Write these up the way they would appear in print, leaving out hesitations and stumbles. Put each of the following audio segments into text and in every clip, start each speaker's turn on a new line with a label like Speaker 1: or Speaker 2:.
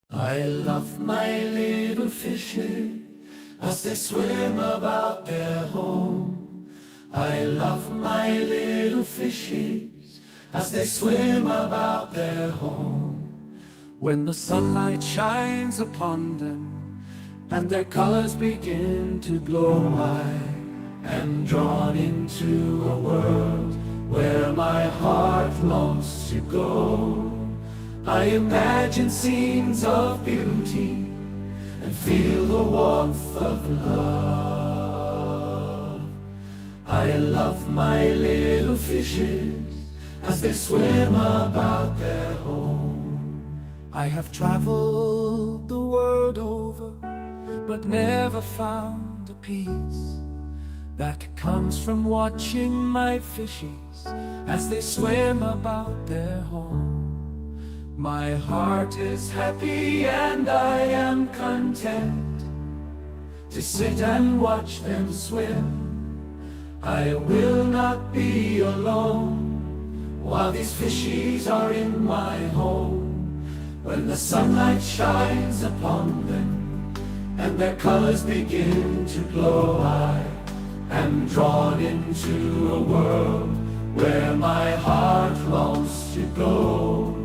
Speaker 1: I love my little fishes as they swim about their home. I love my little fishes as they swim about their home. When the sunlight shines upon them and their colors begin to glow, I am drawn into a world where my heart longs to go. I imagine scenes of beauty and feel the warmth of love. I love my little fishes as they swim about their home. I have traveled the world over, but never found a peace that comes from watching my fishes as they swim about their home. My heart is happy and I am content to sit and watch them swim. I will not be alone while these fishies are in my home. When the sunlight shines upon them and their colors begin to glow, I am drawn into a world where my heart longs to go.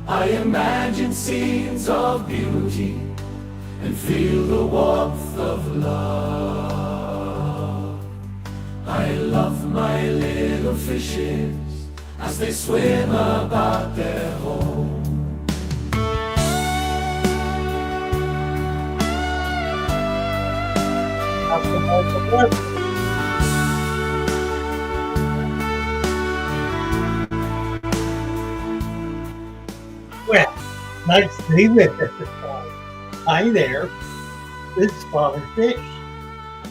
Speaker 1: I imagine scenes of beauty and feel the warmth of love. I love my little fishes as they swim about their home.
Speaker 2: Well, nice to be with you. Hi there. This is Father Fish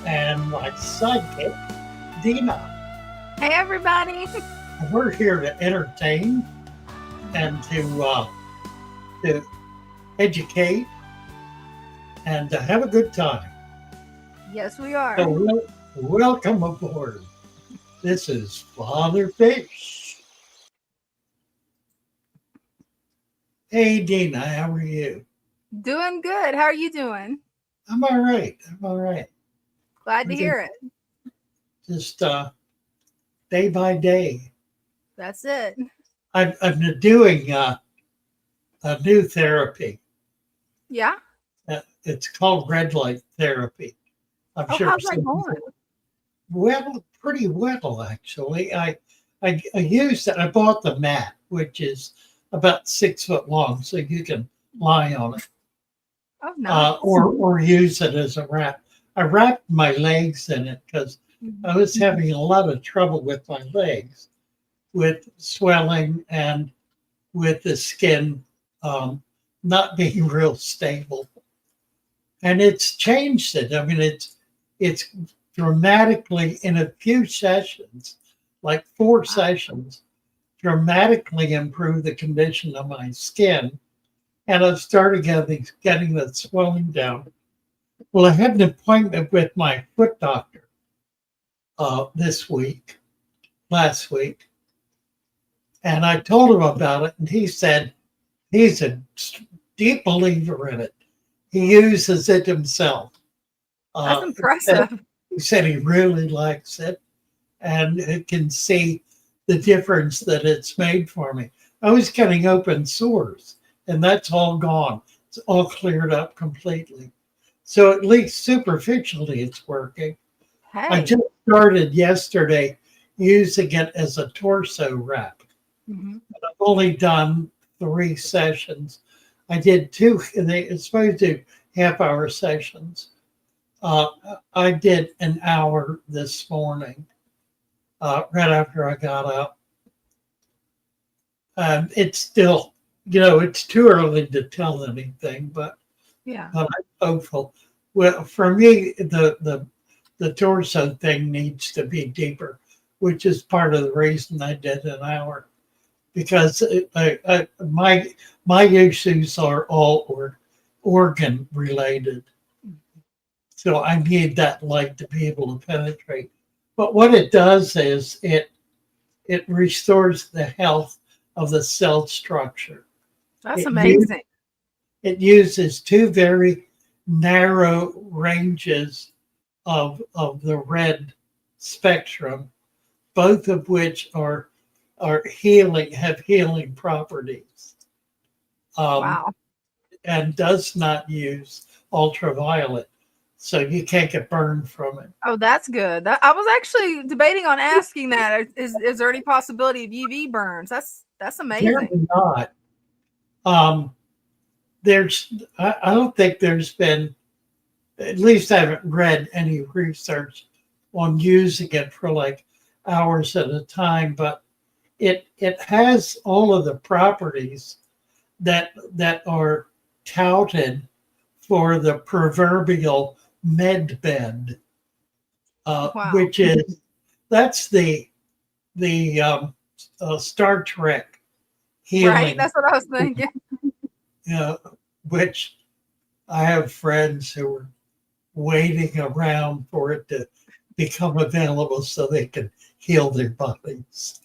Speaker 2: and my sidekick, Dina.
Speaker 3: Hey, everybody.
Speaker 2: We're here to entertain and to educate and to have a good time.
Speaker 3: Yes, we are.
Speaker 2: So welcome aboard. This is Father Fish. Hey, Dina, how are you?
Speaker 3: Doing good. How are you doing?
Speaker 2: I'm all right.
Speaker 3: Glad to hear it.
Speaker 2: Just day by day.
Speaker 3: That's it.
Speaker 2: I've been doing a new therapy.
Speaker 3: Yeah?
Speaker 2: It's called red light therapy. I'm sure
Speaker 3: how's that going?
Speaker 2: Well, pretty well, actually. I used it. I bought the mat, which is about 6 foot long, so you can lie on it.
Speaker 3: Oh, nice.
Speaker 2: Or use it as a wrap. I wrapped my legs in it because I was having a lot of trouble with my legs, with swelling and with the skin not being real stable. And it's changed it. I mean, it's dramatically, in a few sessions, like 4 sessions, dramatically improved the condition of my skin. And I've started getting the swelling down. Well, I had an appointment with my foot doctor last week. And I told him about it, and he said he's a deep believer in it. He uses it himself.
Speaker 3: That's impressive.
Speaker 2: He said he really likes it and it can see the difference that it's made for me. I was getting open sores, and that's all gone. It's all cleared up completely. So at least superficially, it's working.
Speaker 3: Hey.
Speaker 2: I just started yesterday using it as a torso wrap. I've only done 3 sessions. I did 2. It's supposed to do half-hour sessions. I did an hour this morning, right after I got up. It's still, it's too early to tell anything, but I'm hopeful. Well, for me, the torso thing needs to be deeper, which is part of the reason I did an hour, because my issues are all organ related. So I need that light to be able to penetrate. But what it does is it restores the health of the cell structure.
Speaker 3: That's amazing.
Speaker 2: it uses two very narrow ranges of the red spectrum, both of which are have healing properties,
Speaker 3: Wow.
Speaker 2: and does not use ultraviolet, so you can't get burned from it.
Speaker 3: Oh, that's good. I was actually debating on asking that. Is there any possibility of UV burns? That's amazing.
Speaker 2: Apparently not. I don't think there's been, at least I haven't read any research on using it for like hours at a time, but it has all of the properties that are touted for the proverbial med bed,
Speaker 3: Wow.
Speaker 2: which is that's the Star Trek healing,
Speaker 3: Right? That's what I was thinking.
Speaker 2: Which I have friends who are waiting around for it to become available so they can heal their bodies.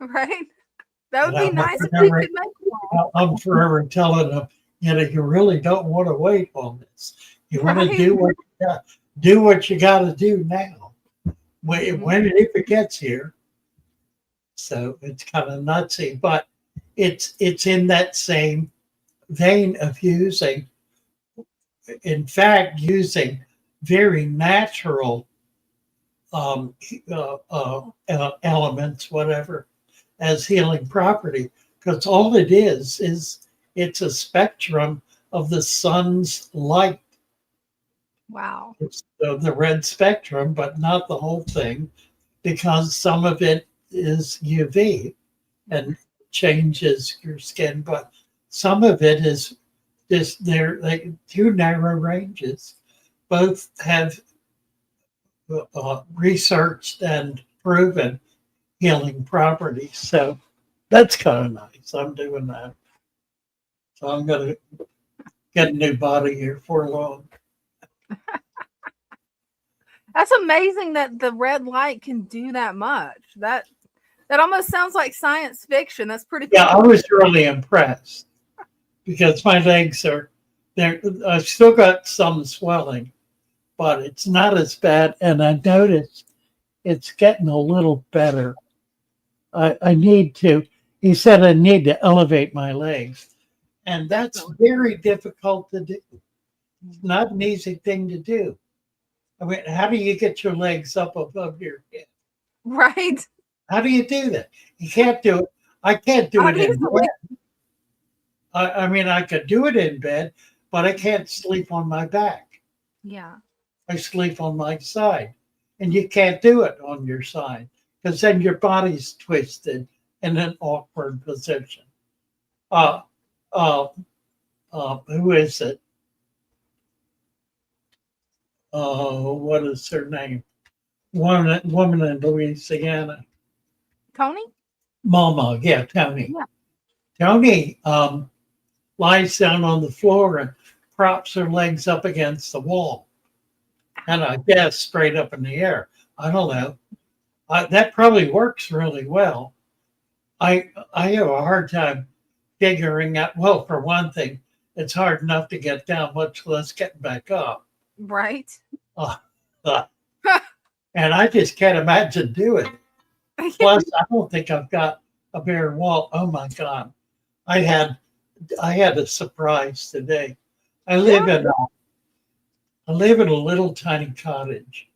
Speaker 3: Right? That would
Speaker 2: And
Speaker 3: be nice if we could make one.
Speaker 2: I'm forever telling them, you really don't want to wait on this. You want to
Speaker 3: Right.
Speaker 2: do what you got to do now, when and if it gets here. So it's kind of nutsy, but it's in that same vein of using very natural elements, whatever, as healing property, because all it is it's a spectrum of the sun's light.
Speaker 3: Wow.
Speaker 2: It's the red spectrum, but not the whole thing, because some of it is UV and changes your skin, but some of it is just they're like two narrow ranges. Both have researched and proven healing properties. So that's kind of nice. I'm doing that. So I'm going to get a new body here for long.
Speaker 3: That's amazing that the red light can do that much. That almost sounds like science fiction. That's pretty cool.
Speaker 2: Yeah, I was really impressed because my legs I've still got some swelling, but it's not as bad. And I noticed it's getting a little better. He said I need to elevate my legs. And that's very difficult to do. It's not an easy thing to do. I mean, how do you get your legs up above your head?
Speaker 3: Right.
Speaker 2: How do you do that? You can't do it. I can't do it in bed. I mean, I could do it in bed, but I can't sleep on my back.
Speaker 3: Yeah.
Speaker 2: I sleep on my side. And you can't do it on your side because then your body's twisted in an awkward position. Who is it? What is her name? Woman in Louisiana.
Speaker 3: Tony?
Speaker 2: Mama, yeah, Tony.
Speaker 3: Yeah.
Speaker 2: Tony lies down on the floor and props her legs up against the wall. And I guess straight up in the air. I don't know. That probably works really well. I have a hard time figuring out, well, for one thing, it's hard enough to get down, much less getting back up.
Speaker 3: Right.
Speaker 2: And I just can't imagine doing it. Plus, I don't think I've got a bare wall. Oh my God. I had a surprise today. I live in a little tiny cottage.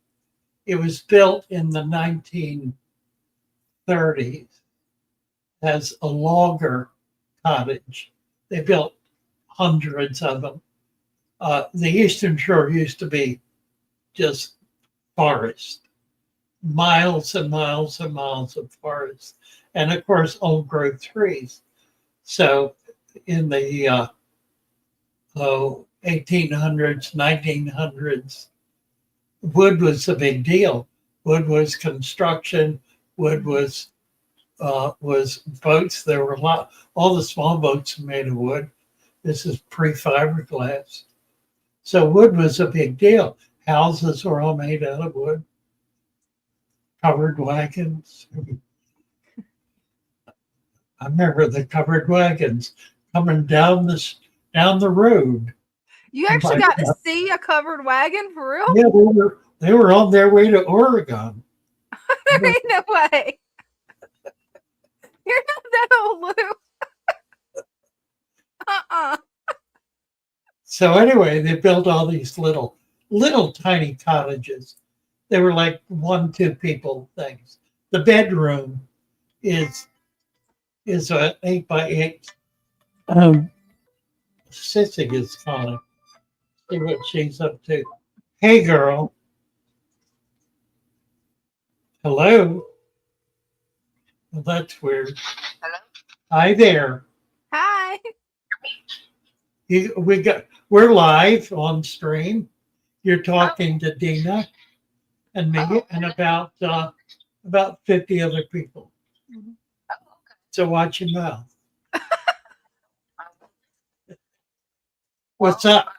Speaker 2: It was built in the 1930s as a logger cottage. They built hundreds of them. The Eastern Shore used to be just forest, miles and miles and miles of forest, and of course, old growth trees. So in the 1800s, 1900s, wood was a big deal. Wood was construction. Wood was boats. There were all the small boats were made of wood. This is pre-fiberglass. So wood was a big deal. Houses were all made out of wood. Covered wagons. I remember the covered wagons coming down down the road.
Speaker 3: You actually got to see a covered wagon for real?
Speaker 2: Yeah, they were on their way to Oregon.
Speaker 3: There ain't no way. You're not that old, Lou.
Speaker 2: So anyway, they built all these little tiny cottages. They were like 1-2 people things. The bedroom is a 8x8. Sissy is calling. See what she's up to. Hey, girl. Hello. Well, that's weird.
Speaker 4: Hello?
Speaker 2: Hi there.
Speaker 3: Hi.
Speaker 2: We're live on stream. You're talking to Dina and me and about 50 other people.
Speaker 3: Mhm.
Speaker 4: Oh, okay.
Speaker 2: So watch your mouth.
Speaker 4: Well,
Speaker 2: What's up?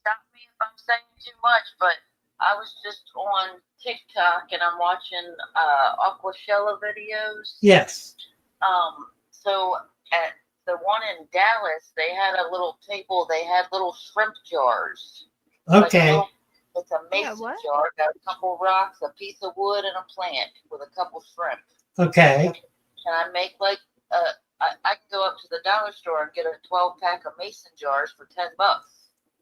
Speaker 4: stop me if I'm saying too much, but I was just on TikTok and I'm watching Aquashella videos.
Speaker 2: Yes.
Speaker 4: So at the one in Dallas, they had a little table. They had little shrimp jars.
Speaker 2: Okay.
Speaker 4: It's a mason
Speaker 3: what?
Speaker 4: jar. Got a couple rocks, a piece of wood, and a plant with a couple shrimp.
Speaker 2: Okay.
Speaker 4: And I make like I can go up to the dollar store and get a 12-pack of mason jars for $10.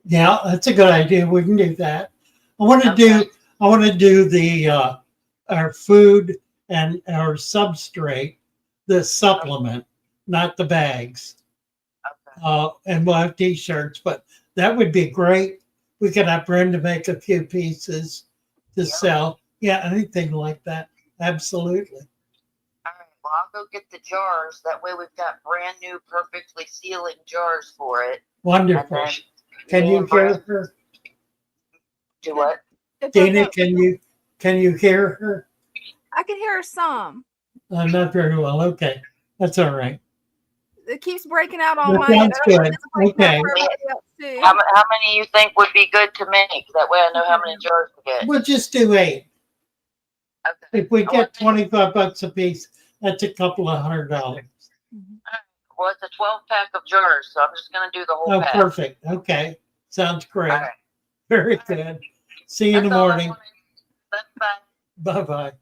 Speaker 2: Yeah, that's a good idea. We can do that. I want to do the our food and our substrate, the supplement, not the bags.
Speaker 4: Okay.
Speaker 2: And we'll have t-shirts, but that would be great. We could have Brenda make a few pieces to sell. Yeah, anything like that. Absolutely.
Speaker 4: All right. Well, I'll go get the jars. That way we've got brand new, perfectly sealing jars for it.
Speaker 2: Wonderful.
Speaker 4: And then
Speaker 2: Can
Speaker 4: me
Speaker 2: you
Speaker 4: and
Speaker 2: hear
Speaker 4: Brenda
Speaker 2: her?
Speaker 4: do what?
Speaker 3: It's
Speaker 2: Dina,
Speaker 3: okay.
Speaker 2: can you hear her?
Speaker 3: I can hear some.
Speaker 2: Not very well. Okay. That's all right.
Speaker 3: It keeps breaking out on
Speaker 2: That
Speaker 3: my
Speaker 2: sounds
Speaker 3: end.
Speaker 2: good.
Speaker 3: It's breaking out
Speaker 2: Okay.
Speaker 3: for everybody else, too.
Speaker 4: How many you think would be good to make? That way I know how many jars to get.
Speaker 2: We'll just do 8.
Speaker 4: Okay.
Speaker 2: If we get $25 a piece, that's a couple of $100.
Speaker 3: Mhm.
Speaker 4: Well, it's a 12-pack of jars, so I'm just going to do the whole
Speaker 2: Oh,
Speaker 4: pack.
Speaker 2: perfect. Okay. Sounds great.
Speaker 4: All right.
Speaker 2: Very good. See you in the
Speaker 4: That's all I
Speaker 2: morning.
Speaker 4: wanted. Bye.
Speaker 2: Bye-bye.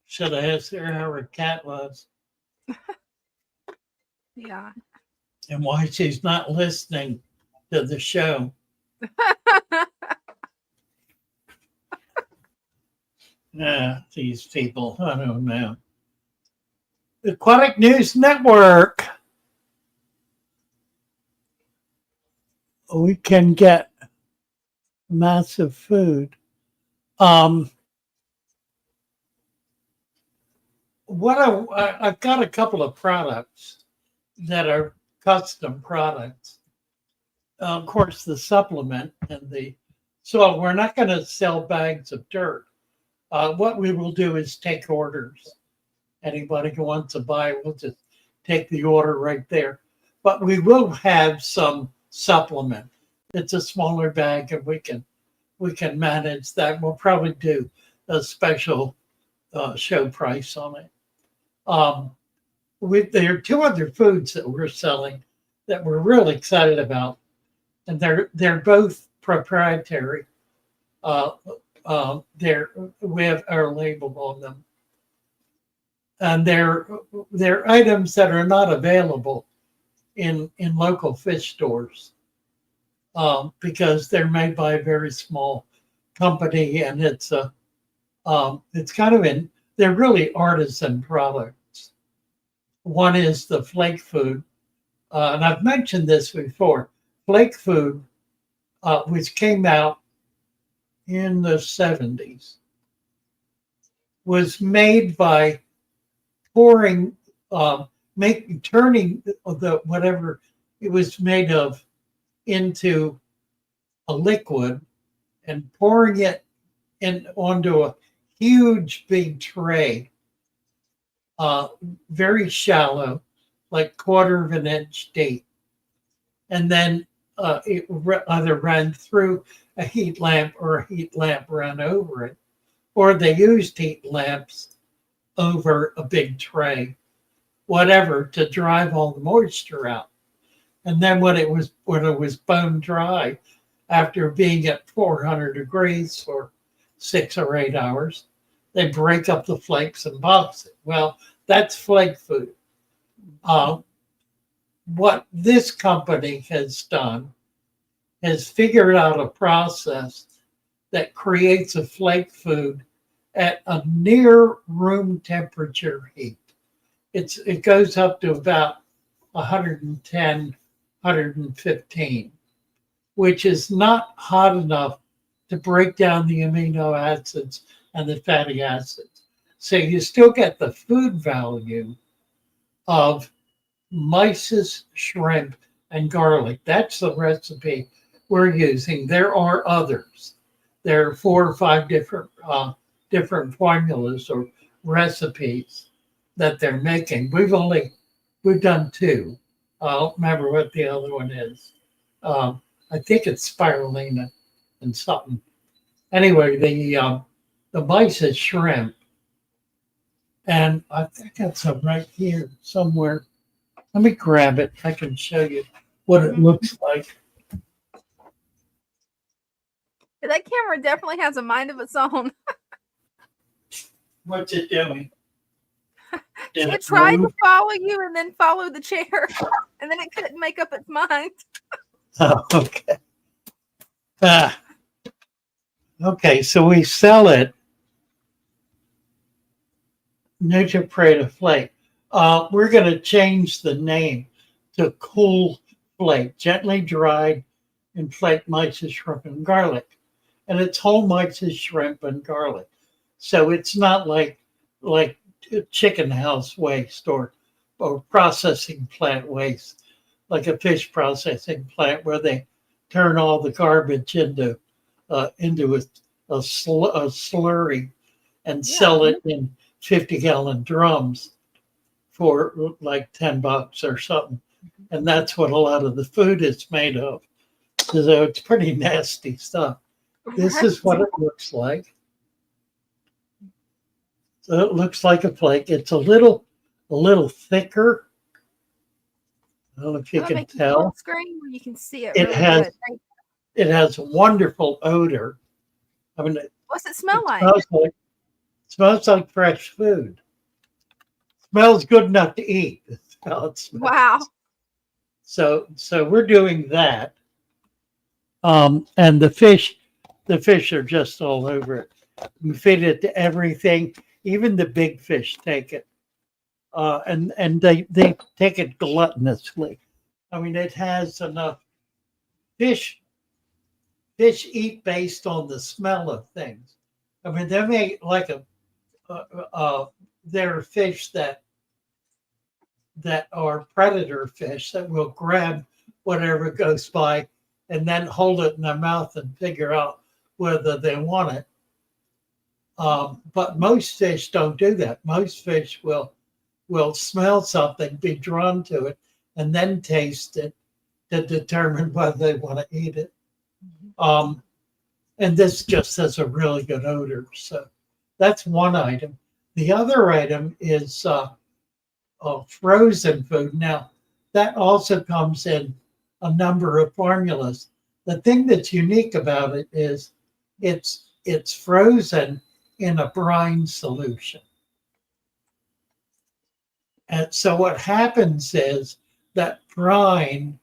Speaker 2: Should have asked her how her cat was
Speaker 3: Yeah.
Speaker 2: and why she's not listening to the show. These people, I don't know. Aquatic News Network. We can get massive food. I've got a couple of products that are custom products. Of course, the supplement and the soil. We're not going to sell bags of dirt. What we will do is take orders. Anybody who wants to buy, we'll just take the order right there. But we will have some supplement. It's a smaller bag, and we can manage that. We'll probably do a special show price on it. There are 2 other foods that we're selling that we're really excited about, and they're both proprietary. We have our label on them, and they're items that are not available in local fish stores because they're made by a very small company, and it's kind of they're really artisan products. One is the flake food, and I've mentioned this before. Flake food, which came out in the 70s, was made by turning the whatever it was made of into a liquid and pouring it onto a huge big tray, very shallow, like 1/4 of an inch deep, and then it either ran through a heat lamp or a heat lamp ran over it, or they used heat lamps over a big tray. whatever to drive all the moisture out. And then when it was bone dry, after being at 400 degrees for 6 or 8 hours, they break up the flakes and box it. Well, that's flake food. What this company has done has figured out a process that creates a flake food at a near room temperature heat. It goes up to about 110, 115, which is not hot enough to break down the amino acids and the fatty acids. So you still get the food value of mysis, shrimp, and garlic. That's the recipe we're using. There are others. There are 4 or 5 different formulas or recipes that they're making. We've done 2. I don't remember what the other one is. I think it's spirulina and something. Anyway, the mysis shrimp, and I think that's some right here somewhere. Let me grab it. I can show you what it looks like.
Speaker 3: That camera definitely has a mind of its own.
Speaker 2: What's it doing?
Speaker 3: It tried to follow you and then follow the chair, and then it couldn't make up its mind.
Speaker 2: Oh, okay. Okay, so we sell it NutriPreda Flake. We're going to change the name to Cool Flake, gently dried and flaked mysis shrimp and garlic. And it's whole mysis shrimp and garlic. So it's not like chicken house waste or processing plant waste, like a fish processing plant where they turn all the garbage into a slurry and sell it in 50-gallon drums for like $10 or something. And that's what a lot of the food is made of. So it's pretty nasty stuff. This is what it looks like. So it looks like a flake. It's a little thicker. I don't know if you can tell.
Speaker 3: Screen where you can see it.
Speaker 2: It
Speaker 3: really
Speaker 2: has a wonderful odor. I mean,
Speaker 3: what's it smell like?
Speaker 2: Smells like fresh food. Smells good enough to eat. That's how it smells.
Speaker 3: Wow.
Speaker 2: So we're doing that. And the fish are just all over it. We feed it to everything. Even the big fish take it. And they take it gluttonously. I mean, it has enough. Fish eat based on the smell of things. I mean, they make like there are fish that are predator fish that will grab whatever goes by and then hold it in their mouth and figure out whether they want it. But most fish don't do that. Most fish will smell something, be drawn to it, and then taste it to determine whether they want to eat it. And this just has a really good odor. So that's one item. The other item is frozen food. Now, that also comes in a number of formulas. The thing that's unique about it is it's frozen in a brine solution. And so what happens is that brine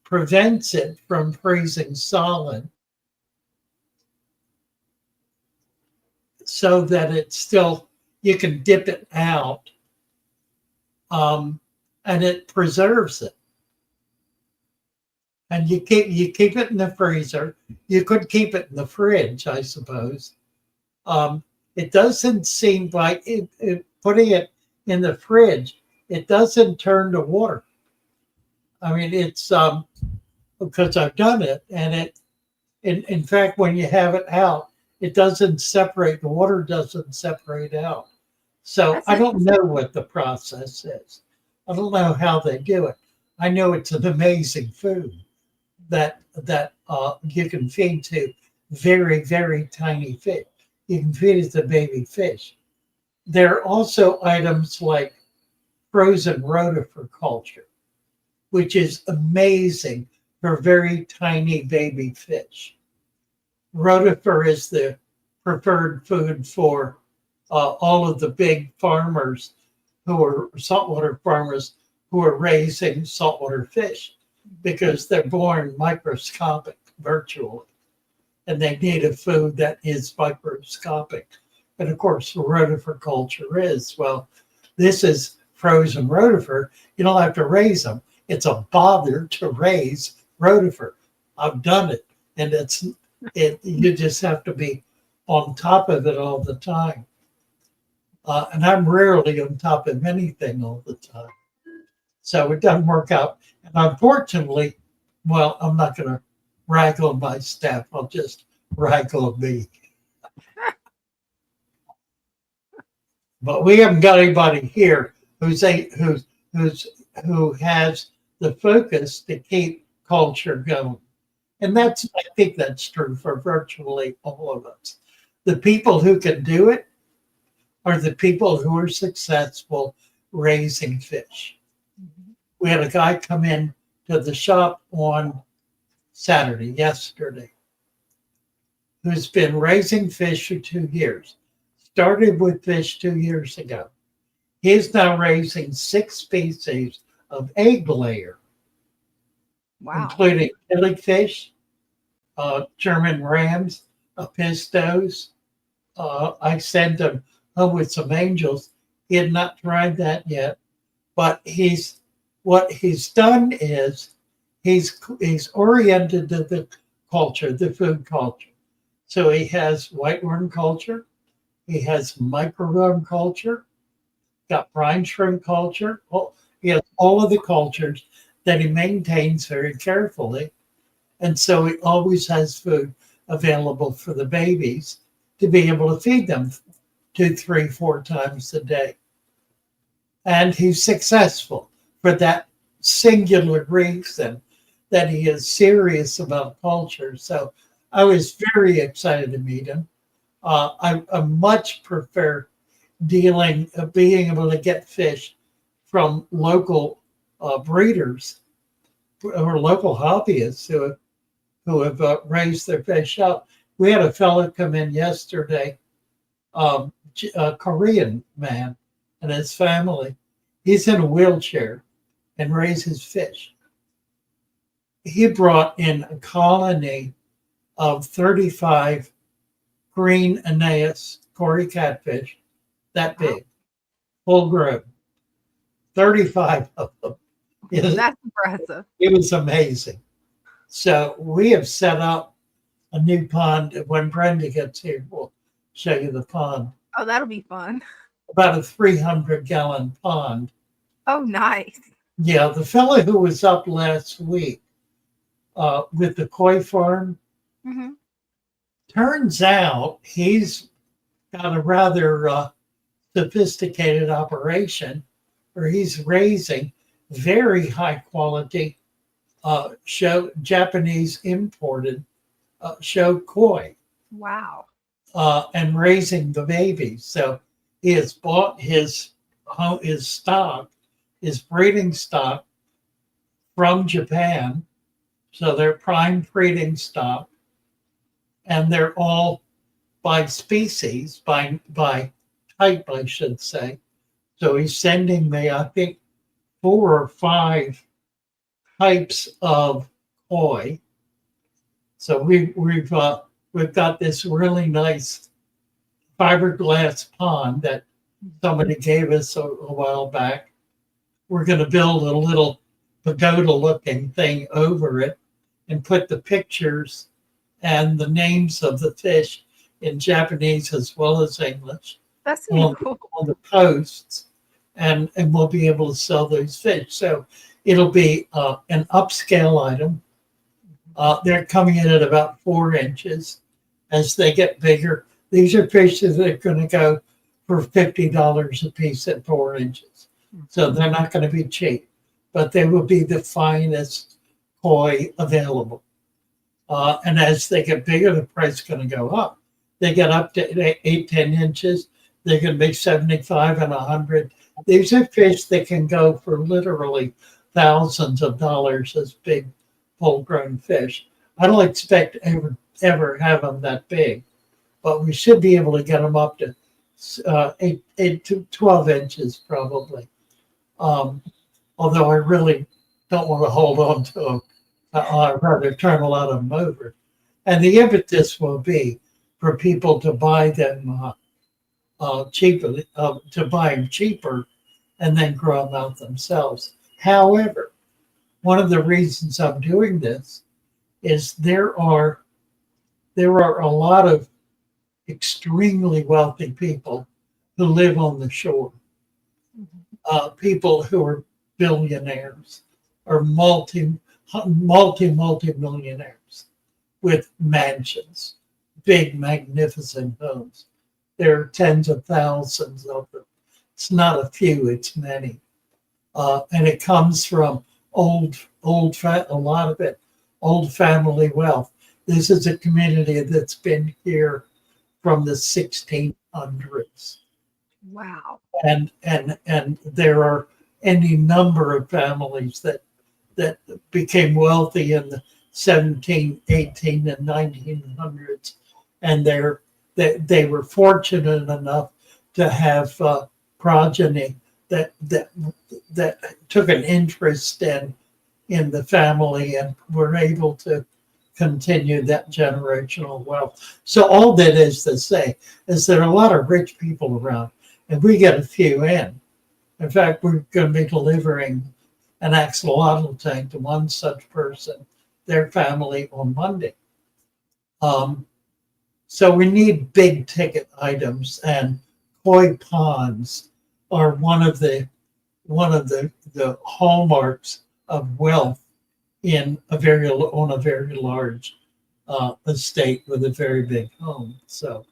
Speaker 2: prevents it from freezing solid so that it's still, you can dip it out and it preserves it. And you keep it in the freezer. You could keep it in the fridge, I suppose. It doesn't seem like putting it in the fridge, it doesn't turn to water. I mean, it's because I've done it, and in fact, when you have it out, it doesn't separate. The water doesn't separate out. So I don't know what the process is. I don't know how they do it. I know it's an amazing food that you can feed to very, very tiny fish. You can feed it to baby fish. There are also items like frozen rotifer culture, which is amazing for very tiny baby fish. Rotifer is the preferred food for all of the big farmers who are saltwater farmers who are raising saltwater fish because they're born microscopic virtually, and they need a food that is microscopic. And of course, rotifer culture is, well, this is frozen rotifer. You don't have to raise them. It's a bother to raise rotifer. I've done it, and you just have to be on top of it all the time. And I'm rarely on top of anything all the time. So it doesn't work out. And unfortunately, well, I'm not going to rag on my staff. I'll just rag on me. But we haven't got anybody here who has the focus to keep culture going. And I think that's true for virtually all of us. The people who can do it are the people who are successful raising fish. We had a guy come in to the shop on yesterday, who's been raising fish for 2 years. Started with fish 2 years ago. He's now raising 6 species of egg layer, including killifish, German rams, pistos. I sent him home with some angels. He had not tried that yet, but what he's done is he's oriented to the culture, the food culture. So he has whiteworm culture, he has microworm culture, got brine shrimp culture. He has all of the cultures that he maintains very carefully. And so he always has food available for the babies to be able to feed them 2, 3, 4 times a day. And he's successful for that singular reason that he is serious about culture. So I was very excited to meet him. I much prefer being able to get fish from local breeders or local hobbyists who have raised their fish up. We had a fellow come in yesterday, a Korean man and his family. He's in a wheelchair and raises fish. He brought in a colony of 35 green Aeneas Cory catfish, that big, full grown, 35 of them.
Speaker 3: That's impressive.
Speaker 2: It was amazing. So we have set up a new pond. When Brenda gets here, we'll show you the pond.
Speaker 3: Oh, that'll be fun.
Speaker 2: About a 300-gallon pond.
Speaker 3: Oh, nice.
Speaker 2: Yeah, the fellow who was up last week with the koi farm, turns out he's got a rather sophisticated operation where he's raising very high quality Japanese imported show koi.
Speaker 3: Wow.
Speaker 2: And raising the babies. So he has bought his stock, his breeding stock from Japan. So they're prime breeding stock, and they're all by species, by type, I should say. So he's sending me, I think, 4 or 5 types of koi. So we've got this really nice fiberglass pond that somebody gave us a while back. We're going to build a little pagoda-looking thing over it and put the pictures and the names of the fish in Japanese as well as English.
Speaker 3: That's cool.
Speaker 2: On the posts, and we'll be able to sell those fish. So it'll be an upscale item. They're coming in at about 4 inches. As they get bigger, these are fish that are going to go for $50 a piece at 4 inches. So they're not going to be cheap, but they will be the finest koi available. And as they get bigger, the price is going to go up. They get up to 8, 10 inches. They can be 75 and 100. These are fish that can go for literally thousands of dollars as big full-grown fish. I don't expect ever have them that big, but we should be able to get them up to 8 to 12 inches probably. Although I really don't want to hold on to them. I'd rather turn a lot of them over. And the impetus will be for people to buy them cheaply, to buy them cheaper and then grow them out themselves. However, one of the reasons I'm doing this is there are a lot of extremely wealthy people who live on the shore. People who are billionaires or multi-millionaires with mansions, big, magnificent homes. There are tens of thousands of them. It's not a few, it's many. And it comes from a lot of it, old family wealth. This is a community that's been here from the 1600s.
Speaker 3: Wow.
Speaker 2: And there are any number of families that became wealthy in the 17, 18, and 1900s, and they were fortunate enough to have progeny that took an interest in the family and were able to continue that generational wealth. So all that is to say is there are a lot of rich people around, and we get a few in. In fact, we're going to be delivering an axolotl tank to one such person, their family, on Monday. So we need big ticket items, and koi ponds are one of the hallmarks of wealth on a very large estate with a very big home. So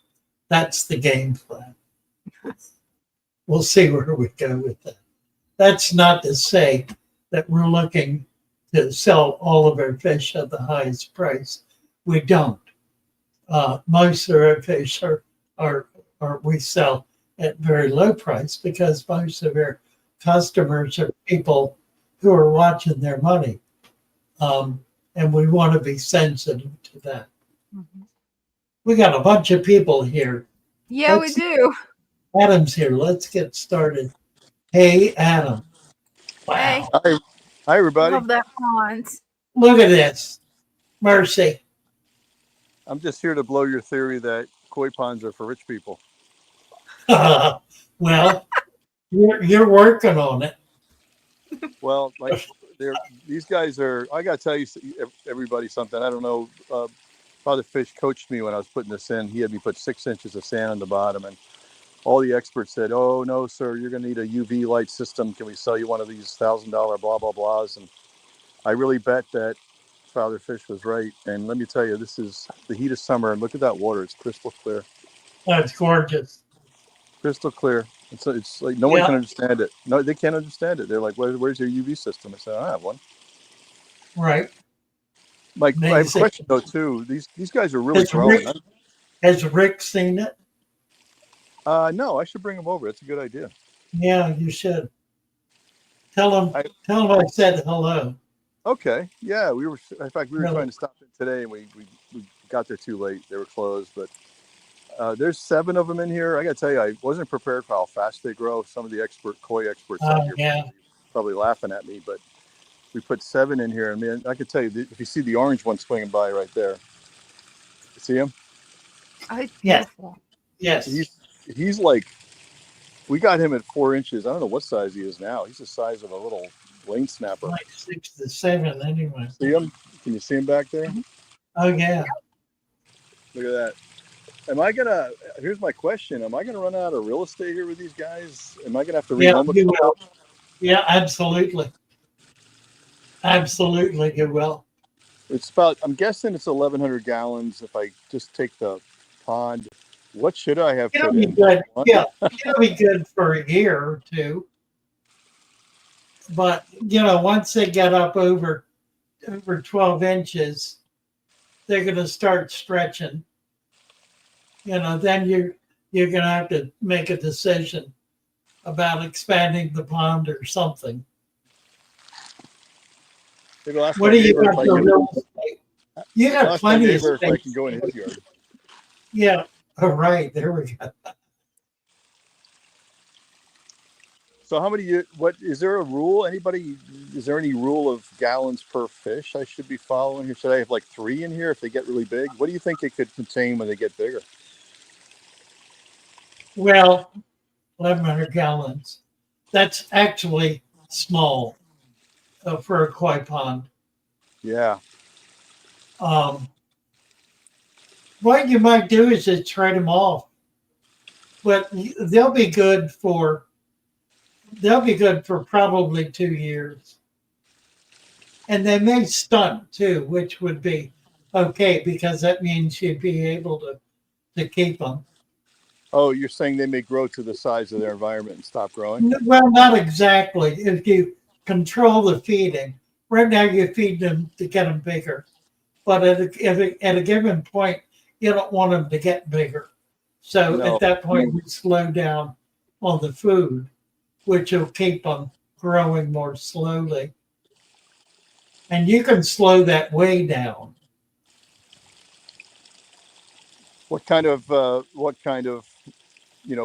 Speaker 2: that's the game plan. We'll see where we go with that. That's not to say that we're looking to sell all of our fish at the highest price. We don't. Most of our fish are we sell at very low price because most of our customers are people who are watching their money. And we want to be sensitive to that.
Speaker 3: Mm-hmm.
Speaker 2: We got a bunch of people here.
Speaker 3: Yeah, we do.
Speaker 2: Adam's here. Let's get started. Hey, Adam. Wow.
Speaker 3: Hey.
Speaker 5: Hi, everybody.
Speaker 3: Love that pond.
Speaker 2: Look at this. Mercy.
Speaker 5: I'm just here to blow your theory that koi ponds are for rich people.
Speaker 2: Well, you're working on it.
Speaker 5: Well, like these guys are. I got to tell you, everybody, something. I don't know. Father Fish coached me when I was putting this in. He had me put 6 inches of sand on the bottom, and all the experts said, "Oh no, sir, you're going to need a UV light system. Can we sell you one of these $1,000 blah blah blahs?" And I really bet that Father Fish was right. And let me tell you, this is the heat of summer, and look at that water. It's crystal clear.
Speaker 2: That's gorgeous.
Speaker 5: Crystal clear. It's like no one can understand it. No, they can't understand it. They're like, "Where's your UV system?" I said, "I have one."
Speaker 2: Right.
Speaker 5: Mike, I have a question though too. These guys are really growing.
Speaker 2: Has Rick seen it?
Speaker 5: No, I should bring him over. It's a good idea.
Speaker 2: Yeah, you should. Tell him I said hello.
Speaker 5: Okay. Yeah, we were trying to stop it today, and we got there too late. They were closed, but there's 7 of them in here. I got to tell you, I wasn't prepared for how fast they grow. Some of the koi experts out here probably laughing at me, but we put 7 in here. I mean, I could tell you, if you see the orange one swinging by right there, you see him?
Speaker 3: Oh, beautiful.
Speaker 2: Yes.
Speaker 5: He's like, we got him at 4 inches. I don't know what size he is now. He's the size of a little lane snapper.
Speaker 2: Like 6 to 7 anyway.
Speaker 5: See him? Can you see him back there?
Speaker 2: Oh yeah.
Speaker 5: Look at that. Here's my question. Am I gonna run out of real estate here with these guys? Am I gonna have to rehome a couple?
Speaker 2: Yeah, absolutely. Absolutely, you will.
Speaker 5: I'm guessing it's 1,100 gallons if I just take the pond. What should I have put in?
Speaker 2: Good. Yeah, it'll be good for a year or two. But, once they get up over 12 inches, they're going to start stretching. Then you're going to have to make a decision about expanding the pond or something.
Speaker 5: Maybe I'll ask
Speaker 2: What
Speaker 5: my
Speaker 2: do you
Speaker 5: neighbor if
Speaker 2: got
Speaker 5: I
Speaker 2: for
Speaker 5: can.
Speaker 2: real estate? You
Speaker 5: I'll
Speaker 2: got
Speaker 5: ask my
Speaker 2: plenty of
Speaker 5: neighbor if I
Speaker 2: space.
Speaker 5: can go in his yard.
Speaker 2: Yeah. All right. There we go.
Speaker 5: So how many? What is there a rule? Anybody? Is there any rule of gallons per fish I should be following here? Should I have like 3 in here if they get really big? What do you think it could contain when they get bigger?
Speaker 2: Well, 1,100 gallons. That's actually small for a koi pond.
Speaker 5: Yeah.
Speaker 2: What you might do is just trade them off, but they'll be good for probably 2 years, and they may stunt too, which would be okay because that means you'd be able to keep them.
Speaker 5: Oh, you're saying they may grow to the size of their environment and stop growing?
Speaker 2: Well, not exactly. If you control the feeding, right now you feed them to get them bigger, but at a given point, you don't want them to get bigger. So
Speaker 5: No.
Speaker 2: at that point, we slow down on the food, which will keep them growing more slowly. And you can slow that way down.
Speaker 5: What kind of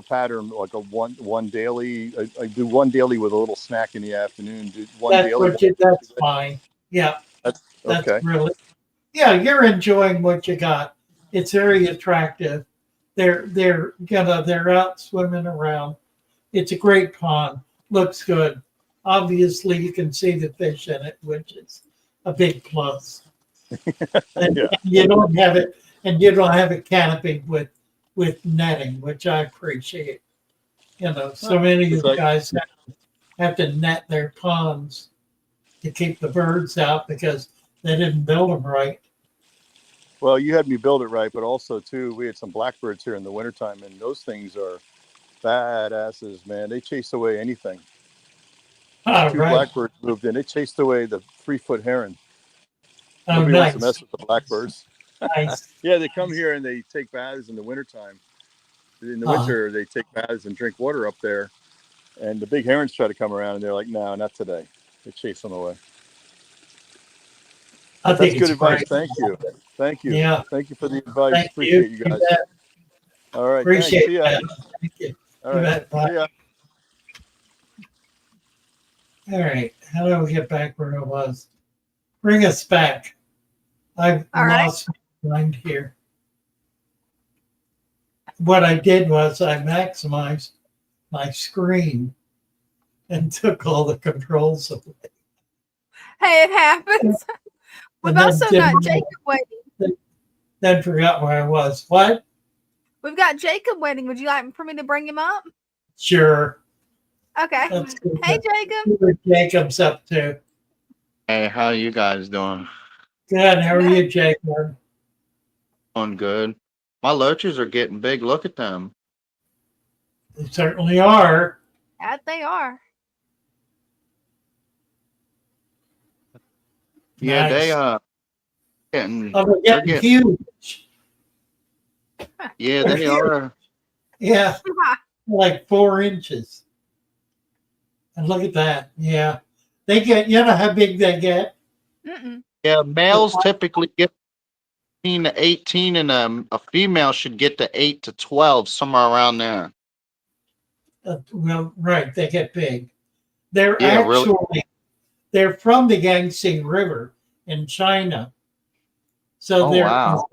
Speaker 5: pattern? Like a one daily? I do one daily with a little snack in the afternoon. Do one
Speaker 2: That's
Speaker 5: daily.
Speaker 2: that's fine. Yeah,
Speaker 5: That's
Speaker 2: that's
Speaker 5: okay.
Speaker 2: really, yeah, you're enjoying what you got. It's very attractive. They're out swimming around. It's a great pond. Looks good. Obviously, you can see the fish in it, which is a big plus. And
Speaker 5: Yeah.
Speaker 2: you don't have it, and you don't have it canopied with netting, which I appreciate. So many of
Speaker 5: It's
Speaker 2: the
Speaker 5: like,
Speaker 2: guys have to net their ponds to keep the birds out because they didn't build them right.
Speaker 5: well, you had me build it right, but also too, we had some blackbirds here in the wintertime, and those things are badasses, man. They chase away anything.
Speaker 2: All
Speaker 5: 2
Speaker 2: right.
Speaker 5: blackbirds moved in. They chased away the 3-foot heron.
Speaker 2: Oh,
Speaker 5: Nobody wants to
Speaker 2: nice.
Speaker 5: mess with the blackbirds.
Speaker 2: Nice.
Speaker 5: Yeah, they come here and they take baths in the wintertime. In the winter, they take baths and drink water up there. And the big herons try to come around, and they're like, no, not today. They chase them away.
Speaker 2: I
Speaker 5: That's
Speaker 2: think
Speaker 5: good
Speaker 2: it's
Speaker 5: advice.
Speaker 2: great.
Speaker 5: Thank you. Thank you.
Speaker 2: Yeah.
Speaker 5: Thank you for the advice.
Speaker 2: Thank
Speaker 5: Appreciate you
Speaker 2: you.
Speaker 5: guys.
Speaker 2: Bet.
Speaker 5: All right.
Speaker 2: Appreciate
Speaker 5: Thanks. See ya.
Speaker 2: that. Thank you.
Speaker 5: All
Speaker 2: You
Speaker 5: right.
Speaker 2: bet. Bye.
Speaker 5: See ya.
Speaker 2: All right. How do we get back where I was? Bring us back. I've
Speaker 3: All right.
Speaker 2: lost my mind here. What I did was I maximized my screen and took all the controls away.
Speaker 3: Hey, it happens. We've
Speaker 2: And then
Speaker 3: also
Speaker 2: did
Speaker 3: got
Speaker 2: my-
Speaker 3: Jacob waiting.
Speaker 2: Then forgot where I was. What?
Speaker 3: We've got Jacob waiting. Would you like for me to bring him up?
Speaker 2: Sure.
Speaker 3: Okay.
Speaker 2: Let's go.
Speaker 3: Hey, Jacob.
Speaker 2: See what Jacob's up to.
Speaker 6: Hey, how you guys doing?
Speaker 2: Good. How are you, Jacob?
Speaker 6: Doing good. My lurchers are getting big. Look at them.
Speaker 2: They certainly are.
Speaker 3: That they are.
Speaker 6: Yeah, they
Speaker 2: Nice.
Speaker 6: getting.
Speaker 2: Oh, they're
Speaker 6: They're
Speaker 2: getting
Speaker 6: getting.
Speaker 2: huge.
Speaker 6: Yeah, they are.
Speaker 2: Yeah, like 4 inches. And look at that. Yeah. They get, you know how big they get?
Speaker 3: Mm-mm.
Speaker 6: Yeah, males typically get 15 to 18, and a female should get to 8 to 12, somewhere around there.
Speaker 2: Well, right. They get big. They're
Speaker 6: Yeah, really.
Speaker 2: actually, they're from the Yangtze River in China. So
Speaker 6: Oh, wow.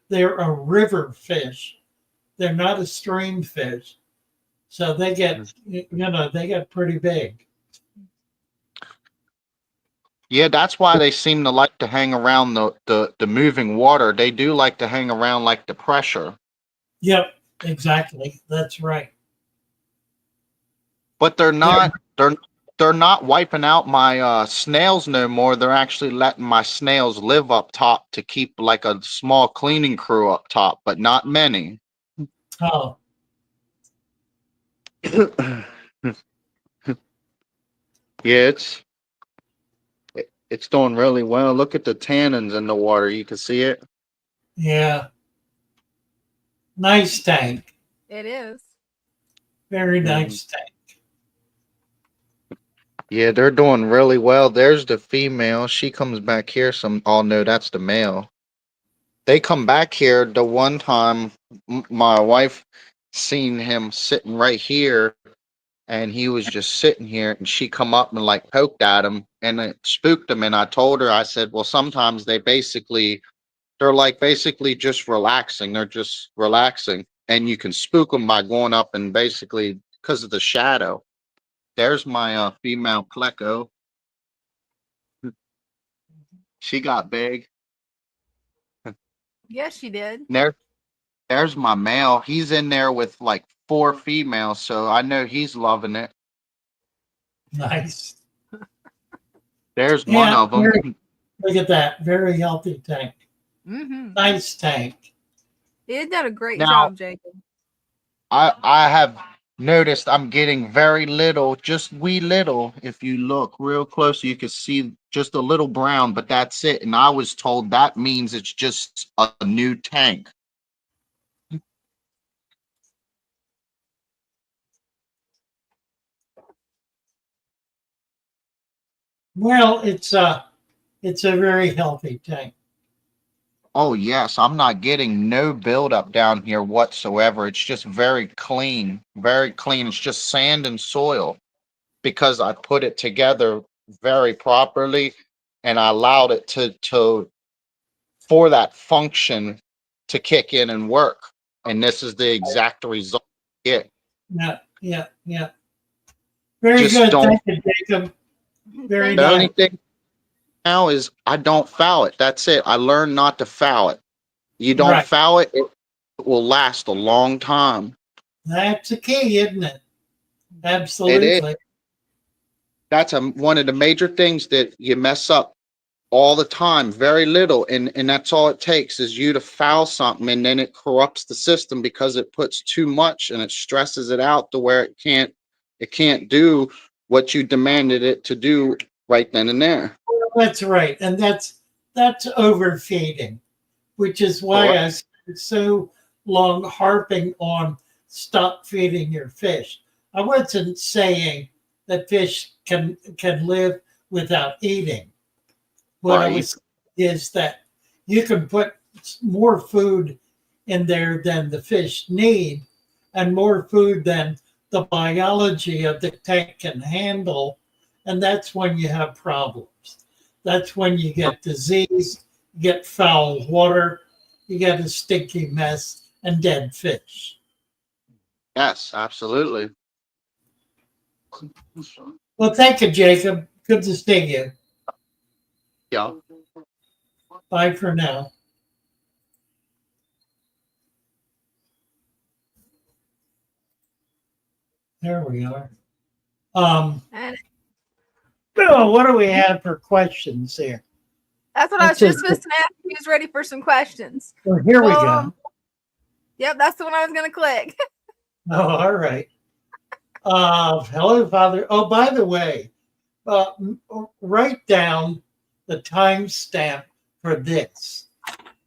Speaker 2: they're a river fish. They're not a stream fish. So they get, they get pretty big.
Speaker 6: Yeah, that's why they seem to like to hang around the moving water. They do like to hang around like the pressure.
Speaker 2: Yep, exactly. That's right.
Speaker 6: But they're not they're not wiping out my snails no more. They're actually letting my snails live up top to keep like a small cleaning crew up top, but not many.
Speaker 2: Oh,
Speaker 6: Yeah, it's doing really well. Look at the tannins in the water. You can see it.
Speaker 2: yeah. Nice tank.
Speaker 3: It is.
Speaker 2: Very
Speaker 6: Mhm.
Speaker 2: nice tank.
Speaker 6: Yeah, they're doing really well. There's the female. She comes back here. Oh no, that's the male. They come back here. The one time my wife seen him sitting right here, and he was just sitting here, and she come up and like poked at him, and it spooked him. And I told her, I said, well, sometimes they're like basically just relaxing. They're just relaxing, and you can spook them by going up and basically because of the shadow. There's my female Pleco. She got big.
Speaker 3: Yes, she did.
Speaker 6: There, there's my male. He's in there with like 4 females, so I know he's loving it.
Speaker 2: Nice.
Speaker 6: There's one
Speaker 2: Yeah,
Speaker 6: of them.
Speaker 2: look at that. Very healthy tank.
Speaker 3: Mm-hmm.
Speaker 2: Nice tank.
Speaker 3: You did a great
Speaker 6: Now,
Speaker 3: job, Jacob.
Speaker 6: I have noticed I'm getting very little, just wee little. If you look real close, you can see just a little brown, but that's it. And I was told that means it's just a new tank.
Speaker 2: Well, it's a very healthy tank.
Speaker 6: Oh yes, I'm not getting no buildup down here whatsoever. It's just very clean, very clean. It's just sand and soil because I put it together very properly and I allowed it to for that function to kick in and work. And this is the exact result. Yeah.
Speaker 2: Yeah, yeah, yeah. Very
Speaker 6: Just
Speaker 2: good.
Speaker 6: don't.
Speaker 2: Thank you, Jacob. Very
Speaker 3: Thank
Speaker 6: The
Speaker 3: you.
Speaker 2: nice.
Speaker 6: only thing now is I don't foul it. That's it. I learned not to foul it. You don't
Speaker 2: Right.
Speaker 6: foul it, it will last a long time.
Speaker 2: That's the key, isn't it?
Speaker 6: It is.
Speaker 2: Absolutely.
Speaker 6: That's one of the major things that you mess up all the time, very little, and that's all it takes is you to foul something, and then it corrupts the system because it puts too much and it stresses it out to where it can't do what you demanded it to do right then and there.
Speaker 2: That's right. And that's overfeeding, which is why
Speaker 6: Correct.
Speaker 2: I spent so long harping on stop feeding your fish. I wasn't saying that fish can live without eating. What I
Speaker 6: Right.
Speaker 2: was is that you can put more food in there than the fish need, and more food than the biology of the tank can handle, and that's when you have problems. That's when you get disease, you get foul water, you get a stinky mess, and dead fish.
Speaker 6: Yes, absolutely.
Speaker 2: Well, thank you, Jacob. Good to see you.
Speaker 6: Yeah.
Speaker 2: Bye for now. There we are.
Speaker 3: And
Speaker 2: Oh, what do we have for questions here?
Speaker 3: that's what I was
Speaker 2: Let's
Speaker 3: just
Speaker 2: see.
Speaker 3: supposed to ask. He was ready for some questions.
Speaker 2: Well, here we
Speaker 3: Well,
Speaker 2: go.
Speaker 3: Yep, that's the one I was going to click.
Speaker 2: Oh, all right. Hello, Father. Oh, by the way, write down the timestamp for this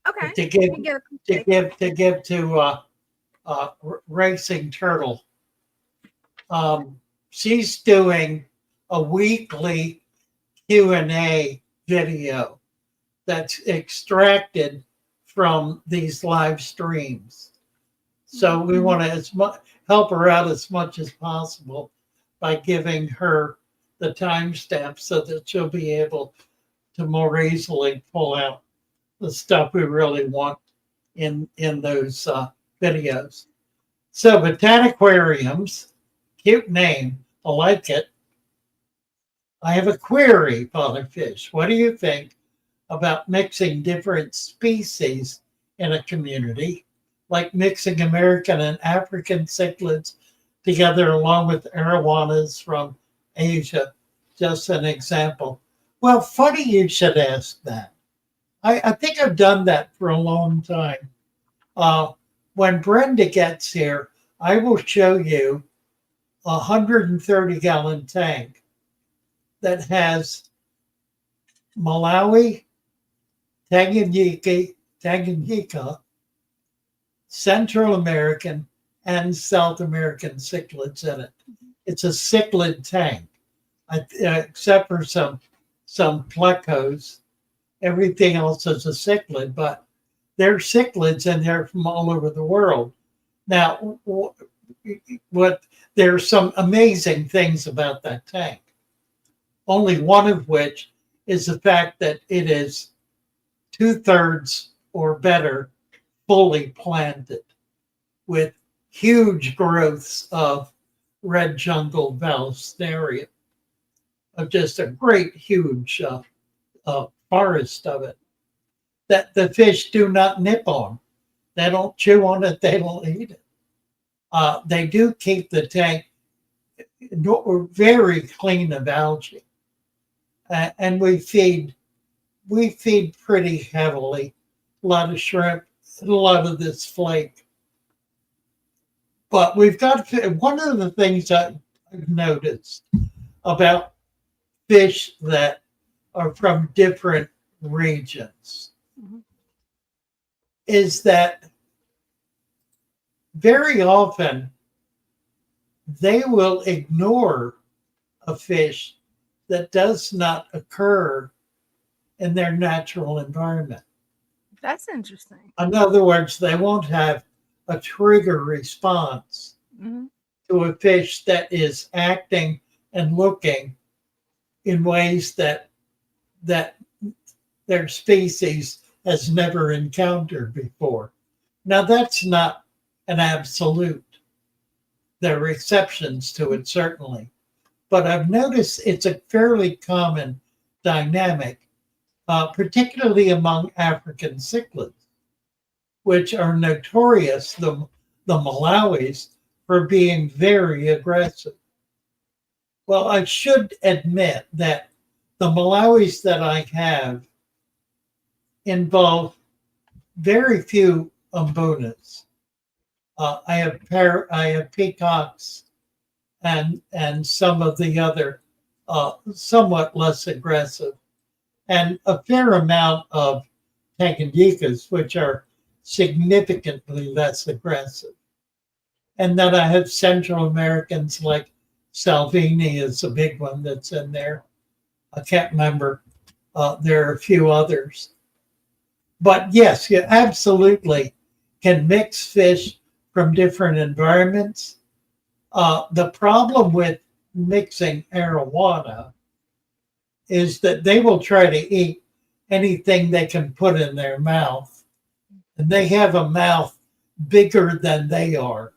Speaker 3: Okay.
Speaker 2: to
Speaker 3: You
Speaker 2: give
Speaker 3: can get a
Speaker 2: to
Speaker 3: pic.
Speaker 2: give to Racing Turtle. She's doing a weekly Q&A video that's extracted from these live streams. So we want to help her out as much as possible by giving her the timestamp so that she'll be able to more easily pull out the stuff we really want in those videos. So Botaniquariums, cute name, I like it. I have a query, Father Fish. What do you think about mixing different species in a community, like mixing American and African cichlids together along with arowanas from Asia? Just an example. Well, funny you should ask that. I think I've done that for a long time. When Brenda gets here, I will show you a 130-gallon tank that has Malawi, Tanganyika, Central American, and South American cichlids in it. It's a cichlid tank, except for some plecos. Everything else is a cichlid, but there are cichlids in there from all over the world. Now, there are some amazing things about that tank. Only one of which is the fact that it is 2/3 or better fully planted with huge growths of red jungle vallisneria, of just a great huge forest of it that the fish do not nip on. They don't chew on it. They don't eat it. They do keep the tank very clean of algae, and we feed pretty heavily. A lot of shrimp, a lot of this flake. But we've got one of the things I've noticed about fish that are from different regions is that very often they will ignore a fish that does not occur in their natural environment.
Speaker 3: That's interesting.
Speaker 2: In other words, they won't have a trigger response to a fish that is acting and looking in ways that their species has never encountered before. Now, that's not an absolute. There are exceptions to it, certainly. But I've noticed it's a fairly common dynamic, particularly among African cichlids, which are notorious, the Malawis, for being very aggressive. Well, I should admit that the Malawis that I have involve very few umbunas. I have peacocks and some of the other somewhat less aggressive, and a fair amount of Tanganyikas, which are significantly less aggressive. And then I have Central Americans like Salvini is a big one that's in there. I can't remember. There are a few others. But yes, you absolutely can mix fish from different environments. The problem with mixing arowana is that they will try to eat anything they can put in their mouth. And they have a mouth bigger than they are.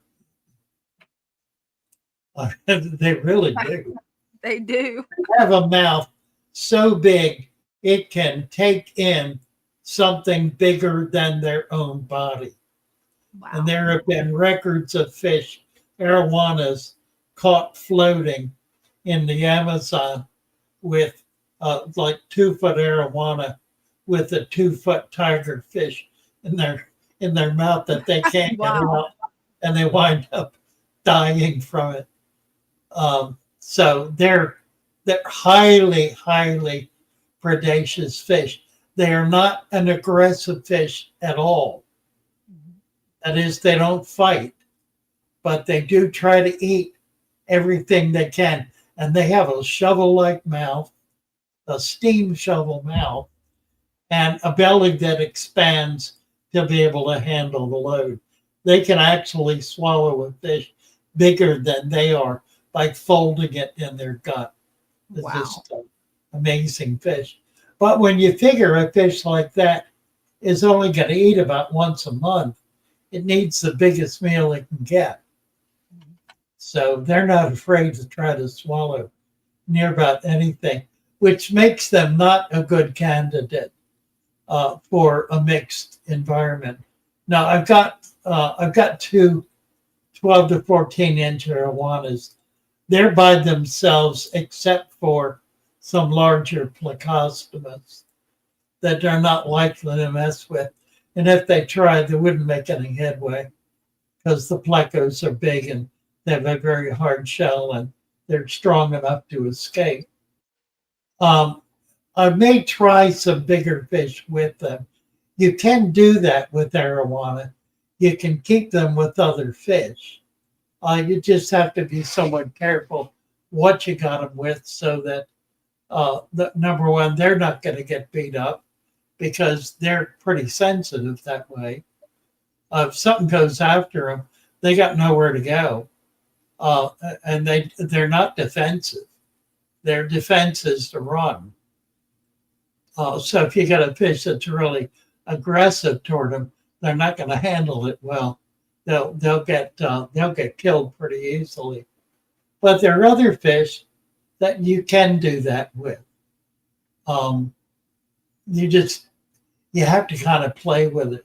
Speaker 2: They really do.
Speaker 3: They do.
Speaker 2: They have a mouth so big it can take in something bigger than their own body.
Speaker 3: Wow.
Speaker 2: And there have been records of fish, arowanas, caught floating in the Amazon with like 2-foot arowana with a 2-foot tiger fish in their mouth that they can't get out, and they wind up dying from it. So they're highly, highly predaceous fish. They are not an aggressive fish at all. That is, they don't fight, but they do try to eat everything they can. And they have a shovel-like mouth, a steam shovel mouth, and a belly that expands to be able to handle the load. They can actually swallow a fish bigger than they are by folding it in their gut. It's just an amazing fish. But when you figure a fish like that is only going to eat about once a month, it needs the biggest meal it can get. So they're not afraid to try to swallow near about anything, which makes them not a good candidate for a mixed environment. Now I've got two 12 to 14 inch arowanas. They're by themselves, except for some larger plecostomus that they're not likely to mess with. And if they tried, they wouldn't make any headway because the plecos are big and they have a very hard shell and they're strong enough to escape. I may try some bigger fish with them. You can do that with arowana. you can keep them with other fish. You just have to be somewhat careful what you got them with, so that number one, they're not going to get beat up, because they're pretty sensitive that way. If something goes after them, they got nowhere to go, and they're not defensive. Their defense is to run. So if you got a fish that's really aggressive toward them, they're not going to handle it well. They'll get killed pretty easily. But there are other fish that you can do that with. You have to kind of play with it.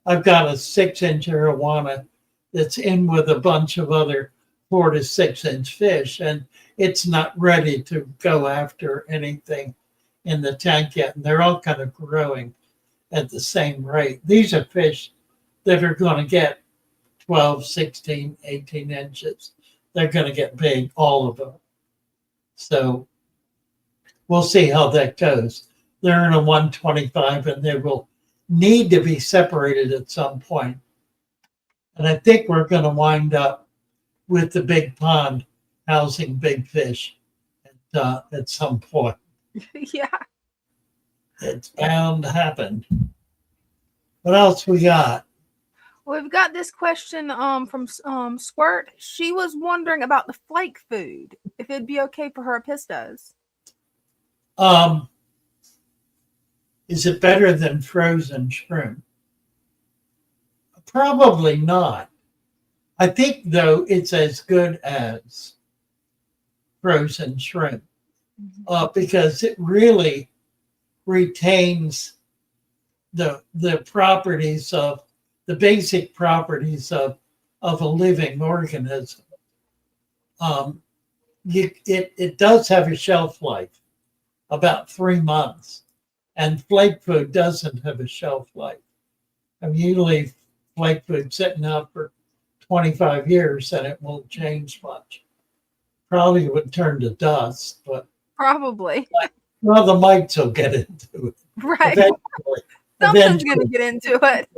Speaker 2: I've got a 6-inch arowana that's in with a bunch of other 4 to 6-inch fish, and it's not ready to go after anything in the tank yet. And they're all kind of growing at the same rate. These are fish that are going to get 12, 16, 18 inches. They're going to get big, all of them. So we'll see how that goes. They're in a 125, and they will need to be separated at some point. And I think we're going to wind up with the big pond housing big fish at some point.
Speaker 3: Yeah.
Speaker 2: It's bound to happen. What else we got?
Speaker 3: We've got this question from Squirt. She was wondering about the flake food, if it'd be okay for her pistos.
Speaker 2: Is it better than frozen shrimp? Probably not. I think, though, it's as good as frozen shrimp, because it really retains the properties of the basic properties of a living organism. It does have a shelf life, about 3 months, and flake food doesn't have a shelf life. I mean, you leave flake food sitting out for 25 years and it won't change much. Probably would turn to dust, but
Speaker 3: probably.
Speaker 2: Well, the mites will get into it.
Speaker 3: Right.
Speaker 2: Eventually.
Speaker 3: Something's going to get into it.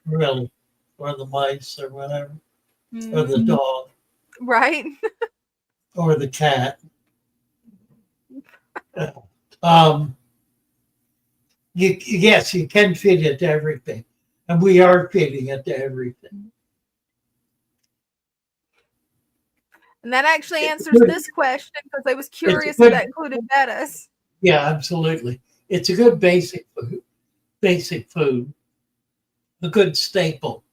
Speaker 2: Really. Or the mice or whatever. Or the dog.
Speaker 3: Right.
Speaker 2: Or the cat. Yes, you can feed it to everything. And we are feeding it to everything.
Speaker 3: And that actually answers this question, because I was curious if that included bettas.
Speaker 2: Yeah, absolutely. It's a good basic food, a good staple.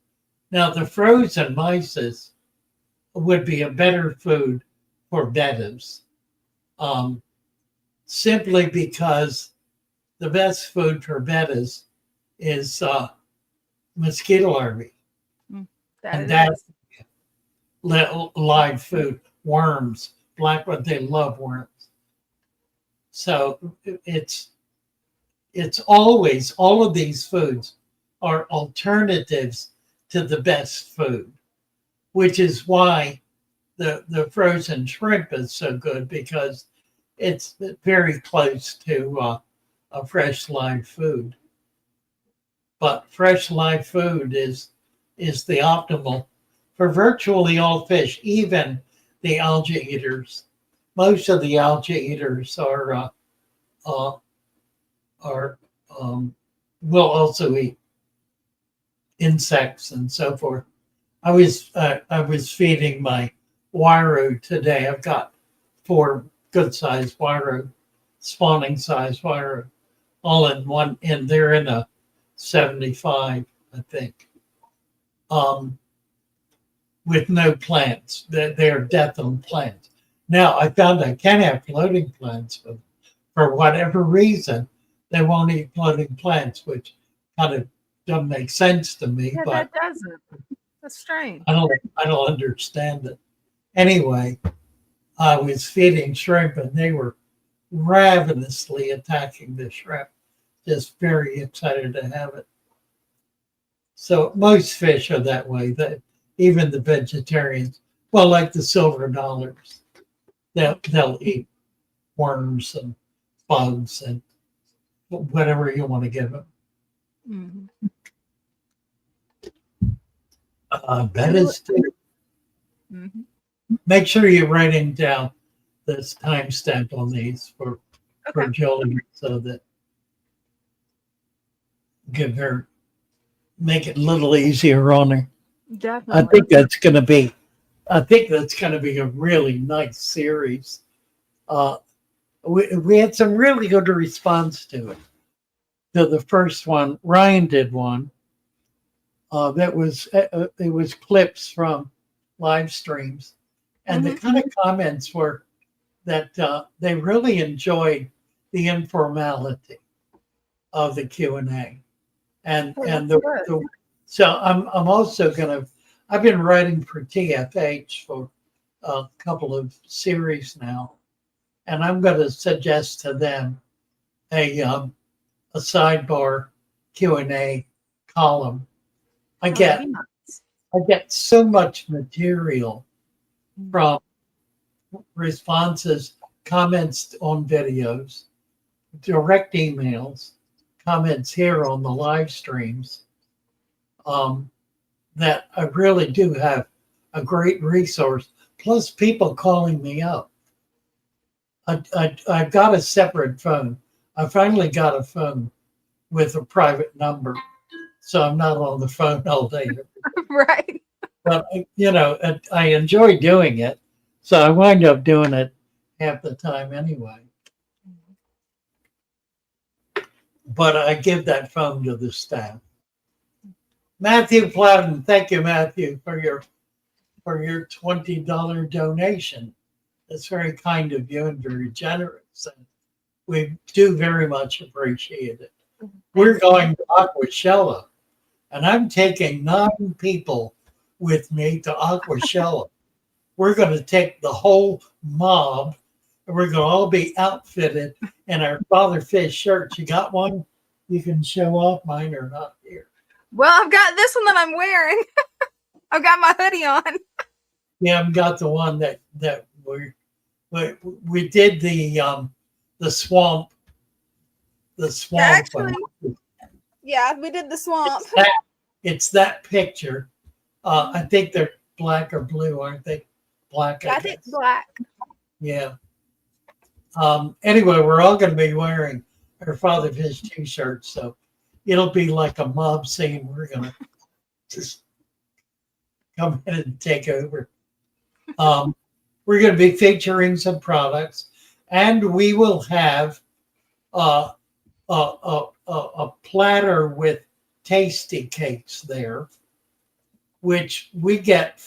Speaker 2: Now, the frozen mysis would be a better food for bettas, simply because the best food for bettas is mosquito larvae. And that's live food, worms, they love worms. So it's always, all of these foods are alternatives to the best food, which is why the frozen shrimp is so good, because it's very close to a fresh live food. But fresh live food is the optimal for virtually all fish, even the algae eaters. Most of the algae eaters will also eat insects and so forth. I was feeding my wiro today. I've got 4 good-sized wiro, spawning size wiro, all in one, and they're in a 75, I think, with no plants. They're death on plants. Now, I found I can have floating plants, but for whatever reason, they won't eat floating plants, which kind of doesn't make sense to me.
Speaker 3: Yeah,
Speaker 2: but
Speaker 3: that doesn't. That's strange.
Speaker 2: I don't understand it. Anyway, I was feeding shrimp, and they were ravenously attacking the shrimp. Just very excited to have it. So most fish are that way. That even the vegetarians, well, like the silver dollars, they'll eat worms and bugs and whatever you want to give them.
Speaker 3: Mm-hmm.
Speaker 2: That is too.
Speaker 3: Mhm.
Speaker 2: Make sure you're writing down this timestamp on these for
Speaker 3: Okay.
Speaker 2: Jolie so that give her make it a little easier on her. I
Speaker 3: Definitely.
Speaker 2: think that's going to be. I think that's going to be a really nice series. Uh, we had some really good response to it. To the first one, Ryan did one. That was it was clips from live streams, and the
Speaker 3: Mhm.
Speaker 2: kind of comments were that they really enjoyed the informality of the Q&A, and
Speaker 3: Oh,
Speaker 2: and
Speaker 3: that's good.
Speaker 2: so I'm also gonna I've been writing for TFH for a couple of series now, and I'm going to suggest to them a sidebar Q&A column. I
Speaker 3: Oh, that'd
Speaker 2: get
Speaker 3: be nice.
Speaker 2: I get so much material
Speaker 3: Mhm.
Speaker 2: from responses, comments on videos, direct emails, comments here on the live streams, um, that I really do have a great resource. Plus, people calling me up. I got a separate phone. I finally got a phone with a private number, so I'm not on the phone all day.
Speaker 3: Right.
Speaker 2: But I enjoy doing it, so I wind up doing it half the time anyway. But I give that phone to the staff. Matthew Plowden, thank you, Matthew, for your $20 donation. That's very kind of you and very generous, and we do very much appreciate it. We're going to Aquashella, and I'm taking 9 people with me to Aquashella. We're going to take the whole mob, and we're going to all be outfitted in our Father Fish shirts. You got one? You can show off. Mine are not here.
Speaker 3: Well, I've got this one that I'm wearing. I've got my hoodie on.
Speaker 2: Yeah, I've got the one that we did the swamp
Speaker 3: Actually,
Speaker 2: one.
Speaker 3: yeah, we did the swamp.
Speaker 2: It's that picture. I think they're black or blue, aren't they? Black.
Speaker 3: Yeah, I think black.
Speaker 2: Yeah. Anyway, we're all going to be wearing our Father Fish t-shirts, so it'll be like a mob scene. We're going to just come in and take over. We're going to be featuring some products, and we will have a platter with tasty cakes there, which we get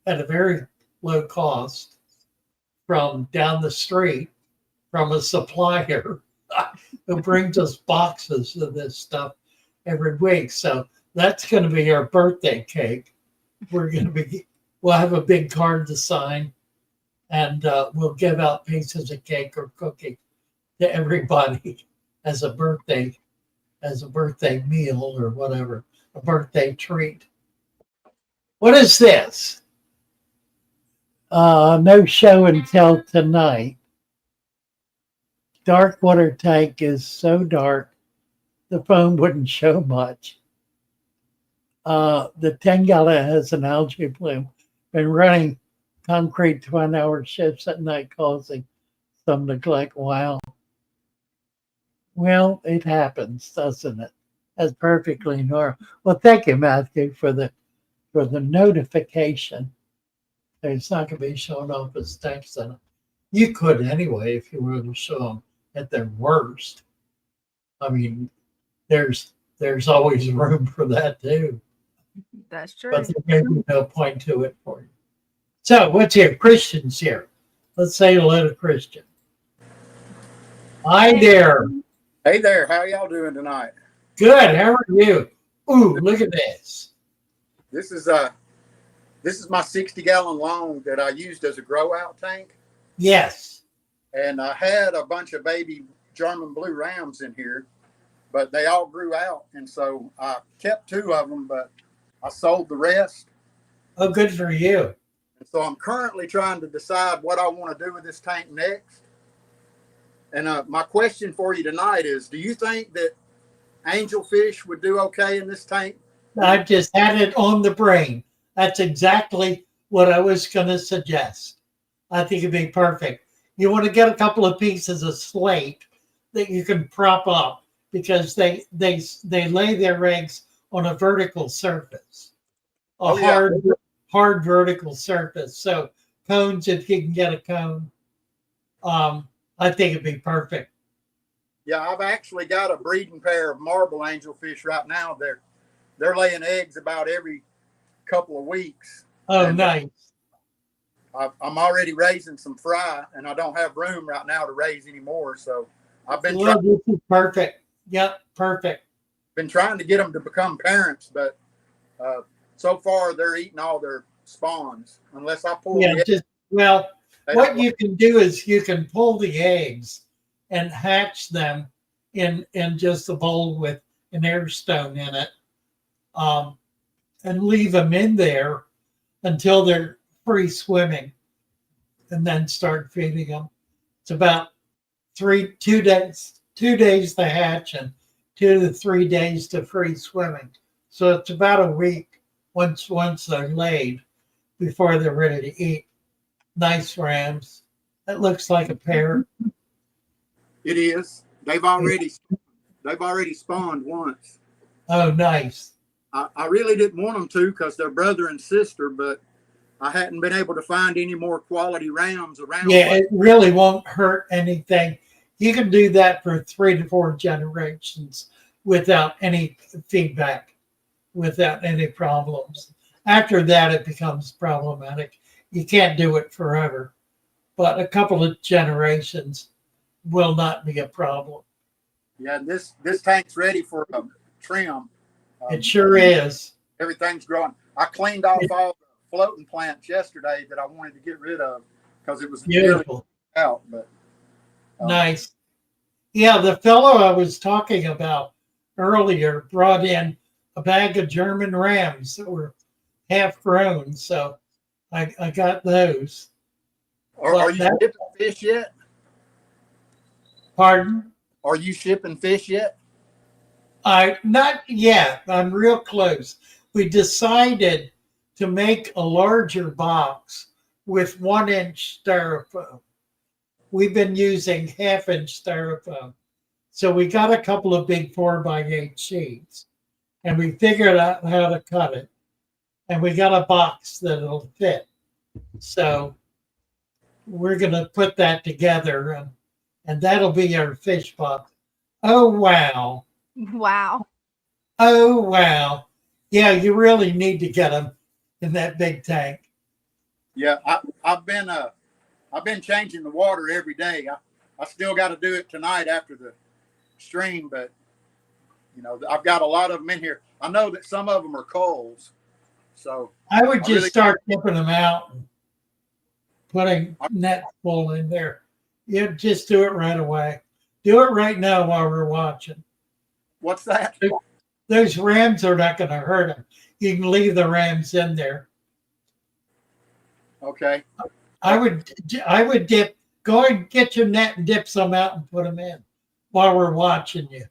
Speaker 2: at a very low cost from down the street from a supplier who brings us boxes of this stuff every week. So that's going to be our birthday cake. We'll have a big card to sign, and we'll give out pieces of cake or cookie to everybody as a birthday meal or whatever, a birthday treat. What is this? No show until tonight. Dark water tank is so dark the phone wouldn't show much. The 10 gallon has an algae bloom. Been running concrete 20-hour shifts at night causing some neglect. Wow. Well, it happens, doesn't it? That's perfectly normal. Well, thank you, Matthew, for the notification. It's not going to be showing off as text in it. You could anyway if you were to show them at their worst. I mean, there's always room for that too.
Speaker 3: That's true.
Speaker 2: But there may be no point to it for you. So, what's here? Christian's here. Let's say hello to Christian. Hi there.
Speaker 7: Hey there, how y'all doing tonight?
Speaker 2: Good. How are you? Ooh, look at this.
Speaker 7: This is my 60-gallon long that I used as a grow out tank.
Speaker 2: Yes.
Speaker 7: And I had a bunch of baby German blue rams in here, but they all grew out. And so I kept 2 of them, but I sold the rest.
Speaker 2: Oh, good for you.
Speaker 7: And so I'm currently trying to decide what I want to do with this tank next. And my question for you tonight is, do you think that angelfish would do okay in this tank
Speaker 2: I just had it on the brain. That's exactly what I was going to suggest. I think it'd be perfect. You want to get a couple of pieces of slate that you can prop up because they lay their eggs on a vertical surface, a
Speaker 7: Oh yeah,
Speaker 2: hard vertical surface. So cones, if you can get a cone, I think it'd be perfect.
Speaker 7: yeah. I've actually got a breeding pair of marble angelfish right now. They're laying eggs about every couple of weeks.
Speaker 2: Oh,
Speaker 7: And
Speaker 2: nice.
Speaker 7: I'm already raising some fry, and I don't have room right now to raise any more. So I've been
Speaker 2: Well, this is perfect. Yep, perfect.
Speaker 7: trying to get them to become parents, but so far they're eating all their spawns. Unless I pull
Speaker 2: Yeah,
Speaker 7: the eggs,
Speaker 2: well,
Speaker 7: they
Speaker 2: what
Speaker 7: don't
Speaker 2: you can do is you can pull the eggs and hatch them in just a bowl with an air stone in it, um, and leave them in there until they're free swimming, and then start feeding them. It's about 2 days to hatch and 2 to 3 days to free swimming. So it's about a week once they're laid before they're ready to eat. Nice rams. That looks like a pair.
Speaker 7: It is. They've already spawned once.
Speaker 2: Oh, nice.
Speaker 7: I really didn't want them to because they're brother and sister, but I hadn't been able to find any more quality rams around.
Speaker 2: Yeah, it really won't hurt anything. You can do that for 3 to 4 generations without any feedback, without any problems. After that, it becomes problematic. You can't do it forever, but a couple of generations will not be a problem.
Speaker 7: Yeah, this tank's ready for a trim.
Speaker 2: It sure is.
Speaker 7: Everything's growing. I cleaned off all the floating plants yesterday that I wanted to get rid of because it was
Speaker 2: Beautiful.
Speaker 7: really out. But
Speaker 2: Nice. Yeah, the fellow I was talking about earlier brought in a bag of German rams that were half grown, so I got those.
Speaker 7: are you shipping fish yet?
Speaker 2: Pardon?
Speaker 7: Are you shipping fish yet?
Speaker 2: Not yet. I'm real close. We decided to make a larger box with 1-inch styrofoam. We've been using 1/2-inch styrofoam. So we got a couple of big 4x8 sheets and we figured out how to cut it. And we got a box that'll fit. So we're going to put that together and that'll be our fish box. Oh, wow.
Speaker 3: Wow.
Speaker 2: Oh, wow. Yeah, you really need to get them in that big tank.
Speaker 7: Yeah, I've been changing the water every day. I still got to do it tonight after the stream, but I've got a lot of them in here. I know that some of them are culls, so
Speaker 2: I would just start dipping them out and putting net full in there. You just do it right away. Do it right now while we're watching.
Speaker 7: What's that?
Speaker 2: Those rams are not going to hurt them. You can leave the rams in there.
Speaker 7: Okay.
Speaker 2: I would dip. Go and get your net and dip some out and put them in while we're watching you.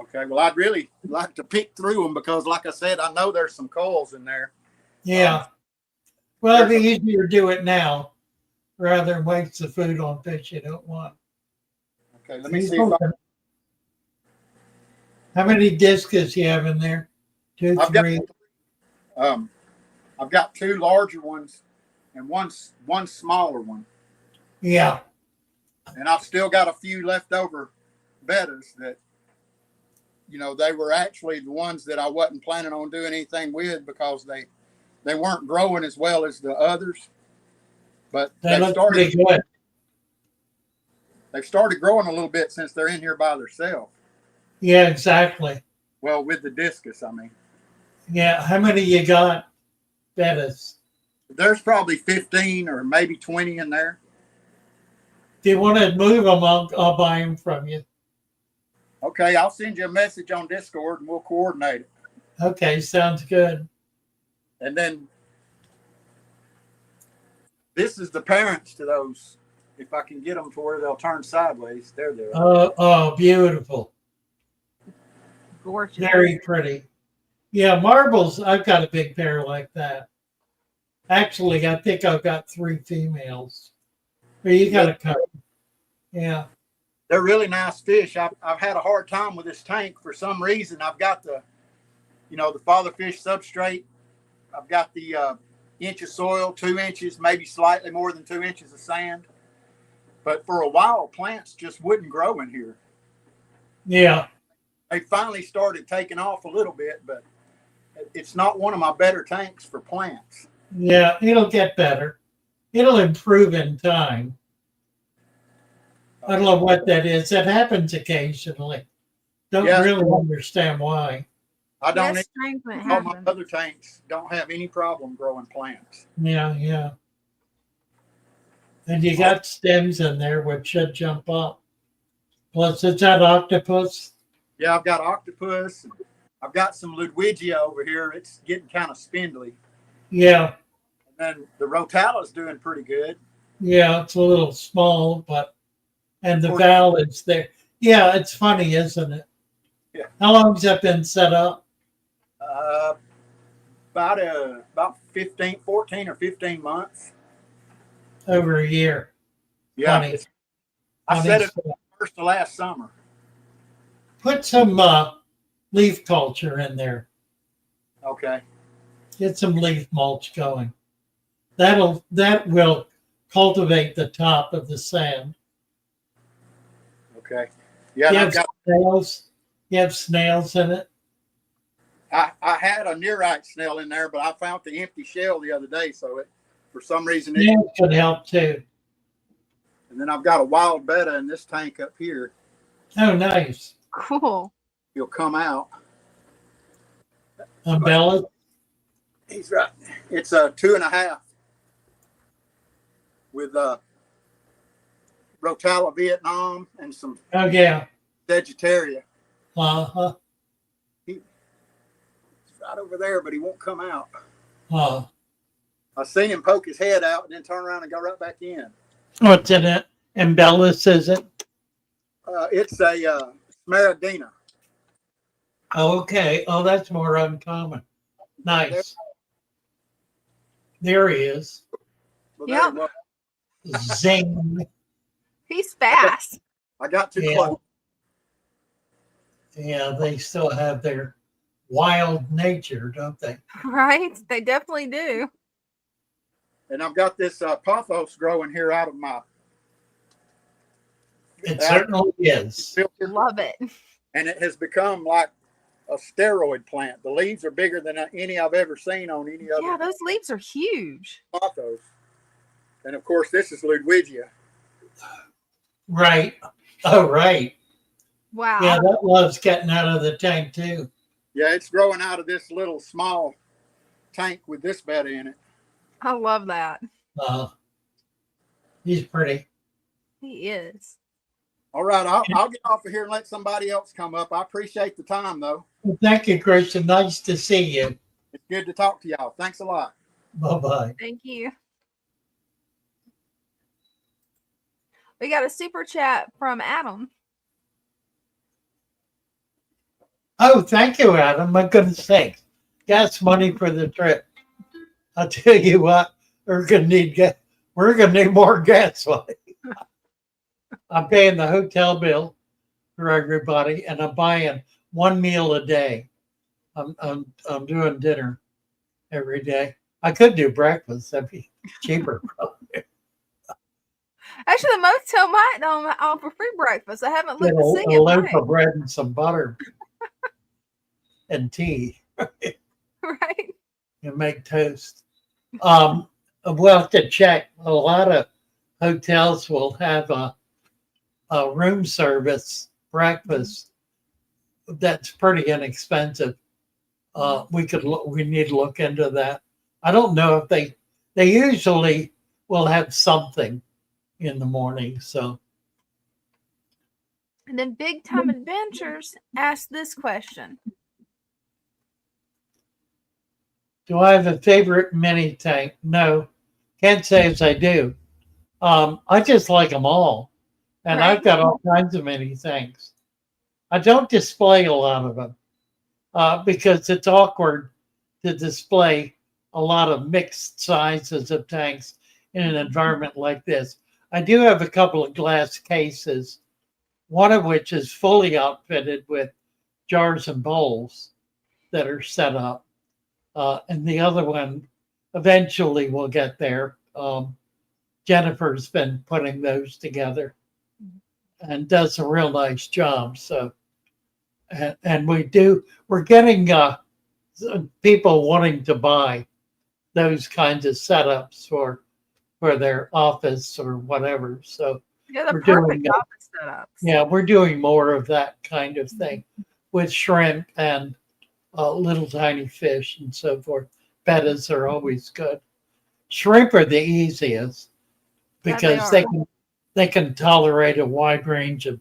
Speaker 7: Okay. Well, I'd really like to pick through them because, like I said, I know there's some culls in there.
Speaker 2: Yeah. Well, it'd be easier to do it now rather than waste the food on fish you don't want.
Speaker 7: Okay. Let me see if
Speaker 2: How many discus you have in there? 2, 3.
Speaker 7: I've got 2 larger ones and one smaller one.
Speaker 2: Yeah.
Speaker 7: And I've still got a few leftover bettas that, they were actually the ones that I wasn't planning on doing anything with because they weren't growing as well as the others. But they've started growing a little bit since they're in here by themselves.
Speaker 2: Yeah, exactly.
Speaker 7: Well, with the discus, I mean.
Speaker 2: Yeah. How many you got, bettas?
Speaker 7: There's probably 15 or maybe 20 in there.
Speaker 2: If you want to move them, I'll buy them from you.
Speaker 7: Okay, I'll send you a message on Discord and we'll coordinate it.
Speaker 2: Okay, sounds good.
Speaker 7: And then this is the parents to those. If I can get them to where they'll turn sideways, there they are.
Speaker 2: Oh, beautiful.
Speaker 3: Gorgeous.
Speaker 2: Very pretty. Yeah, marbles. I've got a big pair like that. Actually, I think I've got 3 females. But you got to cut. Yeah.
Speaker 7: They're really nice fish. I've had a hard time with this tank for some reason. I've got the, the father fish substrate. I've got the inch of soil, 2 inches, maybe slightly more than 2 inches of sand. But for a while, plants just wouldn't grow in here.
Speaker 2: Yeah.
Speaker 7: They finally started taking off a little bit, but it's not one of my better tanks for plants.
Speaker 2: Yeah. It'll get better. It'll improve in time. I don't know what that is. It happens occasionally. Don't really understand why.
Speaker 7: I don't.
Speaker 3: Yes, strange when it
Speaker 7: All my
Speaker 3: happens.
Speaker 7: other tanks don't have any problem growing plants.
Speaker 2: Yeah, yeah. And you got stems in there which should jump up. Plus, it's that octopus.
Speaker 7: Yeah, I've got octopus. I've got some Ludwigia over here. It's getting kind of spindly.
Speaker 2: Yeah,
Speaker 7: And then the Rotala's doing pretty good.
Speaker 2: yeah. It's a little small, but and the valve is there. Yeah, it's funny, isn't it?
Speaker 7: Yeah.
Speaker 2: How long's that been set up?
Speaker 7: About 14 or 15 months.
Speaker 2: Over a year.
Speaker 7: Yeah,
Speaker 2: Funny.
Speaker 7: I
Speaker 2: Funny
Speaker 7: set it
Speaker 2: stuff.
Speaker 7: first to last summer.
Speaker 2: Put some leaf culture in there.
Speaker 7: Okay.
Speaker 2: Get some leaf mulch going. That will cultivate the top of the sand.
Speaker 7: Okay. Yeah,
Speaker 2: You
Speaker 7: and
Speaker 2: have snails. You have snails in it.
Speaker 7: I had a nearite snail in there, but I found the empty shell the other day, so for some reason
Speaker 2: Snails could help too.
Speaker 7: And then I've got a wild betta in this tank up here.
Speaker 2: Oh, nice.
Speaker 3: Cool.
Speaker 7: He'll come out.
Speaker 2: Umbrella.
Speaker 7: He's right. It's a 2.5 with Rotala Vietnam and some
Speaker 2: Oh yeah.
Speaker 7: Sagittaria.
Speaker 2: Uh-huh.
Speaker 7: He's right over there, but he won't come out.
Speaker 2: Uh,
Speaker 7: I seen him poke his head out and then turn around and go right back in.
Speaker 2: what's in it? Embellis, is it?
Speaker 7: It's a Dina.
Speaker 2: Oh, okay. Oh, that's more uncommon. Nice. There he is.
Speaker 7: Well,
Speaker 3: Yep.
Speaker 7: there he was.
Speaker 2: Zing.
Speaker 3: He's fast.
Speaker 7: I got too
Speaker 2: Yeah.
Speaker 7: close.
Speaker 2: Yeah, they still have their wild nature, don't they?
Speaker 3: Right? They definitely do.
Speaker 7: And I've got this pothos growing here out of my
Speaker 2: It certainly is.
Speaker 7: filter,
Speaker 3: Love it.
Speaker 7: and it has become like a steroid plant. The leaves are bigger than any I've ever seen on any other
Speaker 3: Yeah, those leaves are huge.
Speaker 7: pothos. And of course, this is Ludwigia.
Speaker 2: Right. Oh, right.
Speaker 3: Wow.
Speaker 2: Yeah, that loves getting out of the tank too.
Speaker 7: Yeah, it's growing out of this little small tank with this betta in it.
Speaker 3: I love that.
Speaker 2: He's pretty.
Speaker 3: He is.
Speaker 7: All right, I'll get off of here and let somebody else come up. I appreciate the time, though.
Speaker 2: Well, thank you, Christian. Nice to see you.
Speaker 7: It's good to talk to y'all. Thanks a lot.
Speaker 2: Bye-bye.
Speaker 3: Thank you. We got a super chat from Adam.
Speaker 2: Oh, thank you, Adam. My goodness sakes. Gas money for the trip. I'll tell you what, we're gonna need more gas money. I'm paying the hotel bill for everybody, and I'm buying one meal a day. I'm doing dinner every day. I could do breakfast. That'd be cheaper. Probably.
Speaker 3: Actually, the motel might offer free breakfast. I haven't
Speaker 2: Get
Speaker 3: looked to see
Speaker 2: a
Speaker 3: it.
Speaker 2: loaf
Speaker 3: Might.
Speaker 2: of bread and some butter and tea.
Speaker 3: Right.
Speaker 2: And make toast. We'll have to check. A lot of hotels will have a room service breakfast that's pretty inexpensive. We need to look into that. I don't know if they usually will have something in the morning. So
Speaker 3: And then Big Time Adventures asked this question.
Speaker 2: do I have a favorite mini tank? No, can't say as I do. I just like them all. And
Speaker 3: Right.
Speaker 2: I've got all kinds of mini tanks. I don't display a lot of them. because it's awkward to display a lot of mixed sizes of tanks in an environment like this. I do have a couple of glass cases, one of which is fully outfitted with jars and bowls that are set up. And the other one eventually will get there. Jennifer's been putting those together and does a real nice job. So, and we're getting people wanting to buy those kinds of setups for their office or whatever. So
Speaker 3: Yeah, the
Speaker 2: we're
Speaker 3: perfect
Speaker 2: doing
Speaker 3: office setups.
Speaker 2: yeah, we're doing more of that kind of thing with shrimp and little tiny fish and so forth. Bettas are always good. Shrimp are the easiest
Speaker 3: Yeah,
Speaker 2: because
Speaker 3: they
Speaker 2: they can tolerate a wide range of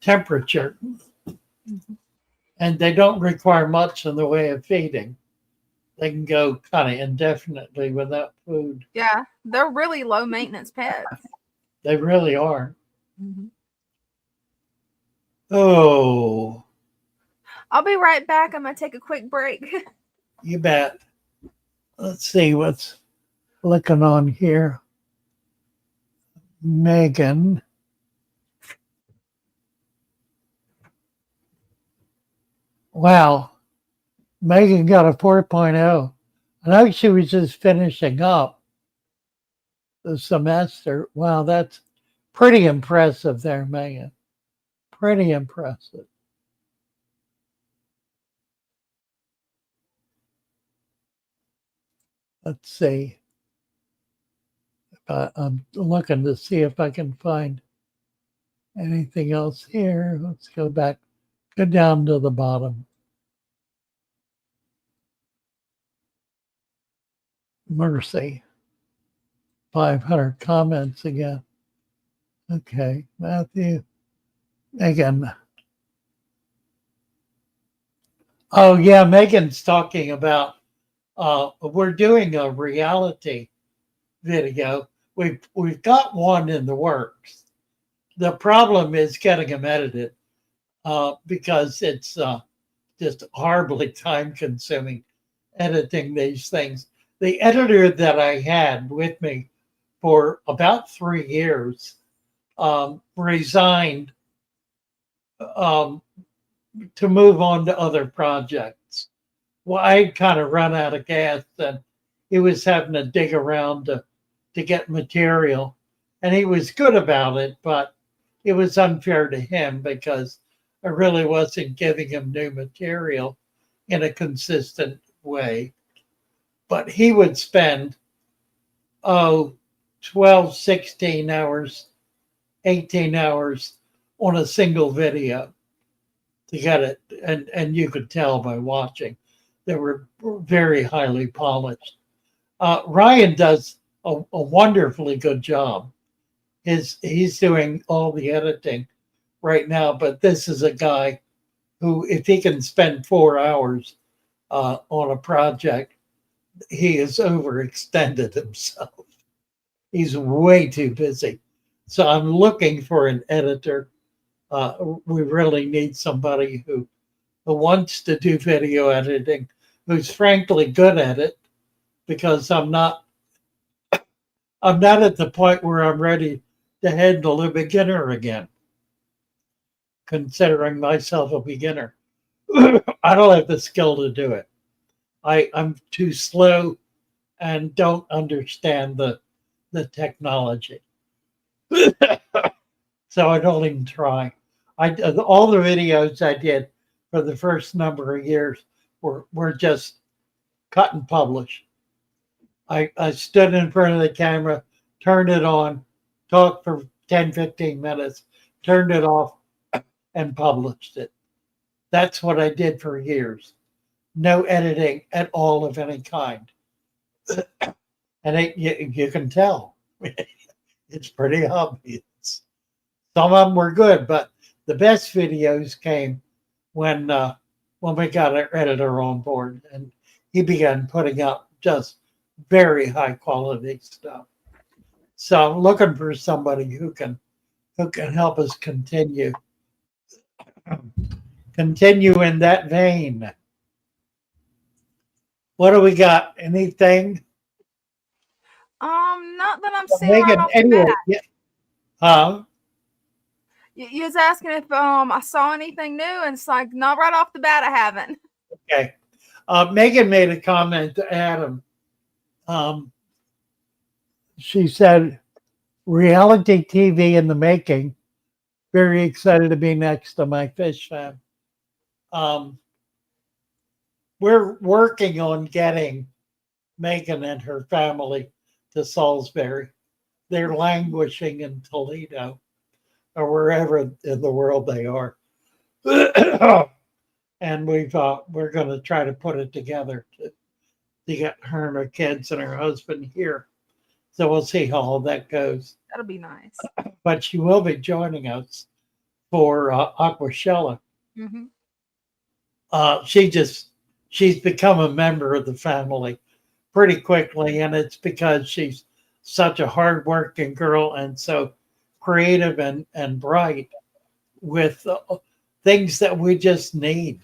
Speaker 2: temperature and they don't require much in the way of feeding. They can go kind of indefinitely without food.
Speaker 3: Yeah, they're really low maintenance pets.
Speaker 2: They really are.
Speaker 3: Mm-hmm.
Speaker 2: Oh,
Speaker 3: I'll be right back. I'm gonna take a quick break.
Speaker 2: you bet. Let's see what's looking on here. Megan. Wow. Megan got a 4.0. I know she was just finishing up the semester. Wow, that's pretty impressive there, Megan. Pretty impressive. Let's see. I'm looking to see if I can find anything else here. Let's go back, go down to the bottom. Mercy. 500 comments again. Okay, Matthew. Megan. Oh, yeah, Megan's talking about we're doing a reality video. We've got one in the works. The problem is getting them edited because it's just horribly time consuming editing these things. The editor that I had with me for about 3 years resigned to move on to other projects. Well, I'd kind of run out of gas and he was having to dig around to get material. And he was good about it, but it was unfair to him because I really wasn't giving him new material in a consistent way. But he would spend, 12, 16 hours, 18 hours on a single video to get it. And you could tell by watching. They were very highly polished. Ryan does a wonderfully good job. He's doing all the editing right now, but this is a guy who, if he can spend 4 hours on a project, he has overextended himself. He's way too busy. So I'm looking for an editor. We really need somebody who wants to do video editing, who's frankly good at it, because I'm not at the point where I'm ready to handle a beginner again, considering myself a beginner. I don't have the skill to do it. I'm too slow and don't understand the technology. So I don't even try. All the videos I did for the first number of years were just cut and published. I stood in front of the camera, turned it on, talked for 10, 15 minutes, turned it off, and published it. That's what I did for years. No editing at all of any kind. And you can tell. It's pretty obvious. Some of them were good, but the best videos came when we got our editor on board and he began putting up just very high quality stuff. So I'm looking for somebody who can help us continue in that vein. What do we got? Anything?
Speaker 3: Not that I'm seeing right
Speaker 2: Megan,
Speaker 3: off the
Speaker 2: anyway,
Speaker 3: bat.
Speaker 2: yeah.
Speaker 3: You was asking if I saw anything new, and it's like not right off the bat. I haven't.
Speaker 2: Okay. Megan made a comment to Adam. She said, reality TV in the making. Very excited to be next to my fish fan. We're working on getting Megan and her family to Salisbury. They're languishing in Toledo or wherever in the world they are. And we're going to try to put it together to get her and her kids and her husband here. So we'll see how all that goes.
Speaker 3: That'll be nice.
Speaker 2: But she will be joining us for Aquashella.
Speaker 3: Mm-hmm.
Speaker 2: She's become a member of the family pretty quickly, and it's because she's such a hardworking girl and so creative and bright with things that we just need.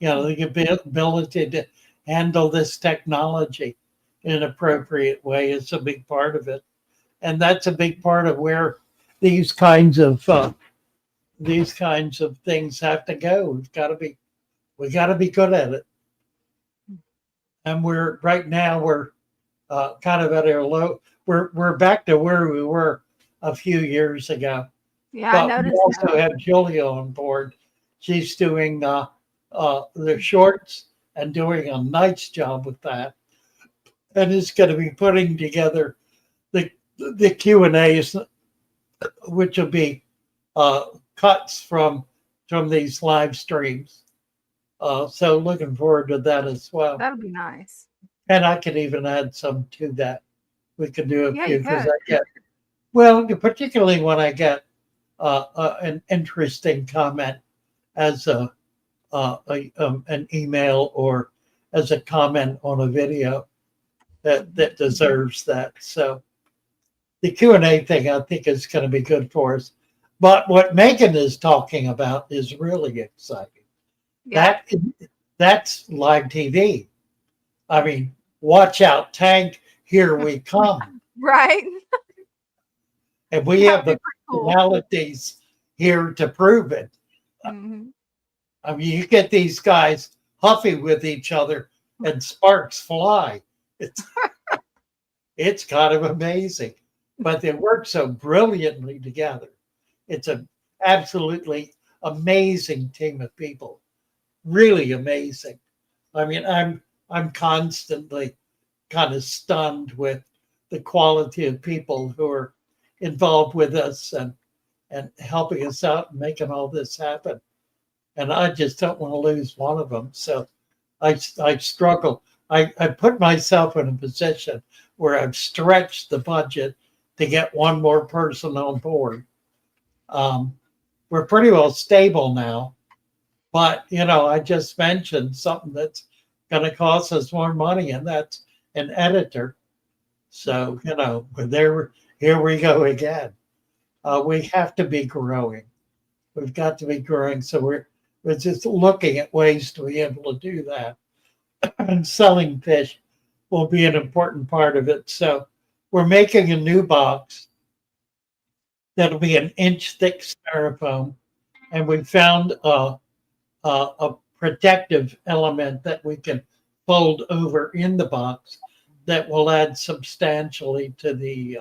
Speaker 2: You know, the ability to handle this technology in an appropriate way is a big part of it, and that's a big part of where these kinds of things have to go. We got to be good at it. And we're right now we're kind of at our low. We're back to where we were a few years ago.
Speaker 3: Yeah,
Speaker 2: But
Speaker 3: I
Speaker 2: we
Speaker 3: noticed.
Speaker 2: also have Julia on board. She's doing the shorts and doing a nice job with that, and is going to be putting together the Q&As, which will be cuts from these live streams. So looking forward to that as well.
Speaker 3: That'll be nice.
Speaker 2: And I could even add some to that. We could do a
Speaker 3: Yeah,
Speaker 2: few
Speaker 3: you
Speaker 2: because
Speaker 3: could.
Speaker 2: I get, well, particularly when I get an interesting comment as an email or as a comment on a video that deserves that. So the Q&A thing I think is going to be good for us. But what Megan is talking about is really exciting.
Speaker 3: Yeah.
Speaker 2: That's live TV. I mean, watch out, tank, here we come.
Speaker 3: Right.
Speaker 2: And we
Speaker 3: That
Speaker 2: have
Speaker 3: would
Speaker 2: the
Speaker 3: be pretty cool.
Speaker 2: personalities here to prove it.
Speaker 3: Mhm.
Speaker 2: I mean, you get these guys huffy with each other and sparks fly. It's kind of amazing, but they work so brilliantly together. It's an absolutely amazing team of people, really amazing. I mean, I'm constantly kind of stunned with the quality of people who are involved with us and helping us out and making all this happen. And I just don't want to lose one of them. So I struggle. I put myself in a position where I've stretched the budget to get one more person on board. We're pretty well stable now, but I just mentioned something that's going to cost us more money, and that's an editor. So here we go again. We have to be growing. We've got to be growing. So we're just looking at ways to be able to do that. And selling fish will be an important part of it. So we're making a new box that'll be an inch thick styrofoam, and we found a protective element that we can fold over in the box that will add substantially to the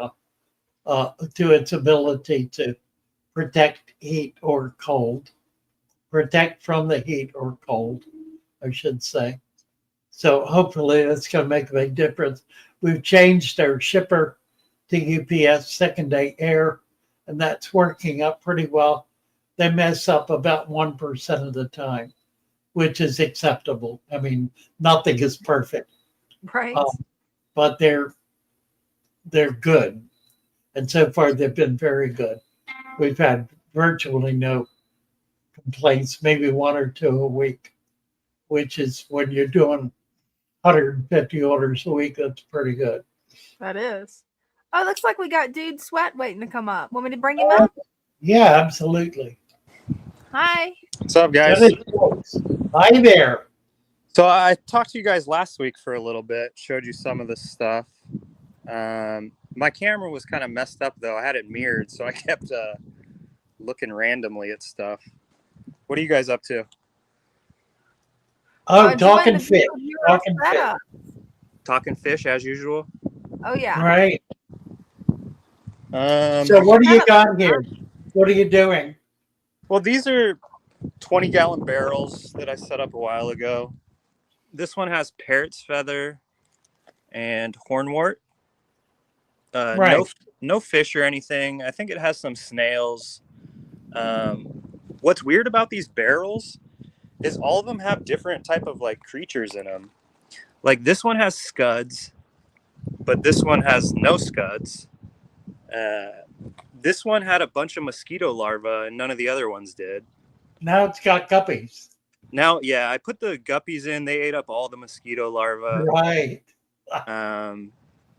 Speaker 2: to its ability to protect heat or cold, protect from the heat or cold, I should say. So hopefully that's going to make a big difference. We've changed our shipper to UPS second day air, and that's working up pretty well. They mess up about 1% of the time, which is acceptable. I mean, nothing is perfect,
Speaker 3: Right.
Speaker 2: but they're good. And so far they've been very good. We've had virtually no complaints, maybe one or two a week, which is when you're doing 150 orders a week, that's pretty good.
Speaker 3: That is. Oh, looks like we got Dude Sweat waiting to come up. Want me to bring him up?
Speaker 2: Yeah, absolutely.
Speaker 3: Hi.
Speaker 8: What's up, guys?
Speaker 2: Hi there.
Speaker 8: So I talked to you guys last week for a little bit, showed you some of the stuff. My camera was kind of messed up though. I had it mirrored, so I kept looking randomly at stuff. What are you guys up to?
Speaker 2: Oh,
Speaker 3: Enjoying
Speaker 2: talking
Speaker 3: the
Speaker 2: fish.
Speaker 3: view of your
Speaker 2: Talking fish.
Speaker 3: setup.
Speaker 8: Talking fish as usual.
Speaker 3: Oh yeah.
Speaker 2: Right.
Speaker 8: Um,
Speaker 2: So what do you
Speaker 3: Setup.
Speaker 2: got here? What are you doing?
Speaker 8: well, these are 20-gallon barrels that I set up a while ago. This one has parrot's feather and hornwort.
Speaker 2: Right.
Speaker 8: No fish or anything. I think it has some snails. What's weird about these barrels is all of them have different type of like creatures in them. Like this one has scuds, but this one has no scuds. This one had a bunch of mosquito larvae, and none of the other ones did.
Speaker 2: Now it's got guppies.
Speaker 8: Now, yeah, I put the guppies in. They ate up all the mosquito larvae.
Speaker 2: Right.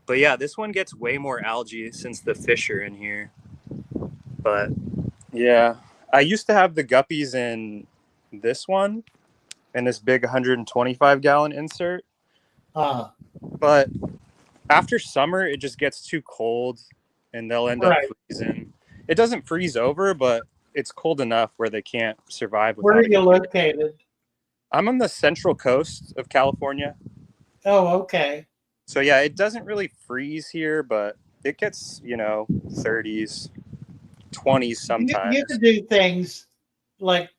Speaker 8: But yeah, this one gets way more algae since the fish are in here. But yeah, I used to have the guppies in this one, in this big 125-gallon insert. But after summer, it just gets too cold, and they'll end up freezing. It doesn't freeze over, but it's cold enough where they can't survive without
Speaker 2: Where are
Speaker 8: it.
Speaker 2: you located?
Speaker 8: I'm on the central coast of California.
Speaker 2: Oh, okay.
Speaker 8: So yeah, it doesn't really freeze here, but it gets, 30s, 20s sometimes.
Speaker 2: You can do things like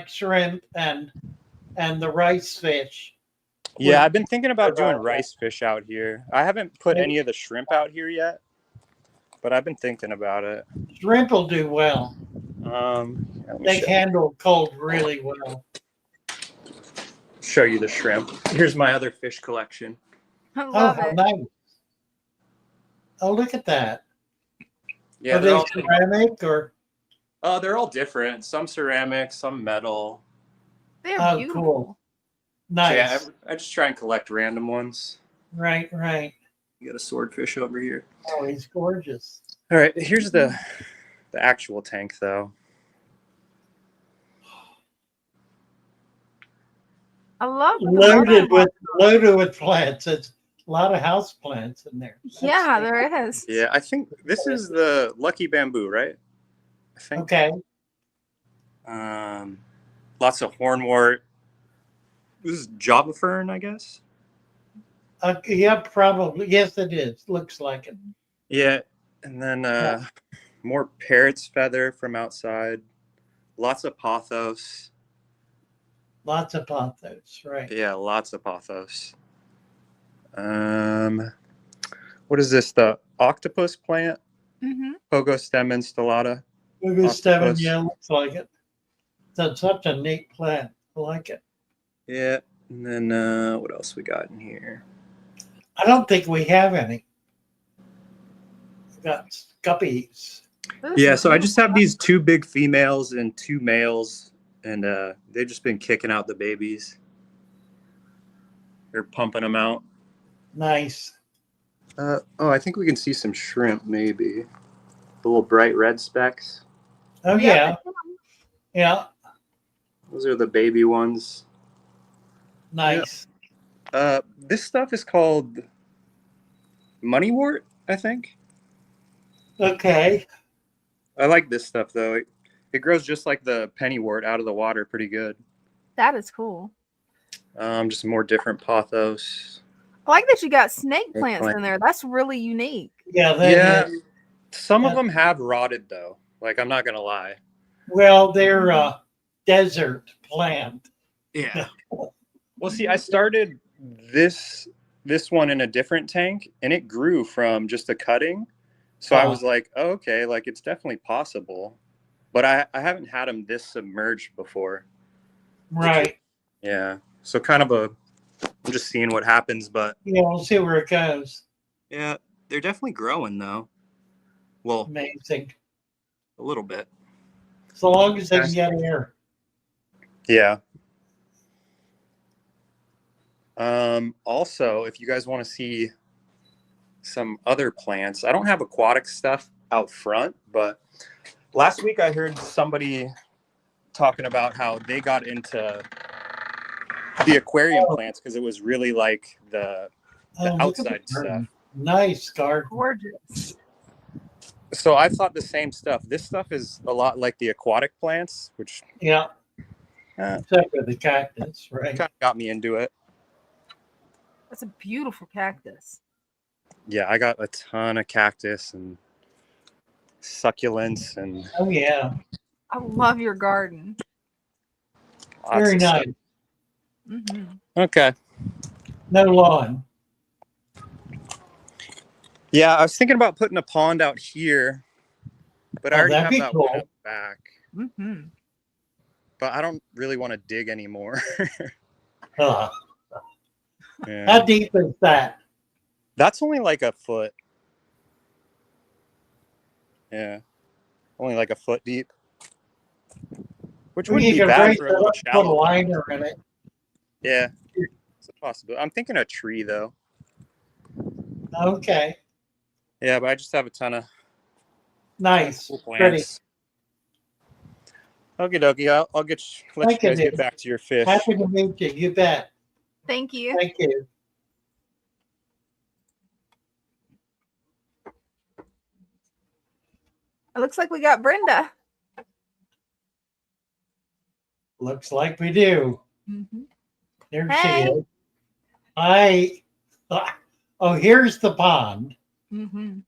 Speaker 2: shrimp and the rice fish.
Speaker 8: Yeah, I've been thinking about doing rice fish out here. I haven't put any of the shrimp out here yet, but I've been thinking about it.
Speaker 2: Shrimp will do well. They
Speaker 8: show
Speaker 2: handle cold really well.
Speaker 8: show you the shrimp. Here's my other fish collection.
Speaker 3: I love
Speaker 2: how
Speaker 3: it.
Speaker 2: nice. Oh, look at that.
Speaker 8: Yeah,
Speaker 2: Are they ceramic or?
Speaker 8: they're all different. Some ceramic, some metal.
Speaker 3: They're beautiful.
Speaker 2: Cool. Nice.
Speaker 8: So yeah, I just try and collect random ones.
Speaker 2: Right.
Speaker 8: You got a swordfish over here.
Speaker 2: Oh, he's gorgeous.
Speaker 8: All right, here's the actual tank though.
Speaker 3: I love
Speaker 2: loaded with plants. It's a lot of house plants in there.
Speaker 3: Yeah, there is.
Speaker 8: Yeah, I think this is the lucky bamboo, right? I think.
Speaker 2: Okay.
Speaker 8: Lots of hornwort. This is Java fern, I guess.
Speaker 2: Yeah, probably. Yes, it is. Looks like it.
Speaker 8: Yeah, and then more parrot's feather from outside. Lots of pothos.
Speaker 2: Lots of pothos, right?
Speaker 8: Yeah, lots of pothos. What is this? The octopus plant?
Speaker 3: Mm-hmm.
Speaker 8: Pogostem installata.
Speaker 2: Pogostem, yeah, looks like it. That's such a neat plant. I like it.
Speaker 8: Yeah, and then what else we got in here?
Speaker 2: I don't think we have any. We've got guppies.
Speaker 8: Yeah, so I just have these 2 big females and 2 males, and they've just been kicking out the babies. They're pumping them out.
Speaker 2: Nice.
Speaker 8: I think we can see some shrimp, maybe. The little bright red specks.
Speaker 2: Oh, yeah. Yeah.
Speaker 8: Those are the baby ones.
Speaker 2: Nice.
Speaker 8: Yeah. This stuff is called moneywort, I think.
Speaker 2: Okay.
Speaker 8: I like this stuff, though. It grows just like the pennywort out of the water pretty good.
Speaker 3: That is cool.
Speaker 8: Just more different pothos.
Speaker 3: I like that you got snake plants in there. That's really unique.
Speaker 2: Yeah.
Speaker 8: Some of them have rotted, though. Like, I'm not going to lie.
Speaker 2: Well, they're a desert plant.
Speaker 8: Yeah. Well, see, I started this one in a different tank, and it grew from just a cutting. So I was like, oh, okay, like it's definitely possible. But I haven't had them this submerged before.
Speaker 2: Right.
Speaker 8: Yeah. So kind of I'm just seeing what happens, but
Speaker 2: yeah, we'll see where it goes.
Speaker 8: Yeah, they're definitely growing though. Well,
Speaker 2: amazing.
Speaker 8: A little bit.
Speaker 2: So long as they can get air.
Speaker 8: Yeah. Also, if you guys want to see some other plants, I don't have aquatic stuff out front, but last week I heard somebody talking about how they got into the aquarium plants because it was really like the
Speaker 2: look at the
Speaker 8: outside stuff.
Speaker 2: garden. Nice garden.
Speaker 3: Gorgeous.
Speaker 8: So I thought the same stuff. This stuff is a lot like the aquatic plants, which
Speaker 2: Yeah,
Speaker 8: kind
Speaker 2: except for the cactus, right?
Speaker 8: of got me into it.
Speaker 3: That's a beautiful cactus.
Speaker 8: Yeah, I got a ton of cactus and succulents and
Speaker 2: Oh yeah,
Speaker 3: I love your garden.
Speaker 8: lots
Speaker 2: very
Speaker 8: of
Speaker 2: nice.
Speaker 8: stuff.
Speaker 3: Hmm.
Speaker 8: Okay.
Speaker 2: No lawn.
Speaker 8: Yeah, I was thinking about putting a pond out here, but I
Speaker 2: Oh,
Speaker 8: already
Speaker 2: that'd
Speaker 8: have
Speaker 2: be
Speaker 8: that one
Speaker 2: cool.
Speaker 8: out back.
Speaker 3: Hmm.
Speaker 8: But I don't really want to dig anymore.
Speaker 2: How
Speaker 8: Yeah.
Speaker 2: deep is that?
Speaker 8: That's only like a foot. Yeah. Only like a foot deep. Which
Speaker 2: Well,
Speaker 8: wouldn't
Speaker 2: you
Speaker 8: be
Speaker 2: can
Speaker 8: bad
Speaker 2: raise
Speaker 8: for
Speaker 2: it
Speaker 8: a little
Speaker 2: up, put a
Speaker 8: shallow pond.
Speaker 2: liner in it.
Speaker 8: Yeah. It's a possibility. I'm thinking a tree though.
Speaker 2: Okay,
Speaker 8: Yeah, but I just have a ton of
Speaker 2: nice,
Speaker 8: cool
Speaker 2: pretty.
Speaker 8: plants. Okie dokie. I'll let
Speaker 2: Thank
Speaker 8: you
Speaker 2: you,
Speaker 8: guys get
Speaker 2: dude.
Speaker 8: back to your fish.
Speaker 2: Happy to meet you. You bet.
Speaker 3: Thank you.
Speaker 2: Thank you.
Speaker 3: It looks like we got Brenda.
Speaker 2: Looks like we do.
Speaker 3: Mm-hmm.
Speaker 2: There she
Speaker 3: Hey.
Speaker 2: is. Oh, here's the pond.
Speaker 3: Mm-hmm.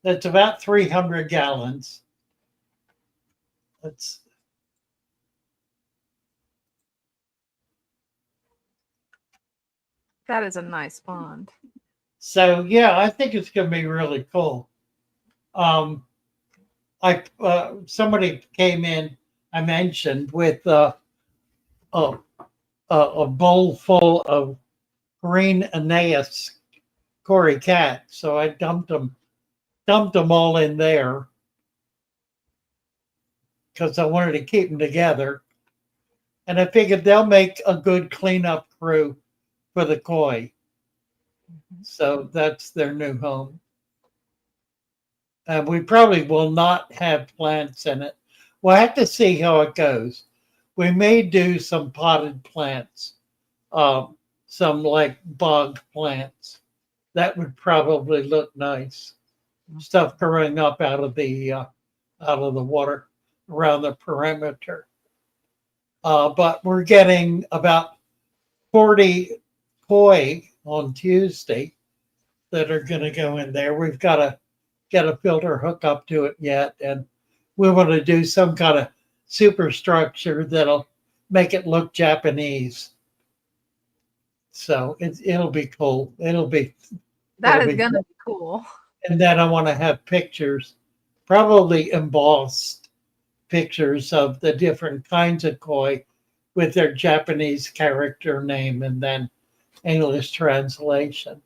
Speaker 2: That's about 300 gallons. That's
Speaker 3: That is a nice pond.
Speaker 2: so yeah. I think it's going to be really cool. Somebody came in. I mentioned with a bowl full of green Aeneas Cory cat. So I dumped them all in there because I wanted to keep them together. And I figured they'll make a good cleanup crew for the koi. So that's their new home. And we probably will not have plants in it. We'll have to see how it goes. We may do some potted plants, some like bog plants. That would probably look nice. Stuff growing up out of the water around the perimeter. But we're getting about 40 koi on Tuesday that are going to go in there. We've got to get a filter hook up to it yet, and we want to do some kind of superstructure that'll make it look Japanese. So it'll be cool.
Speaker 3: That is gonna be cool.
Speaker 2: And then I want to have pictures, probably embossed pictures of the different kinds of koi with their Japanese character name and then English translation.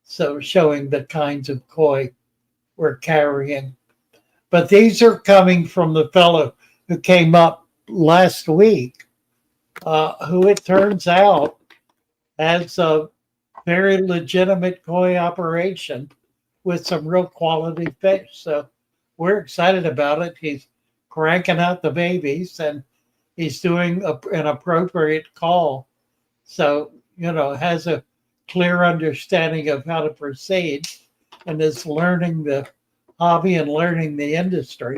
Speaker 2: So showing the kinds of koi we're carrying. But these are coming from the fellow who came up last week, who it turns out has a very legitimate koi operation with some real quality fish. So we're excited about it. He's cranking out the babies and he's doing an appropriate call. So, has a clear understanding of how to proceed and is learning the hobby and learning the industry.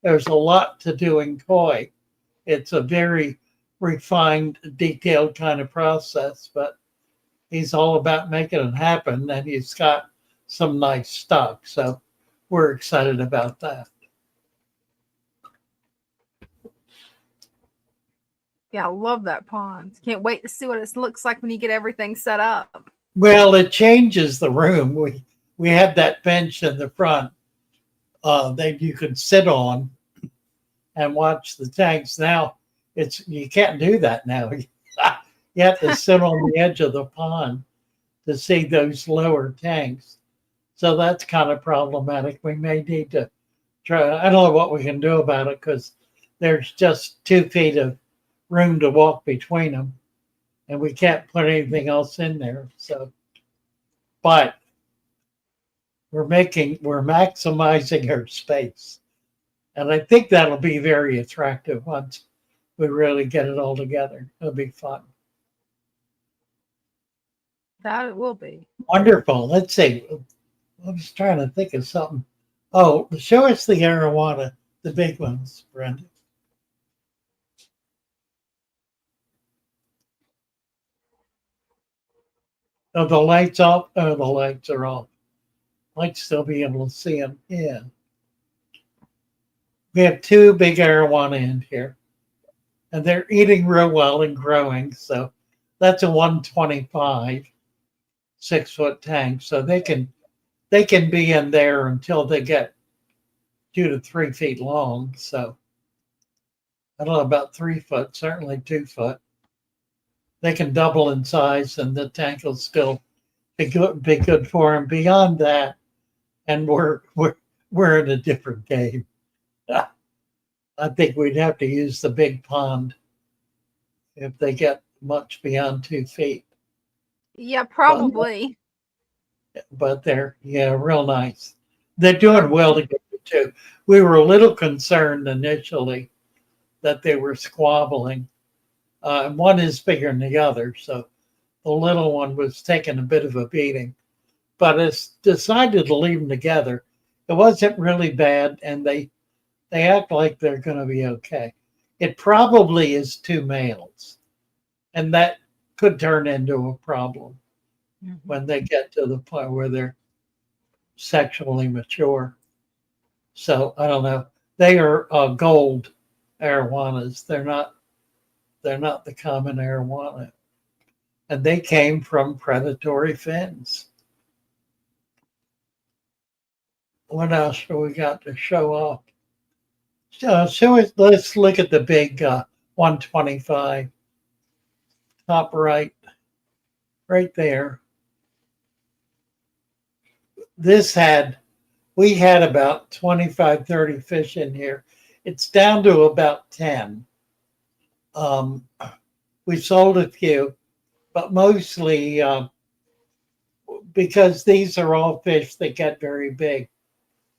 Speaker 2: There's a lot to doing koi. It's a very refined, detailed kind of process, but he's all about making it happen, and he's got some nice stuff. So we're excited about that.
Speaker 3: Yeah, I love that pond. Can't wait to see what it looks like when you get everything set up.
Speaker 2: Well, it changes the room. We had that bench in the front that you could sit on and watch the tanks. Now you can't do that now. You have to sit on the edge of the pond to see those lower tanks. So that's kind of problematic. We may need to try. I don't know what we can do about it because there's just 2 feet of room to walk between them, and we can't put anything else in there. So, but we're maximizing our space, and I think that'll be very attractive once we really get it all together. It'll be fun.
Speaker 3: That it will be.
Speaker 2: Wonderful. Let's see. I was trying to think of something. Oh, show us the arowana, the big ones, Brenda. Oh, the lights off? Oh, the lights are off. Might still be able to see them. Yeah. We have two big arowana in here, and they're eating real well and growing. So that's a 125 6-foot tank. So they can be in there until they get 2 to 3 feet long. So I don't know about 3 foot, certainly 2 foot. They can double in size, and the tank will still be good for them. Beyond that, and we're in a different game. I think we'd have to use the big pond if they get much beyond 2 feet.
Speaker 3: Yeah, probably.
Speaker 2: But they're real nice. They're doing well together too. We were a little concerned initially that they were squabbling. One is bigger than the other, so the little one was taking a bit of a beating. But it's decided to leave them together. It wasn't really bad, and they act like they're going to be okay. It probably is 2 males, and that could turn into a problem when they get to the point where they're sexually mature. So I don't know. They are gold arowanas. They're not the common arowana, and they came from predatory fins. What else do we got to show off? Let's look at the big 125 top right there. We had about 25, 30 fish in here. It's down to about 10. We sold a few, but mostly because these are all fish that get very big.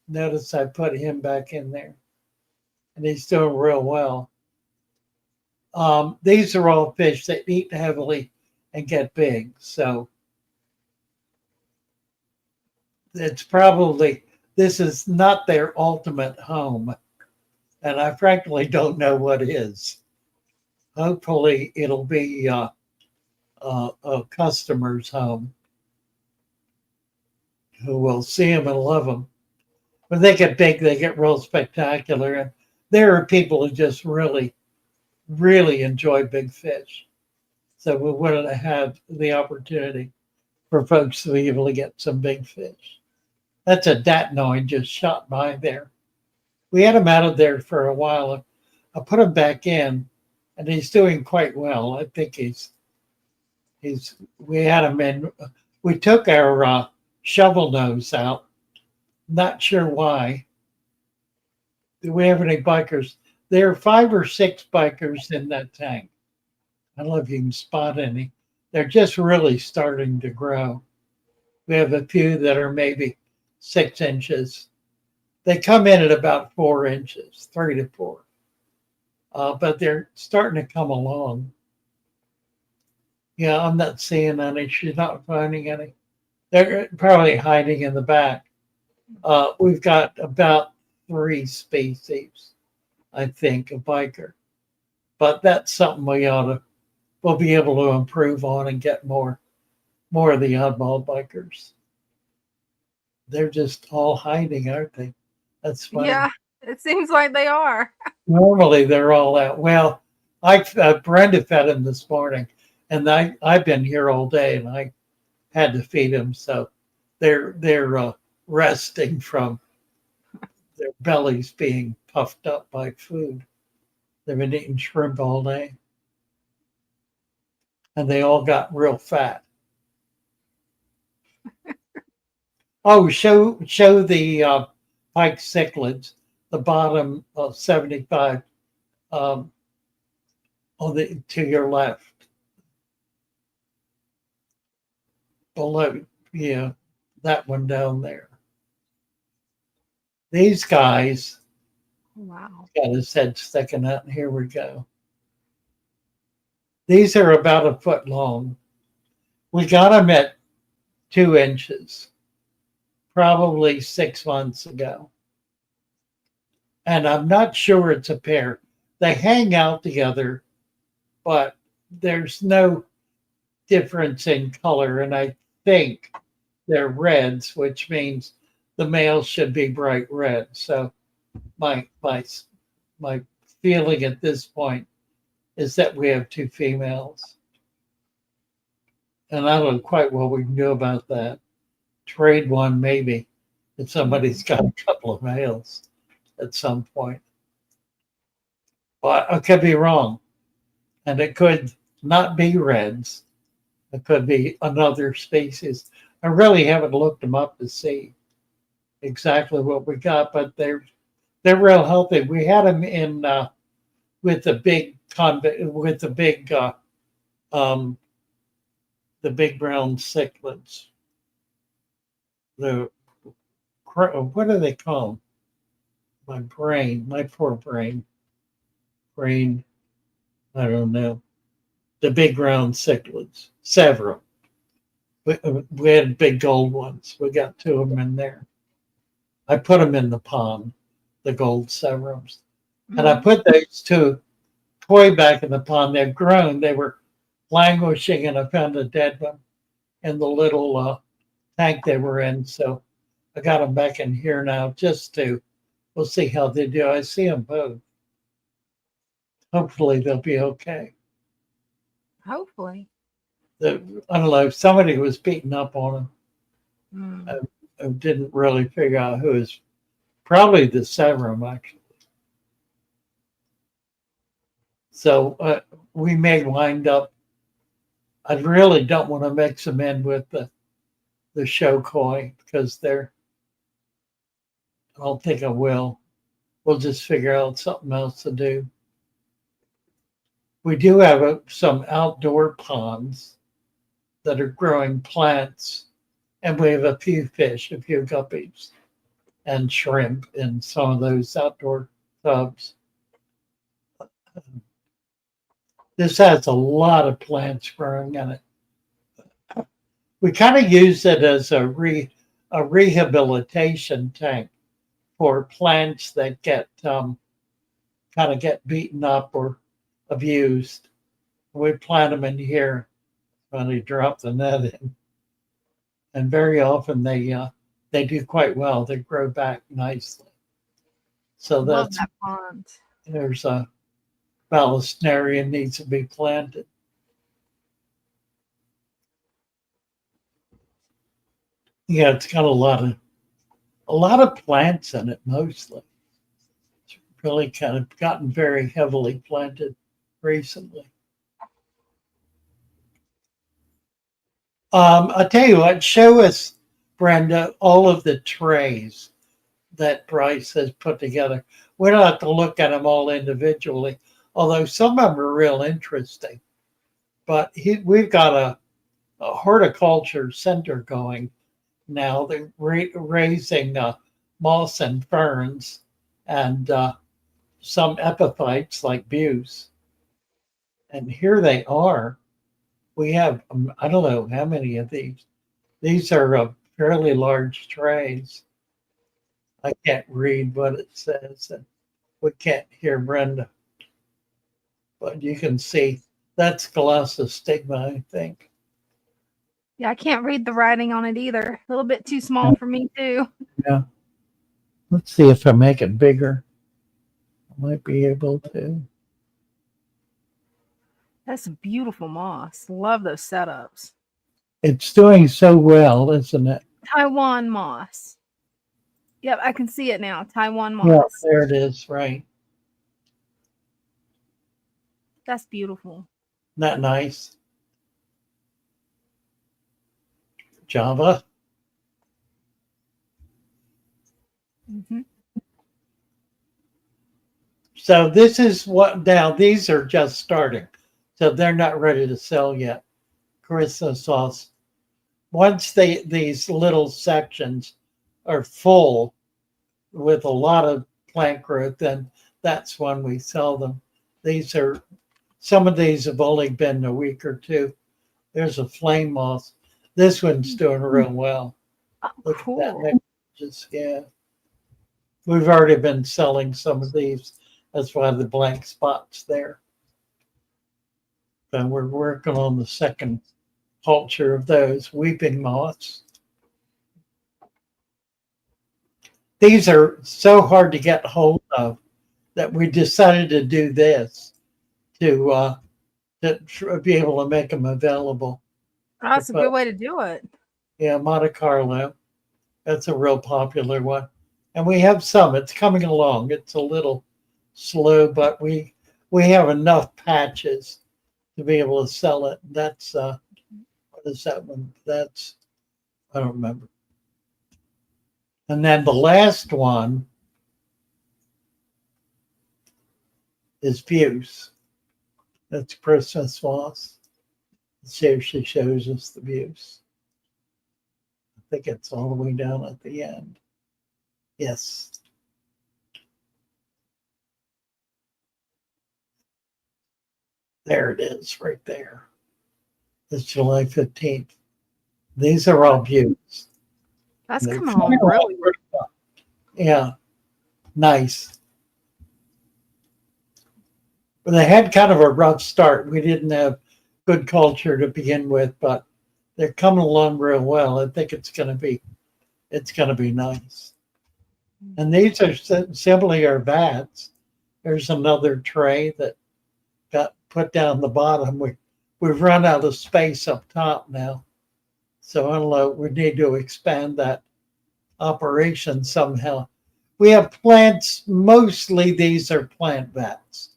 Speaker 2: Notice I put him back in there, and he's doing real well. These are all fish that eat heavily and get big. So this is not their ultimate home. And I frankly don't know what is. Hopefully it'll be a customer's home who will see them and love them. When they get big, they get real spectacular. And there are people who just really, really enjoy big fish. So we wanted to have the opportunity for folks to be able to get some big fish. That's a datnoid just shot by there. We had him out of there for a while. I put him back in, and he's doing quite well. I think we had him in. We took our shovel nose out. Not sure why. Do we have any bikers? There are 5 or 6 bikers in that tank. I don't know if you can spot any. They're just really starting to grow. We have a few that are maybe 6 inches. They come in at about 4 inches, 3 to 4. But they're starting to come along. Yeah, I'm not seeing any. She's not finding any. They're probably hiding in the back. We've got about 3 species, I think, of biker. But that's something we'll be able to improve on and get more of the oddball bikers. They're just all hiding, aren't they? That's funny.
Speaker 3: Yeah, it seems like they are.
Speaker 2: Normally they're all out. Well, Brenda fed them this morning, and I've been here all day, and I had to feed them, so they're resting from their bellies being puffed up by food. They've been eating shrimp all day, and they all got real fat. Oh, show the pike cichlids, the bottom of 75 to your left. Below, yeah, that one down there. These guys,
Speaker 3: Wow.
Speaker 2: got his head sticking out, and here we go. These are about a foot long. We got them at 2 inches, probably 6 months ago. And I'm not sure it's a pair. They hang out together, but there's no difference in color. And I think they're reds, which means the male should be bright red. So my feeling at this point is that we have 2 females. And I don't know quite what we can do about that. Trade one maybe if somebody's got a couple of males at some point. But I could be wrong. And it could not be reds. It could be another species. I really haven't looked them up to see exactly what we got, but they're real healthy. We had them in with the big the big brown cichlids. What do they call them? My poor brain. I don't know. The big round cichlids, several. We had big gold ones. We got 2 of them in there. I put them in the pond, the gold severums. And I put those 2 koi back in the pond. They've grown. They were languishing, and I found a dead one in the little tank they were in. So I got them back in here now we'll see how they do. I see them both. Hopefully they'll be okay.
Speaker 3: Hopefully.
Speaker 2: I don't know, somebody was beating up on them. I didn't really figure out who is. Probably the severum, actually. So we may wind up. I really don't want to mix them in with the show koi because I don't think I will. We'll just figure out something else to do. We do have some outdoor ponds that are growing plants, and we have a few fish, a few guppies, and shrimp in some of those outdoor tubs. This has a lot of plants growing in it. We kind of use it as a rehabilitation tank for plants that get kind of get beaten up or abused. We plant them in here when they drop the net in, and very often they do quite well. They grow back nicely. So
Speaker 3: Love that pond.
Speaker 2: There's a balustrarian needs to be planted. Yeah, it's got a lot of plants in it mostly. It's really kind of gotten very heavily planted recently. I'll tell you what, show us, Brenda, all of the trays that Bryce has put together. We don't have to look at them all individually, although some of them are real interesting. But we've got a horticulture center going now. They're raising moss and ferns and some epiphytes like buse. And here they are. We have, I don't know how many of these. These are fairly large trays. I can't read what it says, and we can't hear Brenda. But you can see that's Glossostigma, I think.
Speaker 3: Yeah, I can't read the writing on it either. A little bit too small for me, too.
Speaker 2: Yeah. Let's see if I make it bigger. I might be able to.
Speaker 3: That's beautiful moss. Love those setups.
Speaker 2: It's doing so well, isn't it?
Speaker 3: Taiwan moss. Yep, I can see it now. Taiwan moss.
Speaker 2: Yeah, there it is, right.
Speaker 3: That's beautiful.
Speaker 2: Isn't that nice? Java.
Speaker 3: Mm-hmm.
Speaker 2: So this is what, now these are just starting. So they're not ready to sell yet. Christmas sauce. Once these little sections are full with a lot of plant growth, then that's when we sell them. These are Some of these have only been a week or two. There's a flame moth. This one's doing real well.
Speaker 3: Oh,
Speaker 2: Look at that.
Speaker 3: cool.
Speaker 2: Just, yeah. We've already been selling some of these. That's why the blank spot's there. And we're working on the second culture of those weeping moths. These are so hard to get hold of that we decided to do this to be able to make them available.
Speaker 3: That's a good way to do it.
Speaker 2: Yeah, Monte Carlo. That's a real popular one. And we have some. It's coming along. It's a little slow, but we have enough patches to be able to sell it. That's what is that one? That's I don't remember. And then the last one is Buse. That's Christmas moss. Let's see if she shows us the Buse. I think it's all the way down at the end. Yes. There it is, right there. It's July 15th. These are all Buse.
Speaker 3: That's
Speaker 2: They're
Speaker 3: coming along really well.
Speaker 2: Yeah, nice. But they had kind of a rough start. We didn't have good culture to begin with, but they're coming along real well. I think it's going to be nice. And these are simply our vats. There's another tray that got put down the bottom. We've run out of space up top now, so I don't know. We need to expand that operation somehow. We have plants. Mostly these are plant vats.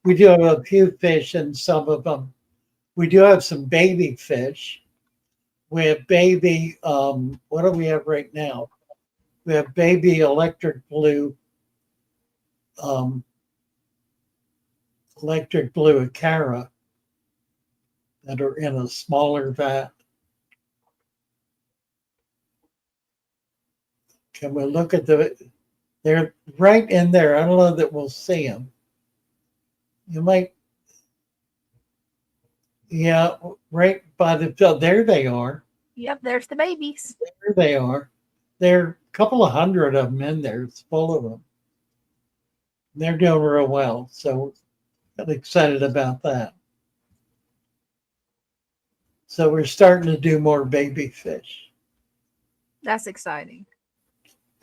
Speaker 2: We do have a few fish in some of them. We do have some baby fish. We have baby, what do we have right now? We have baby electric blue acara that are in a smaller vat. Can we look at they're right in there. I don't know that we'll see them. You might, yeah, right by there they are.
Speaker 3: Yep, there's the babies.
Speaker 2: There they are. There are a couple of hundred of them in there. It's full of them. They're doing real well. So I'm excited about that. So we're starting to do more baby fish.
Speaker 3: That's exciting.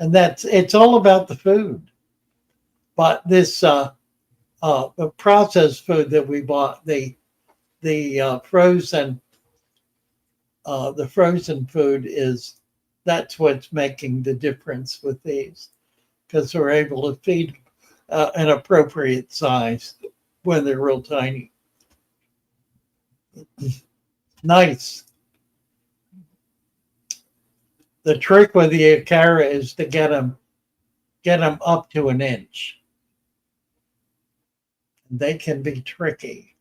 Speaker 2: And it's all about the food. But this the processed food that we bought, the frozen food that's what's making the difference with these, because we're able to feed an appropriate size when they're real tiny. Nice. The trick with the acara is to get them up to an inch. They can be tricky.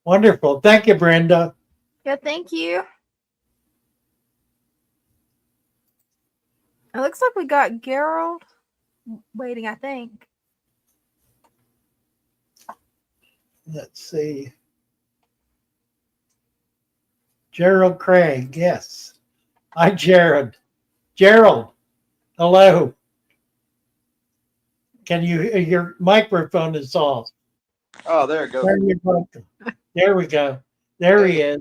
Speaker 2: Wonderful. Thank you, Brenda.
Speaker 3: Yeah, thank you. It looks like we got Gerald waiting, I think.
Speaker 2: Let's see. Gerald Craig, yes. Hi, Jared. Gerald, hello. Can your microphone is off.
Speaker 9: Oh, there it goes.
Speaker 2: There we go. There he is.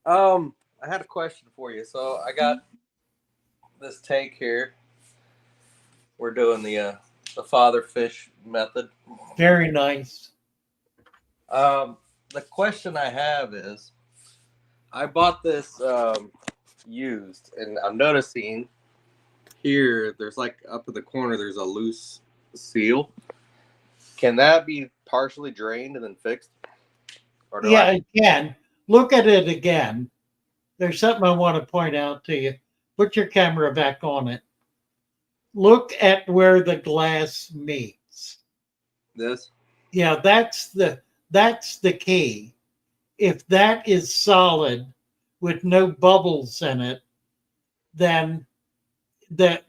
Speaker 9: I had a question for you. So I got this tank here. We're doing the father fish method.
Speaker 2: Very nice.
Speaker 9: The question I have is, I bought this used, and I'm noticing here there's like up in the corner there's a loose seal. Can that be partially drained and then fixed? Or
Speaker 2: Yeah, it can. Look at it again. There's something I want to point out to you. Put your camera back on it. Look at where the glass meets.
Speaker 9: This?
Speaker 2: Yeah, that's the key. If that is solid with no bubbles in it, then that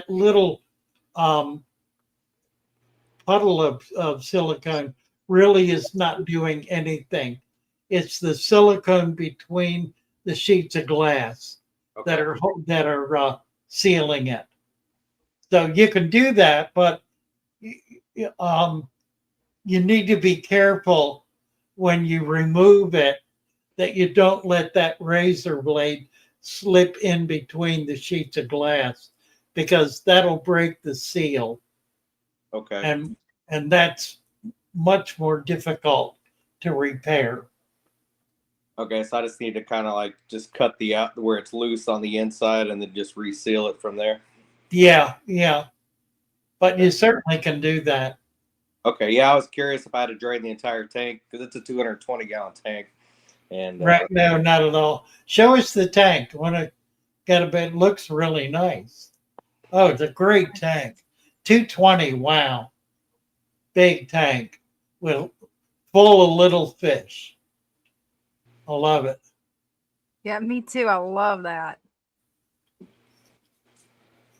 Speaker 2: little puddle of silicone really is not doing anything. It's the silicone between the sheets of glass
Speaker 9: Okay.
Speaker 2: that are sealing it. So you can do that, but you need to be careful when you remove it that you don't let that razor blade slip in between the sheets of glass, because that'll break the seal,
Speaker 9: Okay.
Speaker 2: and that's much more difficult to repair.
Speaker 9: Okay. So I just need to kind of like just cut the out where it's loose on the inside and then just reseal it from there.
Speaker 2: Yeah, but you certainly can do that.
Speaker 9: Okay. Yeah, I was curious if I had to drain the entire tank because it's a 220-gallon tank. And
Speaker 2: Right? No, not at all. Show us the tank. Want to get a bit? Looks really nice. Oh, it's a great tank. 220. Wow, big tank with full of little fish. I love it.
Speaker 3: Yeah, me too. I love that.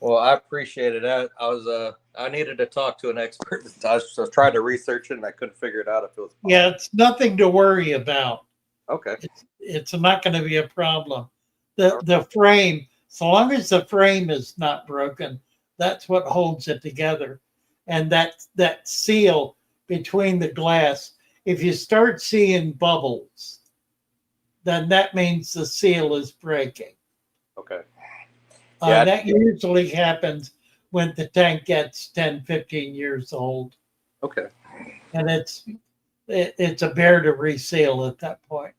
Speaker 9: well, I appreciate it. I needed to talk to an expert. I was trying to research it and I couldn't figure it out if it was possible.
Speaker 2: Yeah, it's nothing to worry about.
Speaker 9: Okay.
Speaker 2: It's not going to be a problem. The frame, so long as the frame is not broken, that's what holds it together. And that seal between the glass, if you start seeing bubbles, then that means the seal is breaking.
Speaker 9: Okay. Yeah.
Speaker 2: That usually happens when the tank gets 10, 15 years old.
Speaker 9: Okay.
Speaker 2: And it's a bear to reseal at that point.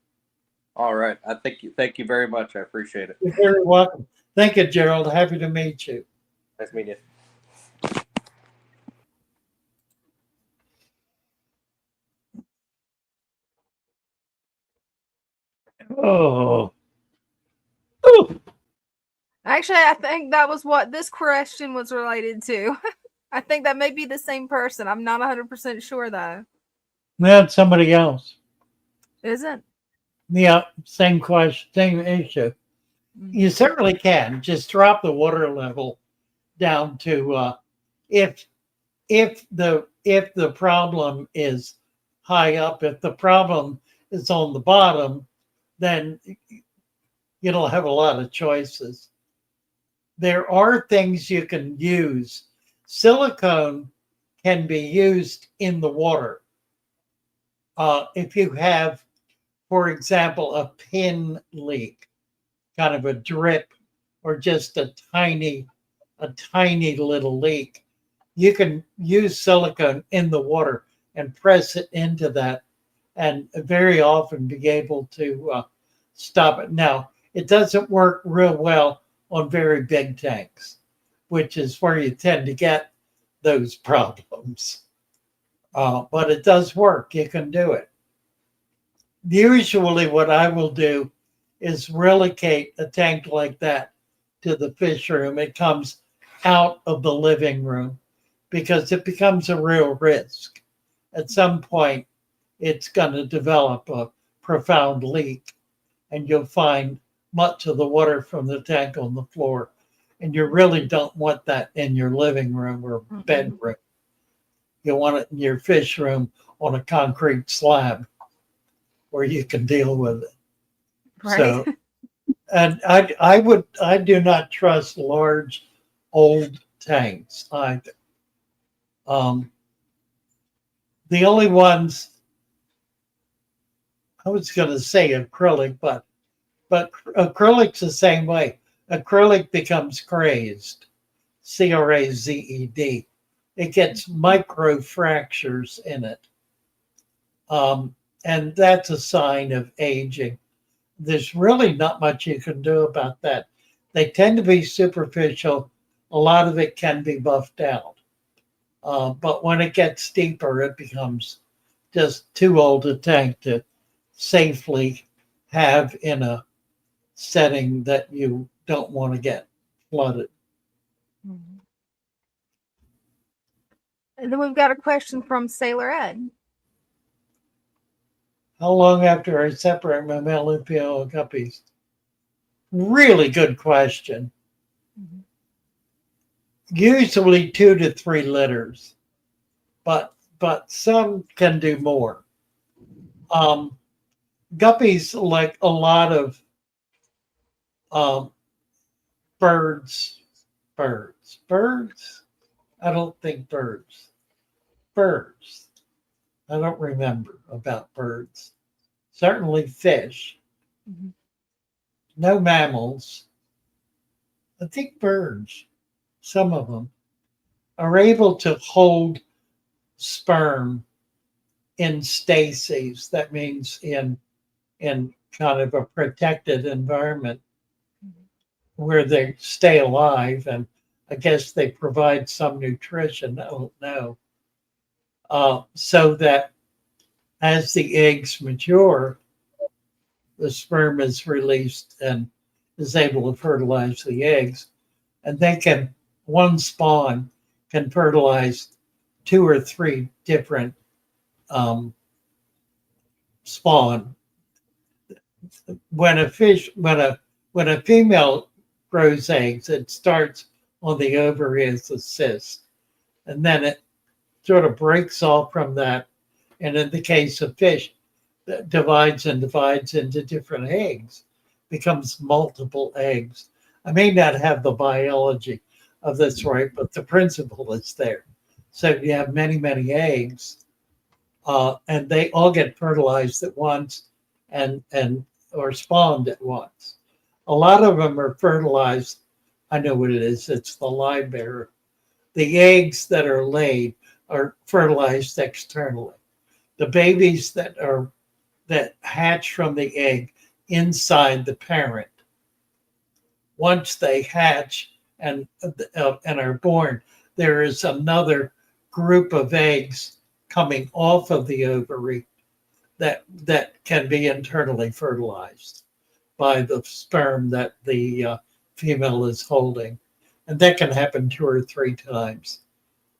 Speaker 9: All right. I thank you. Thank you very much. I appreciate it.
Speaker 2: You're very welcome. Thank you, Gerald. Happy to meet you.
Speaker 9: Nice meeting you.
Speaker 2: Oh.
Speaker 3: Actually, I think that was what this question was related to. I think that may be the same person. I'm not 100% sure though.
Speaker 2: That's somebody else.
Speaker 3: Isn't?
Speaker 2: Yeah, same question, same issue. You certainly can just drop the water level down to if the problem is high up. If the problem is on the bottom, then you don't have a lot of choices. There are things you can use. Silicone can be used in the water. If you have, for example, a pin leak, kind of a drip, or just a tiny little leak, you can use silicone in the water and press it into that, and very often be able to stop it. Now, it doesn't work real well on very big tanks, which is where you tend to get those problems. But it does work. You can do it. Usually what I will do is relegate a tank like that to the fish room. It comes out of the living room because it becomes a real risk. At some point, it's going to develop a profound leak, and you'll find much of the water from the tank on the floor. And you really don't want that in your living room or bedroom. You want it in your fish room on a concrete slab where you can deal with it.
Speaker 3: Right.
Speaker 2: So, and I do not trust large old tanks either. The only ones, I was going to say acrylic, but acrylic's the same way. Acrylic becomes crazed, CRAZED. It gets micro fractures in it. And that's a sign of aging. There's really not much you can do about that. They tend to be superficial. A lot of it can be buffed out. But when it gets deeper, it becomes just too old a tank to safely have in a setting that you don't want to get flooded.
Speaker 3: And then we've got a question from Sailor Ed.
Speaker 2: How long after I separate my male and female guppies? Really good question. Usually 2 to 3 litters. but some can do more. Guppies, like a lot of um, birds. I don't think birds. Birds. I don't remember about birds. Certainly fish.
Speaker 3: Mhm.
Speaker 2: No mammals. I think birds, some of them, are able to hold sperm in stasis. That means in kind of a protected environment where they stay alive, and I guess they provide some nutrition. I don't know. So that as the eggs mature, the sperm is released and is able to fertilize the eggs, and they can one spawn can fertilize two or three different um, spawn. When a fish, when a female grows eggs, it starts on the ovary as a cyst, and then it sort of breaks off from that. And in the case of fish, that divides and divides into different eggs, becomes multiple eggs. I may not have the biology of this right, but the principle is there. So you have many, many eggs, and they all get fertilized at once and or spawned at once. A lot of them are fertilized. I know what it is. It's the live bearer. The eggs that are laid are fertilized externally. The babies that hatch from the egg inside the parent, once they hatch and are born, there is another group of eggs coming off of the ovary that can be internally fertilized by the sperm that the female is holding, and that can happen two or three times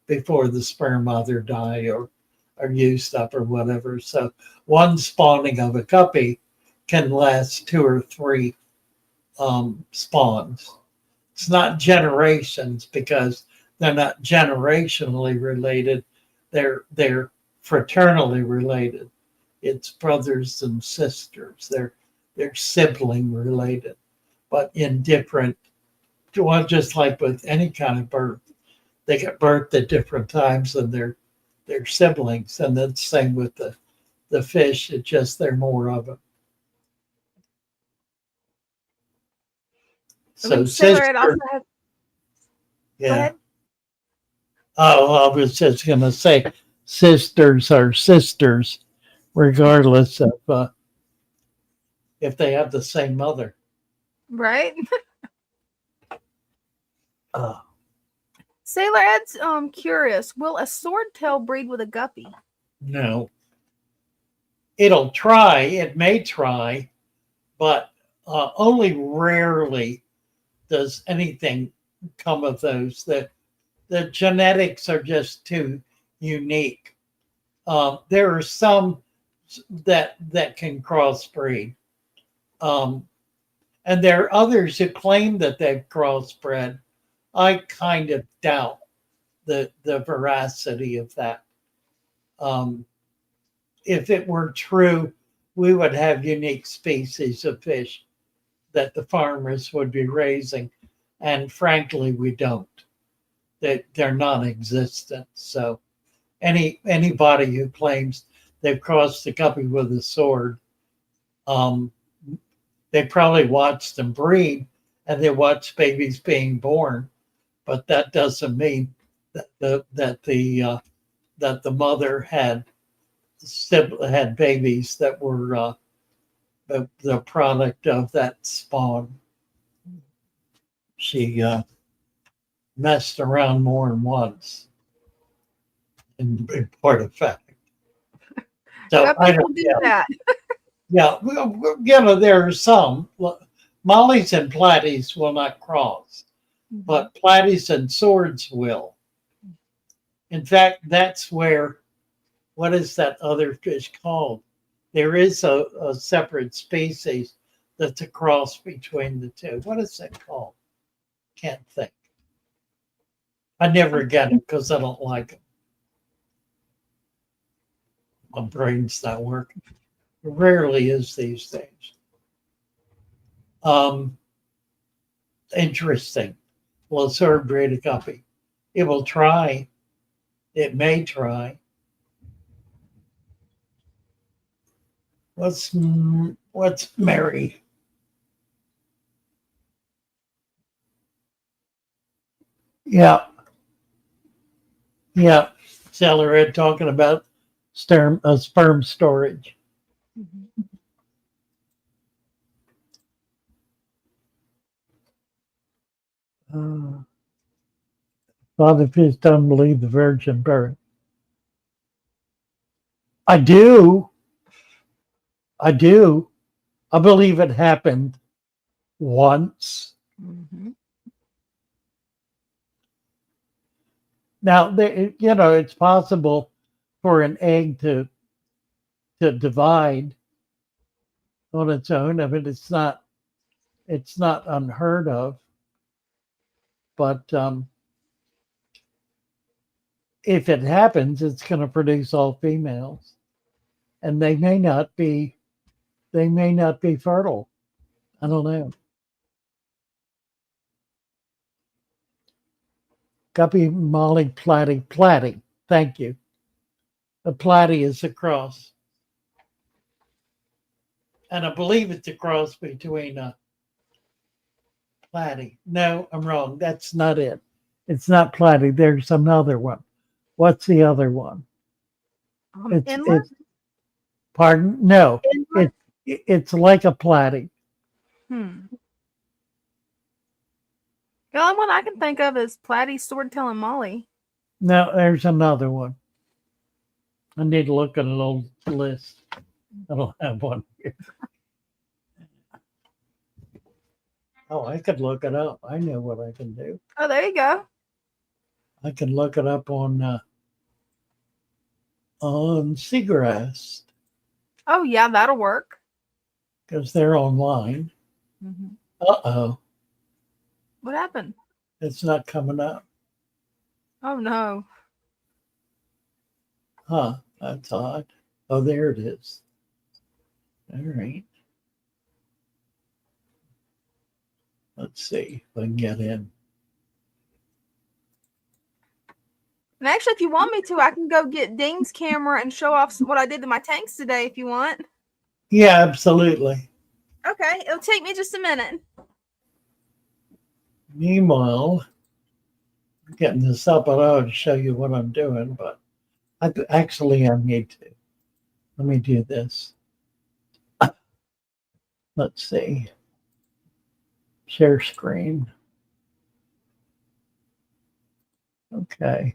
Speaker 2: before the sperm either die or are used up or whatever. So one spawning of a guppy can last two or three spawns. It's not generations because they're not generationally related. They're fraternally related. It's brothers and sisters. They're sibling related, but in different. Well, just like with any kind of birth, they get birthed at different times, and they're siblings, and then same with the fish. It's just there are more of them.
Speaker 3: I
Speaker 2: So
Speaker 3: mean, Sailor
Speaker 2: sister,
Speaker 3: Ed also has. Go
Speaker 2: yeah.
Speaker 3: ahead.
Speaker 2: Oh, I was just gonna say, sisters are sisters, regardless of if they have the same mother.
Speaker 3: Right.
Speaker 2: Uh,
Speaker 3: Sailor Ed's curious. Will a swordtail breed with a guppy?
Speaker 2: no, it'll try. It may try, but only rarely does anything come of those. The genetics are just too unique. There are some that can crossbreed, and there are others who claim that they've crossbred. I kind of doubt the veracity of that. If it were true, we would have unique species of fish that the farmers would be raising, and frankly, we don't. They're non-existent. So anybody who claims they've crossed a guppy with a sword, they probably watched them breed and they watched babies being born, but that doesn't mean that the mother had babies that were the product of that spawn. She messed around more than once, in point of fact. So I
Speaker 3: Guppies will
Speaker 2: don't.
Speaker 3: do
Speaker 2: Yeah,
Speaker 3: that.
Speaker 2: yeah. There are some. Mollies and platies will not cross, but platies and swords will. In fact, that's where. What is that other fish called? There is a separate species that's a cross between the two. What is that called? Can't think. I never get them because I don't like them. My brain's not working. It rarely is these days. Um, Interesting. Will a sword breed a guppy? It will try. It may try. What's Mary? Yeah, yeah. Celery talking about sperm storage.
Speaker 3: Mhm.
Speaker 2: Father Fish don't believe the virgin birth. I do. I do. I believe it happened once.
Speaker 3: Mhm.
Speaker 2: Now, it's possible for an egg to divide on its own. I mean, it's not unheard of. But if it happens, it's going to produce all females, and they may not be fertile. I don't know. Guppy Molly Platy. Thank you. The Platy is a cross, and I believe it's a cross between a Platy. No, I'm wrong. That's not it. It's not Platy. There's another one. What's the other one?
Speaker 3: Inlet?
Speaker 2: It's pardon? No,
Speaker 3: Inlet?
Speaker 2: it's like a Platy.
Speaker 3: Hmm. The only one I can think of is Platy's sword telling Molly.
Speaker 2: No, there's another one. I need to look at a little list. I don't have one here. Oh, I could look it up. I know what I can do.
Speaker 3: Oh, there you go.
Speaker 2: I can look it up on Seagrass
Speaker 3: Oh, yeah, that'll work.
Speaker 2: because they're online.
Speaker 3: Mhm.
Speaker 2: Uh-oh,
Speaker 3: What happened?
Speaker 2: it's not coming up.
Speaker 3: Oh, no.
Speaker 2: Huh, that's odd. Oh, there it is. All right. Let's see if I can get in.
Speaker 3: And actually, if you want me to, I can go get Dean's camera and show off what I did to my tanks today if you want.
Speaker 2: Yeah, absolutely.
Speaker 3: Okay, it'll take me just a minute.
Speaker 2: Meanwhile, getting this up, I ought to show you what I'm doing, but I need to. Let me do this. Let's see. Share screen. Okay.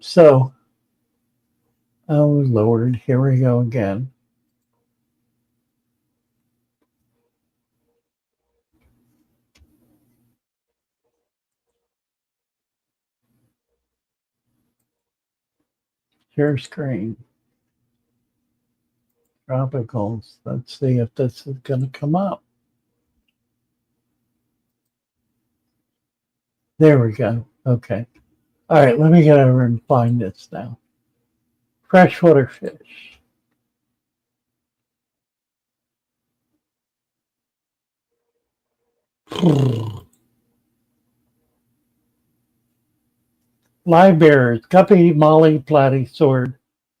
Speaker 2: So, oh Lord, here we go again. Share screen. Tropicals. Let's see if this is going to come up. There we go. Okay. All right, let me get over and find this now. Freshwater fish. Live bearers, guppy, molly, platy, sword.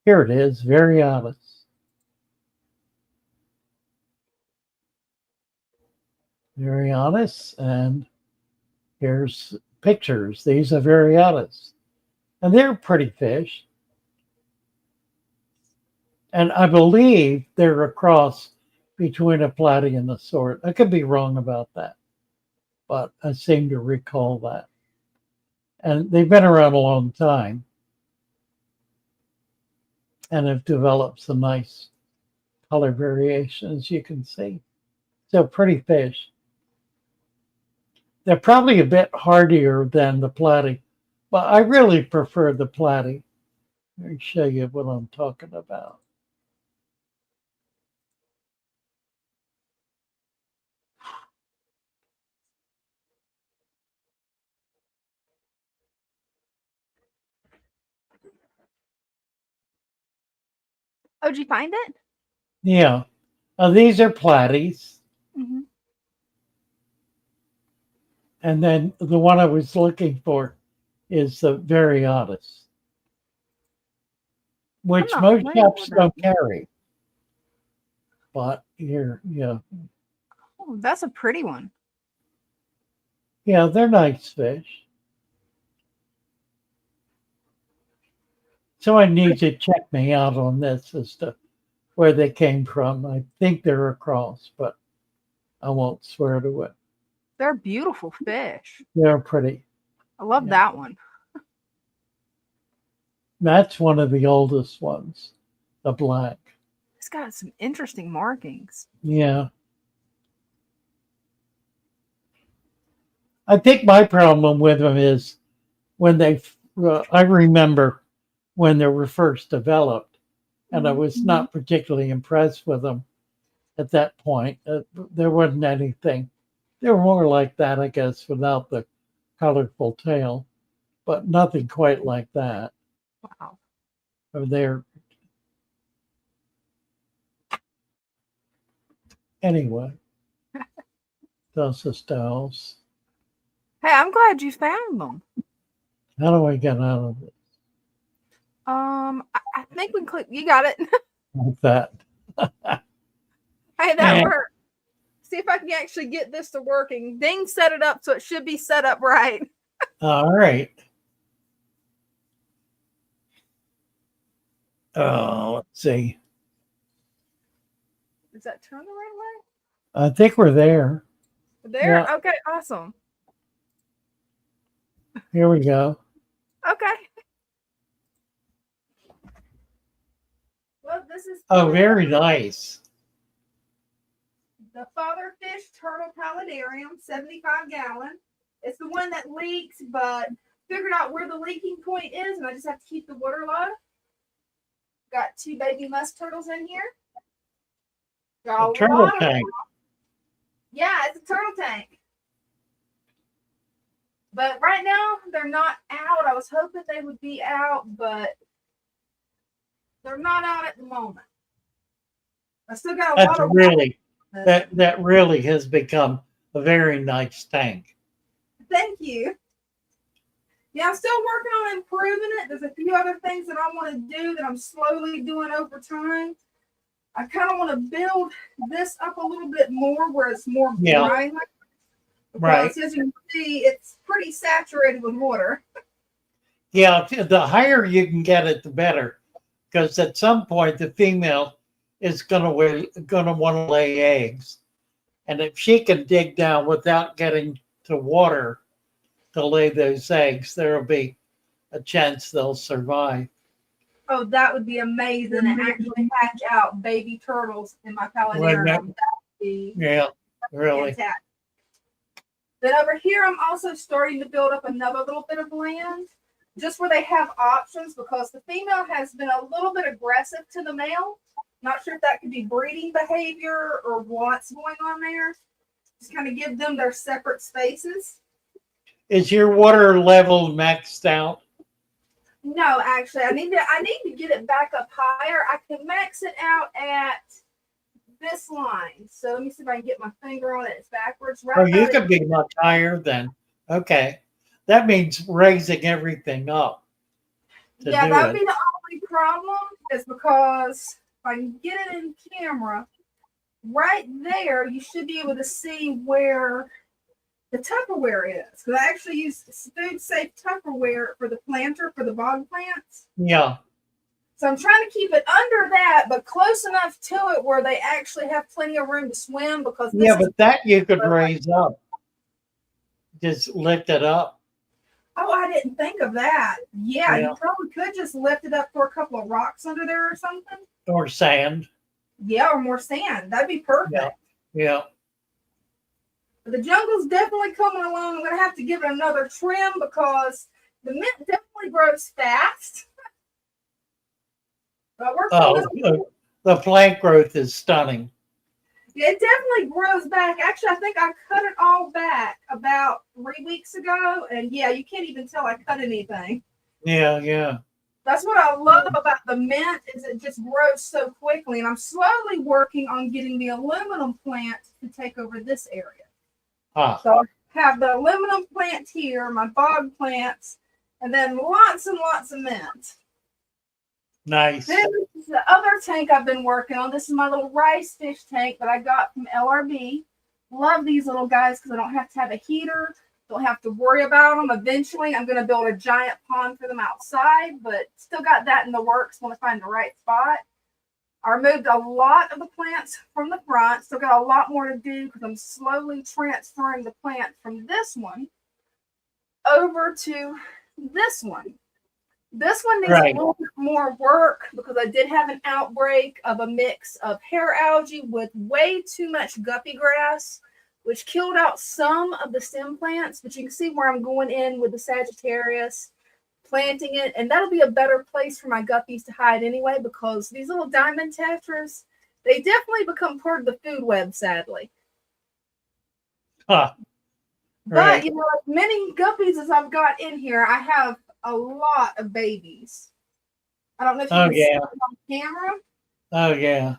Speaker 2: Here it is, Variatus. Variatus, and here's pictures. These are Variatus. And they're pretty fish. And I believe they're a cross between a platy and a sword. I could be wrong about that, but I seem to recall that. And they've been around a long time and have developed some nice color variations you can see. So pretty fish. They're probably a bit hardier than the platy, but I really prefer the platy. Let me show you what I'm talking about.
Speaker 3: Oh, did you find it?
Speaker 2: Yeah. These are platies.
Speaker 3: Mm-hmm.
Speaker 2: And then the one I was looking for is the Variotis,
Speaker 3: I'm
Speaker 2: which
Speaker 3: not
Speaker 2: most
Speaker 3: familiar
Speaker 2: shops
Speaker 3: with that.
Speaker 2: don't carry. But here, yeah.
Speaker 3: Oh, that's a pretty one.
Speaker 2: Yeah, they're nice fish. Someone needs to check me out on this as to where they came from. I think they're across, but I won't swear to it.
Speaker 3: They're beautiful fish.
Speaker 2: They're pretty.
Speaker 3: I love
Speaker 2: Yeah.
Speaker 3: that one.
Speaker 2: That's one of the oldest ones, the black.
Speaker 3: It's got some interesting markings.
Speaker 2: Yeah. I think my problem with them is when I remember when they were first developed, and I was not particularly impressed with them at that point. There wasn't anything. They were more like that, I guess, without the colorful tail, but nothing quite like that.
Speaker 3: Wow.
Speaker 2: They're anyway. Those styles.
Speaker 3: Hey, I'm glad you found them.
Speaker 2: How do I get out of it
Speaker 3: I think we click. You got it.
Speaker 2: like that?
Speaker 3: Hey, that
Speaker 2: Yeah.
Speaker 3: worked. See if I can actually get this to working. Ding set it up so it should be set up right.
Speaker 2: All right. Let's see.
Speaker 3: Is that turn the right way?
Speaker 2: I think we're there.
Speaker 3: There?
Speaker 2: Yeah.
Speaker 3: Okay, awesome.
Speaker 2: Here we go.
Speaker 3: Okay. Well, this is
Speaker 2: Oh, very nice.
Speaker 3: the Fatherfish Turtle Paludarium, 75-gallon. It's the one that leaks, but figured out where the leaking point is, and I just have to keep the water low. Got 2 baby musk turtles in here. Got
Speaker 2: A turtle
Speaker 3: lot of
Speaker 2: tank.
Speaker 3: Yeah, it's a turtle tank. But right now, they're not out. I was hoping they would be out, but they're not out at the moment. I still got a
Speaker 2: That's
Speaker 3: lot of
Speaker 2: really
Speaker 3: water.
Speaker 2: that really has become a very nice tank.
Speaker 3: Thank you. Yeah, I'm still working on improving it. There's a few other things that I want to do that I'm slowly doing over time. I kind of want to build this up a little bit more where it's more dry.
Speaker 2: Right.
Speaker 3: Because as you can see, it's pretty saturated with water.
Speaker 2: Yeah, the higher you can get it, the better. Because at some point, the female is gonna want to lay eggs, and if she can dig down without getting to water to lay those eggs, there'll be a chance they'll survive.
Speaker 3: Oh, that would be amazing to actually hatch out baby turtles in my paludarium. That would be
Speaker 2: really.
Speaker 3: fantastic. Then over here, I'm also starting to build up another little bit of land, just where they have options, because the female has been a little bit aggressive to the male. Not sure if that could be breeding behavior or what's going on there. Just kind of give them their separate spaces.
Speaker 2: Is your water level maxed out?
Speaker 3: No, actually, I need to get it back up higher. I can max it out at this line. So let me see if I can get my finger on it. It's backwards. Right.
Speaker 2: Oh, you could be much higher then. Okay. That means raising everything up.
Speaker 3: Yeah, that would be the only problem, is because if I can get it in camera, right there, you should be able to see where the Tupperware is. Because I actually use food safe Tupperware for the planter, for the bog plants.
Speaker 2: Yeah.
Speaker 3: So I'm trying to keep it under that, but close enough to it where they actually have plenty of room to swim. Because this
Speaker 2: But that you could raise up. Just lift it up.
Speaker 3: Oh, I didn't think of that. Yeah, you probably could just lift it up for a couple of rocks under there or something.
Speaker 2: Or sand.
Speaker 3: Yeah, or more sand. That'd be perfect.
Speaker 2: Yeah.
Speaker 3: But the jungle's definitely coming along. I'm going to have to give it another trim because the mint definitely grows fast. But
Speaker 2: the plant growth is stunning.
Speaker 3: Yeah, it definitely grows back. Actually, I think I cut it all back about 3 weeks ago. And yeah, you can't even tell I cut anything.
Speaker 2: Yeah.
Speaker 3: That's what I love about the mint is it just grows so quickly. And I'm slowly working on getting the aluminum plant to take over this area.
Speaker 2: Ah,
Speaker 3: So I have the aluminum plant here, my bog plants, and then lots and lots of mint.
Speaker 2: nice.
Speaker 3: This is the other tank I've been working on. This is my little rice fish tank that I got from LRB. Love these little guys because I don't have to have a heater. Don't have to worry about them. Eventually, I'm going to build a giant pond for them outside, but still got that in the works. Want to find the right spot. I removed a lot of the plants from the front. Still got a lot more to do because I'm slowly transferring the plant from this one over to this one. This one needs
Speaker 2: Right.
Speaker 3: a little bit more work because I did have an outbreak of a mix of hair algae with way too much guppy grass, which killed out some of the stem plants. But you can see where I'm going in with the Sagittarius, planting it, and that'll be a better place for my guppies to hide anyway, because these little diamond tetras, they definitely become part of the food web, sadly.
Speaker 2: Huh.
Speaker 3: But
Speaker 2: Right.
Speaker 3: you know, as many guppies as I've got in here, I have a lot of babies. I don't know if you
Speaker 2: Oh,
Speaker 3: can see
Speaker 2: yeah.
Speaker 3: them on camera.
Speaker 2: Oh, yeah.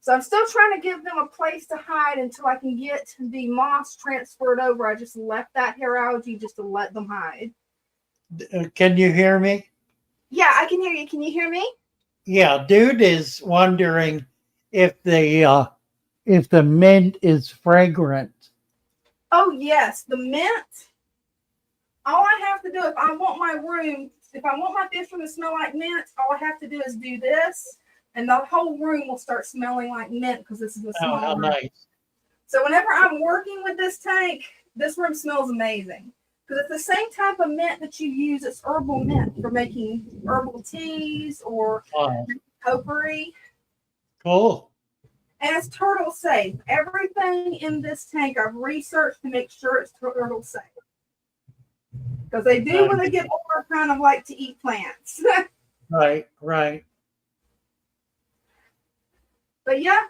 Speaker 3: So I'm still trying to give them a place to hide until I can get the moss transferred over. I just left that hair algae just to let them hide.
Speaker 2: Can you hear me?
Speaker 3: Yeah, I can hear you. Can you hear me?
Speaker 2: Yeah, dude is wondering if the mint is fragrant.
Speaker 3: Oh yes, the mint. All I have to do if I want my room, if I want my fish room to smell like mint, all I have to do is do this, and the whole room will start smelling like mint because this is a
Speaker 2: Oh,
Speaker 3: small
Speaker 2: how
Speaker 3: room.
Speaker 2: nice.
Speaker 3: So whenever I'm working with this tank, this room smells amazing because it's the same type of mint that you use. It's herbal mint for making herbal teas or
Speaker 2: Oh,
Speaker 3: potpourri.
Speaker 2: cool.
Speaker 3: And it's turtle safe. Everything in this tank I've researched to make sure it's turtle safe. Because they do, when they get older, kind of like to eat plants.
Speaker 2: Right, right.
Speaker 3: But yeah,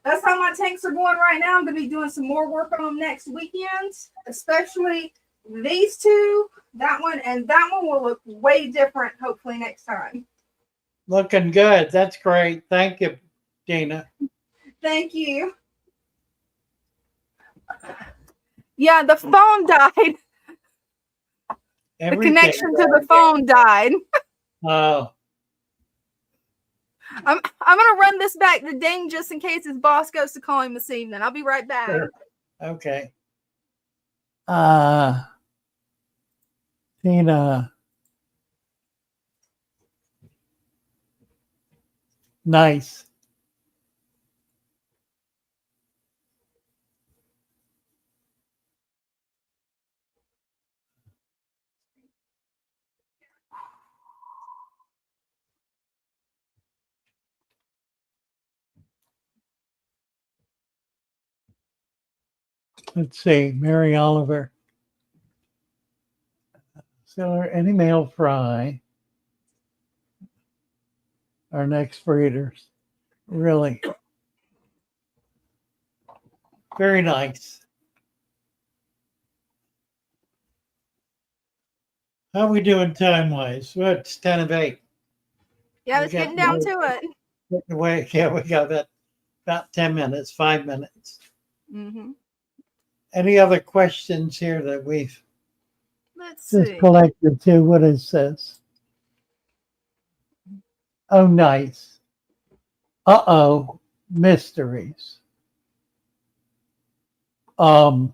Speaker 3: that's how my tanks are going right now. I'm going to be doing some more work on them next weekend, especially these two, that one, and that one will look way different hopefully next time.
Speaker 2: Looking good. That's great. Thank you, Dina.
Speaker 3: Thank you. Yeah, the phone died. The connection to the phone died.
Speaker 2: Oh,
Speaker 3: I'm gonna run this back to Dane just in case his boss goes to call him this evening. I'll be right back.
Speaker 2: sure. Okay. Dina. Nice. Let's see, Mary Oliver. Seller, any male fry are next breeders. Really. Very nice. How are we doing time wise? Well, it's 10 of 8.
Speaker 3: Yeah,
Speaker 2: We
Speaker 3: it's
Speaker 2: got
Speaker 3: getting down to it.
Speaker 2: Away. Yeah, we got about 10 minutes, 5 minutes.
Speaker 3: Mm-hmm.
Speaker 2: Any other questions here that we've
Speaker 3: Let's
Speaker 2: just
Speaker 3: see.
Speaker 2: collected too? What is this? Oh, nice. Uh-oh, mysteries. No,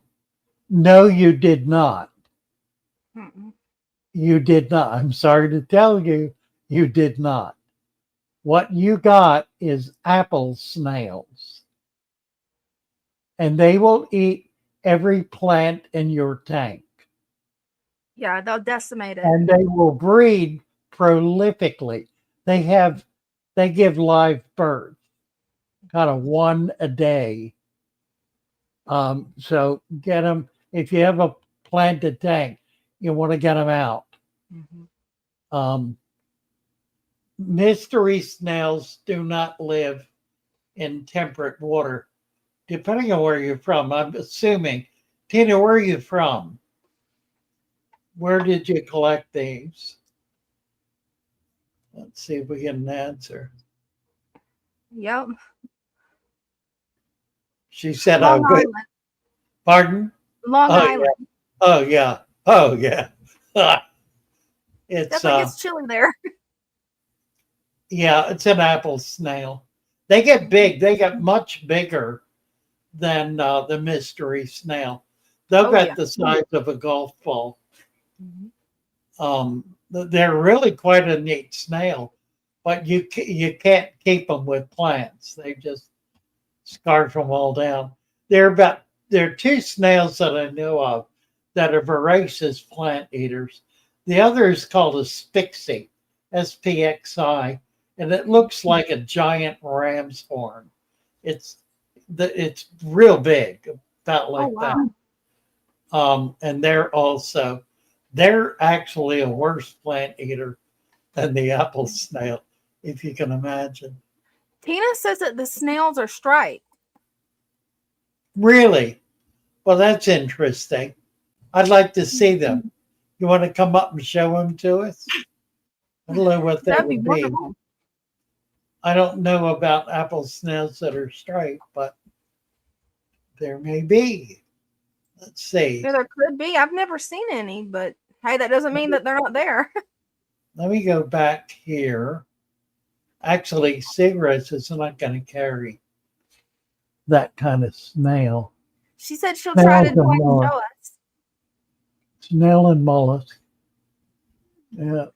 Speaker 2: you did not.
Speaker 3: Mm-mm.
Speaker 2: You did not. I'm sorry to tell you, you did not. What you got is apple snails. And they will eat every plant in your tank.
Speaker 3: Yeah, they'll decimate it.
Speaker 2: And they will breed prolifically. They give live birth, kind of one a day. So get them, if you have a planted tank, you want to get them out.
Speaker 3: Mm-hmm.
Speaker 2: Mystery snails do not live in temperate water, depending on where you're from. I'm assuming. Tina, where are you from? Where did you collect these? Let's see if we get an answer.
Speaker 3: Yep.
Speaker 2: She said,
Speaker 3: Long
Speaker 2: "Oh, good."
Speaker 3: Island.
Speaker 2: Pardon?
Speaker 3: Long
Speaker 2: Oh
Speaker 3: Island.
Speaker 2: yeah. Oh yeah. Oh yeah. It's
Speaker 3: Definitely gets chilly there.
Speaker 2: yeah, it's an apple snail. They get big. They get much bigger than the mystery snail. They'll
Speaker 3: Oh
Speaker 2: get
Speaker 3: yeah.
Speaker 2: the size of a golf ball.
Speaker 3: Mhm.
Speaker 2: They're really quite a neat snail, but you can't keep them with plants. They just scarf them all down. There are two snails that I know of that are voracious plant eaters. The other is called a spixie, SPXI, and it looks like a giant ram's horn. It's it's real big, about
Speaker 3: Oh
Speaker 2: like that.
Speaker 3: wow.
Speaker 2: And they're actually a worse plant eater than the apple snail, if you can imagine.
Speaker 3: Tina says that the snails are striped.
Speaker 2: Really? Well, that's interesting. I'd like to see them. You want to come up and show them to us? I don't know what that
Speaker 3: That'd be
Speaker 2: would be.
Speaker 3: wonderful.
Speaker 2: I don't know about apple snails that are striped, but there may be. Let's see.
Speaker 3: Yeah, there could be. I've never seen any, but hey, that doesn't mean that they're not there.
Speaker 2: Let me go back here. Actually, cigarettes is not going to carry that kind of snail.
Speaker 3: She said she'll try to
Speaker 2: Snails and
Speaker 3: join and
Speaker 2: mollusk.
Speaker 3: show us.
Speaker 2: Snail and mollusk. Yeah.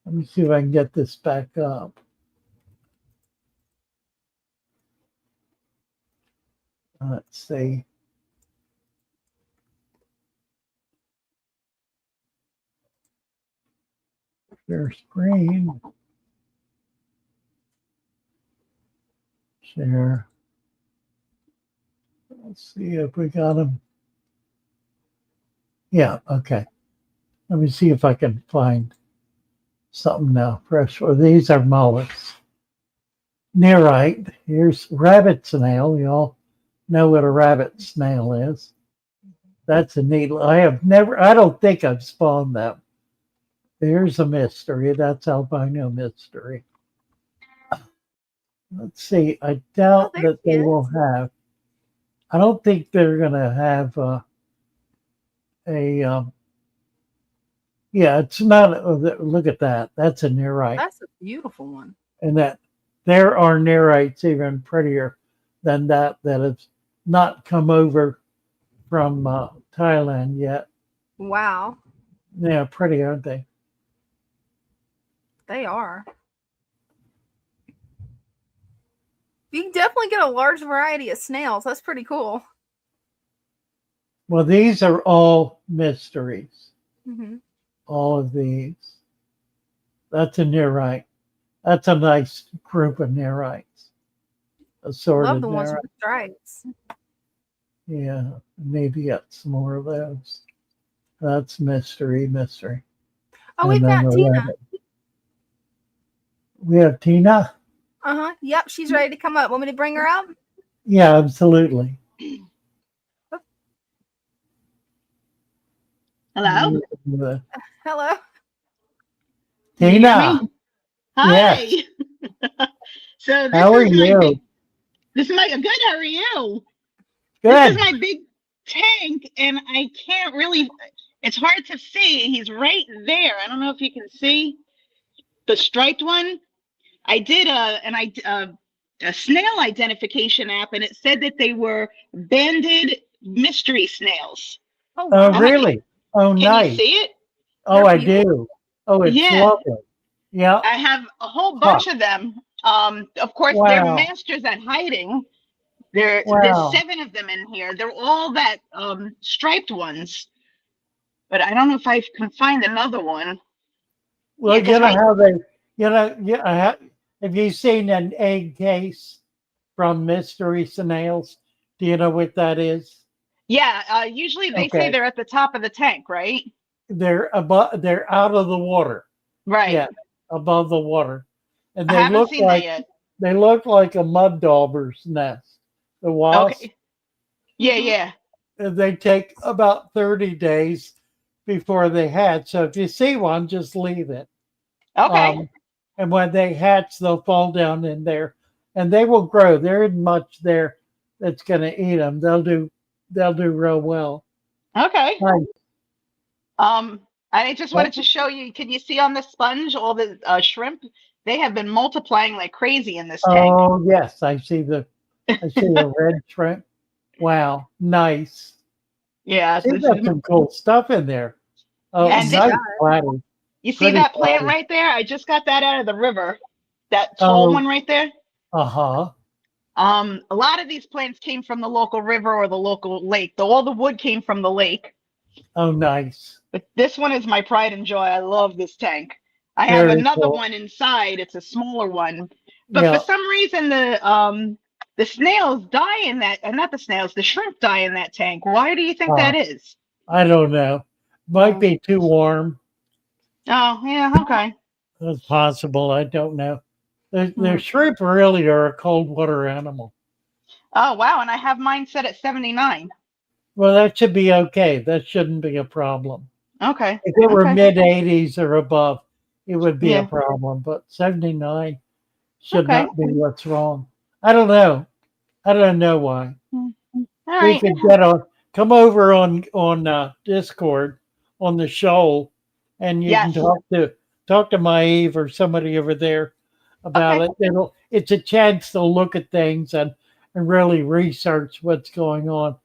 Speaker 2: Let me see if I can get this back up. Let's see. Share screen. Share. Let's see if we got them. Yeah, okay. Let me see if I can find something now fresh. Well, these are mollusks. Nearite. Here's rabbit snail. You all know what a rabbit snail is. That's a neat. I don't think I've spawned them. There's a mystery. That's albino mystery. Let's see. I doubt
Speaker 3: there
Speaker 2: that
Speaker 3: she
Speaker 2: they
Speaker 3: is.
Speaker 2: will have. I don't think they're going to have yeah, it's not. Look at that. That's a nearite.
Speaker 3: That's a beautiful one.
Speaker 2: And that there are nearites even prettier than that have not come over from Thailand yet.
Speaker 3: Wow.
Speaker 2: Yeah, pretty, aren't they?
Speaker 3: They are. You can definitely get a large variety of snails. That's pretty cool.
Speaker 2: Well, these are all mysteries.
Speaker 3: Mm-hmm.
Speaker 2: All of these. That's a nearite. That's a nice group of nearites. Assorted
Speaker 3: Love the ones
Speaker 2: nearites.
Speaker 3: with stripes.
Speaker 2: Yeah, maybe get some more of those. That's mystery.
Speaker 3: Oh, we've
Speaker 2: And then
Speaker 3: got
Speaker 2: the
Speaker 3: Tina.
Speaker 2: rabbit. We have Tina?
Speaker 3: Uh-huh. Yep, she's ready to come up. Want me to bring her up?
Speaker 2: Yeah, absolutely.
Speaker 10: Hello?
Speaker 3: Hello.
Speaker 10: Can you hear
Speaker 2: Tina.
Speaker 10: me? Hi.
Speaker 2: Yes.
Speaker 10: So
Speaker 2: How are
Speaker 10: this is my
Speaker 2: you?
Speaker 10: big, this is my good. How are you?
Speaker 2: Good.
Speaker 10: This is my big tank, and I can't really. It's hard to see. He's right there. I don't know if you can see the striped one. I did a snail identification app, and it said that they were banded mystery snails.
Speaker 3: Oh,
Speaker 2: Oh,
Speaker 3: wow.
Speaker 2: really? Oh,
Speaker 10: Can you
Speaker 2: nice.
Speaker 10: see it?
Speaker 2: Oh,
Speaker 3: They're
Speaker 2: I
Speaker 3: beautiful.
Speaker 2: do. Oh, it's
Speaker 10: Yeah.
Speaker 2: lovely. Yeah.
Speaker 10: I have a whole bunch of them. Of course, they're
Speaker 2: Wow.
Speaker 10: masters at hiding. There's
Speaker 2: Wow.
Speaker 10: 7 of them in here. They're all that striped ones, but I don't know if I can find another one.
Speaker 2: Well,
Speaker 10: Yeah, 'cause
Speaker 2: you know how they, have you seen an egg case from Mystery Snails? Do you know what that is?
Speaker 10: usually they say
Speaker 2: Okay.
Speaker 10: they're at the top of the tank, right?
Speaker 2: They're out of the water.
Speaker 10: Right.
Speaker 2: Yeah, above the water. And
Speaker 10: I
Speaker 2: they
Speaker 10: haven't
Speaker 2: look
Speaker 10: seen that yet.
Speaker 2: a mud dauber's nest. The wasp.
Speaker 10: Okay. Yeah,
Speaker 3: Mhm.
Speaker 10: yeah.
Speaker 2: And they take about 30 days before they hatch. So if you see one, just leave it.
Speaker 10: Okay.
Speaker 2: And when they hatch, they'll fall down in there, and they will grow. There isn't much there that's going to eat them. They'll do real well.
Speaker 10: Okay.
Speaker 2: Nice.
Speaker 10: I just wanted to show you. Can you see on the sponge all the shrimp? They have been multiplying like crazy in this tank.
Speaker 2: Oh yes, I see the red shrimp. Wow, nice.
Speaker 10: Yeah.
Speaker 2: They've got some cool stuff in there. Oh,
Speaker 10: And
Speaker 3: Yes,
Speaker 10: this,
Speaker 2: nice
Speaker 3: God.
Speaker 2: platter.
Speaker 10: you see
Speaker 2: Pretty
Speaker 10: that plant
Speaker 2: platter.
Speaker 10: right there? I just got that out of the river. That tall
Speaker 2: Oh,
Speaker 10: one right there.
Speaker 2: uh-huh.
Speaker 10: A lot of these plants came from the local river or the local lake. All the wood came from the lake.
Speaker 2: Oh, nice.
Speaker 10: But this one is my pride and joy. I love this tank. I have
Speaker 2: Very
Speaker 10: another
Speaker 2: cool.
Speaker 10: one inside. It's a smaller one. But for
Speaker 2: Yeah.
Speaker 10: some reason the snails die in that, and not the snails, the shrimp die in that tank. Why do you think that is?
Speaker 2: I don't know. Might be too warm.
Speaker 10: Oh, yeah, okay.
Speaker 2: It's possible. I don't know. The
Speaker 10: Hmm.
Speaker 2: shrimp really are a cold water animal.
Speaker 10: Oh, wow, and I have mine set at 79.
Speaker 2: Well, that should be okay. That shouldn't be a problem.
Speaker 10: Okay.
Speaker 2: If it were
Speaker 10: Okay.
Speaker 2: mid 80s or above, it would be a
Speaker 10: Yeah.
Speaker 2: problem. But 79 should
Speaker 10: Okay.
Speaker 2: not be what's wrong. I don't know. I don't know why.
Speaker 10: All
Speaker 2: We
Speaker 10: right.
Speaker 2: could get on, come over on Discord on the show, and you can
Speaker 10: Yes.
Speaker 2: talk to my Eve or somebody over there about
Speaker 10: Okay.
Speaker 2: it. It's a chance to look at things and really research what's going on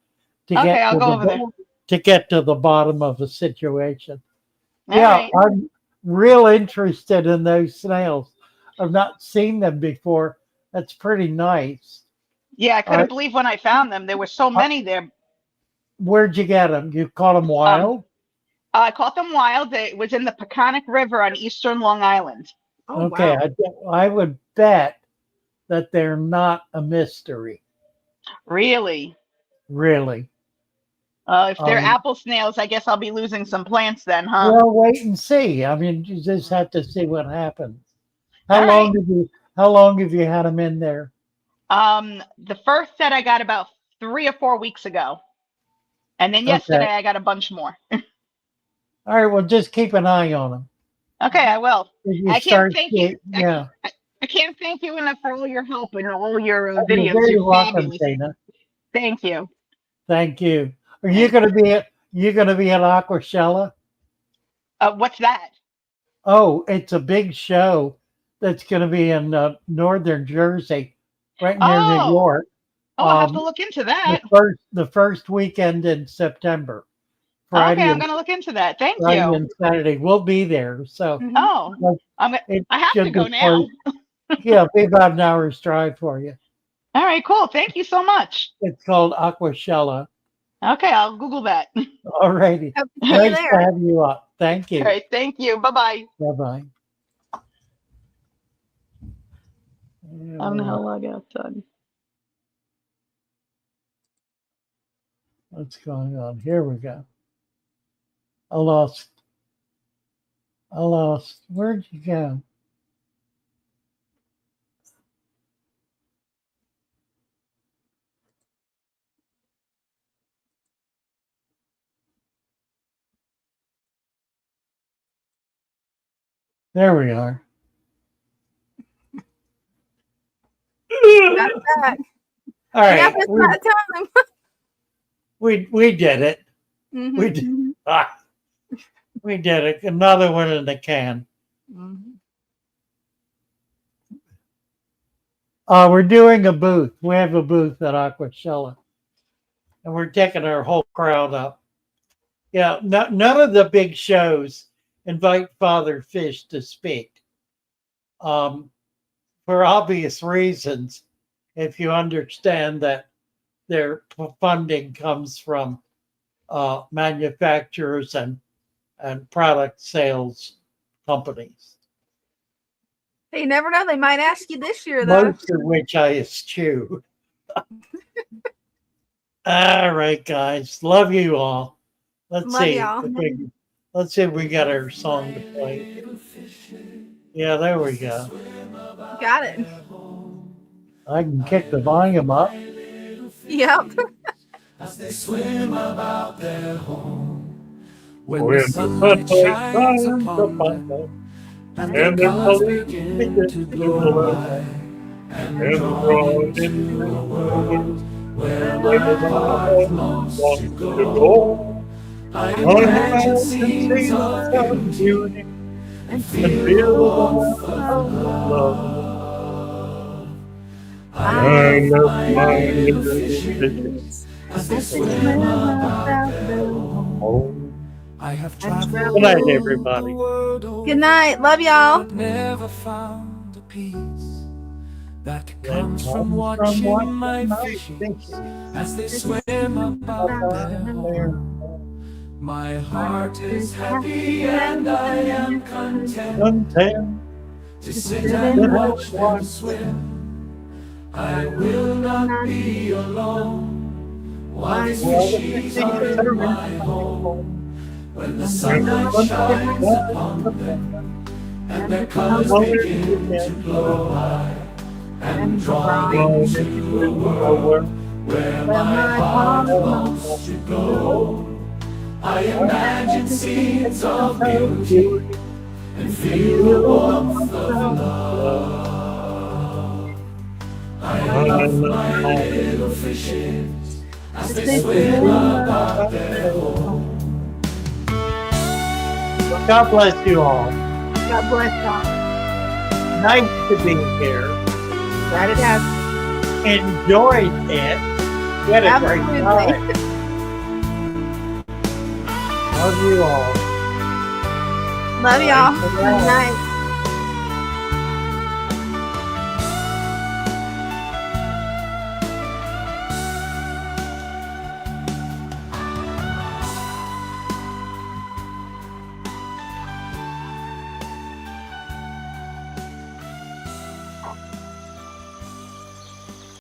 Speaker 2: to
Speaker 10: Okay,
Speaker 2: get
Speaker 10: I'll
Speaker 2: to
Speaker 10: go over there.
Speaker 2: to get to the bottom of a situation.
Speaker 10: All
Speaker 2: Yeah,
Speaker 10: right.
Speaker 2: I'm real interested in those snails. I've not seen them before. That's pretty nice.
Speaker 10: Yeah, I
Speaker 2: All
Speaker 10: couldn't
Speaker 2: right,
Speaker 10: believe when I found them. There were so
Speaker 2: uh,
Speaker 10: many there.
Speaker 2: where'd you get them? You caught them
Speaker 10: Um,
Speaker 2: wild?
Speaker 10: I caught them wild. It was in the Peconic River on eastern Long Island.
Speaker 3: Oh
Speaker 2: Okay,
Speaker 3: wow.
Speaker 2: I would bet that they're not a mystery,
Speaker 10: Really?
Speaker 2: really.
Speaker 10: If they're
Speaker 2: Um,
Speaker 10: apple snails, I guess I'll be losing some plants then, huh?
Speaker 2: well, wait and see. I mean, you just have to see what happens.
Speaker 10: All right.
Speaker 2: How long have you had them in there?
Speaker 10: The first set I got about 3 or 4 weeks ago, and then
Speaker 2: Okay.
Speaker 10: yesterday I got a bunch more.
Speaker 2: All right. Well, just keep an eye on them.
Speaker 10: Okay, I will.
Speaker 2: If you
Speaker 10: I can't
Speaker 2: start,
Speaker 10: thank you.
Speaker 2: yeah.
Speaker 10: I can't thank you enough for all your help and all your
Speaker 2: You're
Speaker 10: videos.
Speaker 2: very
Speaker 10: You're
Speaker 2: welcome,
Speaker 10: fabulous.
Speaker 2: Dana.
Speaker 10: Thank you.
Speaker 2: Thank you. Are you
Speaker 10: Thank
Speaker 2: going to be at Aquashella?
Speaker 10: What's that?
Speaker 2: Oh, it's a big show that's going to be in northern Jersey, right near New
Speaker 10: Oh,
Speaker 2: York.
Speaker 10: I'll have to
Speaker 2: Um,
Speaker 10: look into
Speaker 2: the
Speaker 10: that.
Speaker 2: first weekend in September,
Speaker 10: Okay,
Speaker 2: Friday
Speaker 10: I'm
Speaker 2: and
Speaker 10: gonna look into that. Thank you.
Speaker 2: Saturday. We'll be there, so
Speaker 3: Mhm.
Speaker 10: Oh,
Speaker 2: it
Speaker 10: I have to
Speaker 2: should
Speaker 10: go
Speaker 2: be close.
Speaker 10: now.
Speaker 2: Yeah, be about an hour's drive for you.
Speaker 10: All right, cool. Thank you so much.
Speaker 2: It's called Aquashella.
Speaker 10: Okay, I'll Google that.
Speaker 2: All righty.
Speaker 3: Hope to see you
Speaker 2: Nice to
Speaker 3: there.
Speaker 2: have you up. Thank
Speaker 10: All
Speaker 2: you.
Speaker 10: right, thank you. Bye bye.
Speaker 2: Bye bye.
Speaker 10: I don't know how long I've done.
Speaker 2: What's going on? Here we go. I lost. Where'd you go? There we are.
Speaker 3: Got it back.
Speaker 2: All right.
Speaker 3: Yep, it's that time.
Speaker 2: We did it.
Speaker 3: Mhm,
Speaker 2: We did.
Speaker 3: mhm,
Speaker 2: Ah, we did it. Another one in the can.
Speaker 3: mhm.
Speaker 2: We're doing a booth. We have a booth at Aquashella, and we're taking our whole crowd up. Yeah, none of the big shows invite Father Fish to speak, for obvious reasons. If you understand that their funding comes from manufacturers and product sales companies,
Speaker 3: Hey, you never know. They might ask you this year, though.
Speaker 2: most of which I eschew. All right, guys, love you all. Let's
Speaker 3: Love
Speaker 2: see.
Speaker 3: y'all.
Speaker 2: Let's see if we got our song to play. Yeah, there we go.
Speaker 3: Got it.
Speaker 2: I can kick the volume up.
Speaker 3: Yep.
Speaker 1: As they swim about their home. When
Speaker 2: When
Speaker 1: the
Speaker 2: the
Speaker 1: sun
Speaker 2: sunlight
Speaker 1: shines
Speaker 2: shines
Speaker 1: upon
Speaker 2: upon
Speaker 1: them,
Speaker 2: them,
Speaker 3: And
Speaker 2: and
Speaker 3: the
Speaker 2: the
Speaker 3: clouds
Speaker 2: colors
Speaker 3: begin
Speaker 2: begin
Speaker 3: to
Speaker 2: to
Speaker 3: glow
Speaker 2: glow,
Speaker 3: by and
Speaker 2: and
Speaker 3: draw
Speaker 2: draw
Speaker 3: into
Speaker 2: into
Speaker 3: a
Speaker 2: the
Speaker 3: world
Speaker 2: world
Speaker 3: where
Speaker 2: where
Speaker 3: my
Speaker 2: my
Speaker 3: heart
Speaker 2: heart
Speaker 3: longs to
Speaker 2: wants to
Speaker 3: go.
Speaker 2: go.
Speaker 3: I imagine
Speaker 2: Imagine
Speaker 3: scenes
Speaker 2: scenes
Speaker 3: of
Speaker 2: of
Speaker 3: beauty
Speaker 2: beauty
Speaker 3: and
Speaker 2: and
Speaker 3: feel the
Speaker 2: feel the
Speaker 3: warmth
Speaker 2: warmth
Speaker 3: of
Speaker 2: of love.
Speaker 3: love. I
Speaker 2: I
Speaker 3: love
Speaker 2: love
Speaker 3: my
Speaker 2: my
Speaker 3: little
Speaker 2: little fishes
Speaker 3: fishes as they swim about their home.
Speaker 2: home.
Speaker 3: I have
Speaker 2: Good night,
Speaker 3: traveled the
Speaker 2: everybody.
Speaker 3: world over.
Speaker 10: Good night. Love y'all.
Speaker 3: But never found a peace that
Speaker 2: That
Speaker 3: comes from
Speaker 2: comes from
Speaker 3: watching
Speaker 2: watching
Speaker 3: my
Speaker 2: my
Speaker 3: fishes
Speaker 2: fishes
Speaker 3: as they swim about
Speaker 2: about
Speaker 3: their
Speaker 2: their
Speaker 3: home.
Speaker 2: home.
Speaker 3: My heart is happy and I am content
Speaker 2: Content
Speaker 3: to sit and
Speaker 2: that I
Speaker 3: watch them
Speaker 2: watch
Speaker 3: swim. I will not be alone while these
Speaker 2: while the
Speaker 3: fishes are
Speaker 2: fishes
Speaker 3: in
Speaker 2: are in
Speaker 3: my
Speaker 2: my
Speaker 3: home.
Speaker 2: home.
Speaker 3: When the
Speaker 2: When the
Speaker 3: sunlight
Speaker 2: sunlight
Speaker 3: shines
Speaker 2: shines
Speaker 3: upon
Speaker 2: upon
Speaker 3: them
Speaker 2: them,
Speaker 3: and their
Speaker 2: the
Speaker 3: colors
Speaker 2: colors
Speaker 3: begin to
Speaker 2: begin to
Speaker 3: glow,
Speaker 2: glow.
Speaker 3: I am drawn
Speaker 2: Drawn
Speaker 3: into a
Speaker 2: into a
Speaker 3: world
Speaker 2: world
Speaker 3: where my heart
Speaker 2: that
Speaker 3: longs
Speaker 2: wants
Speaker 3: to
Speaker 2: to go.
Speaker 3: go. I
Speaker 2: I
Speaker 3: imagine scenes of
Speaker 2: have
Speaker 3: beauty
Speaker 2: beauty
Speaker 3: and
Speaker 2: and
Speaker 3: feel the
Speaker 2: feel the
Speaker 3: warmth
Speaker 2: warmth
Speaker 3: of
Speaker 2: of love.
Speaker 3: love. I
Speaker 2: I
Speaker 3: love
Speaker 2: love
Speaker 3: my
Speaker 2: my
Speaker 3: little
Speaker 2: little
Speaker 3: fishes as they
Speaker 2: as they
Speaker 3: swim
Speaker 2: swim
Speaker 3: about
Speaker 2: about
Speaker 3: their
Speaker 2: their
Speaker 3: home.
Speaker 2: home. Well, God bless you all.
Speaker 10: God bless y'all.
Speaker 2: Nice to be here.
Speaker 10: Glad it has.
Speaker 2: Enjoyed it. We had a great
Speaker 10: Absolutely.
Speaker 2: time. Love you all.
Speaker 10: Love y'all.
Speaker 2: Thanks a
Speaker 10: Good
Speaker 2: lot.
Speaker 10: night.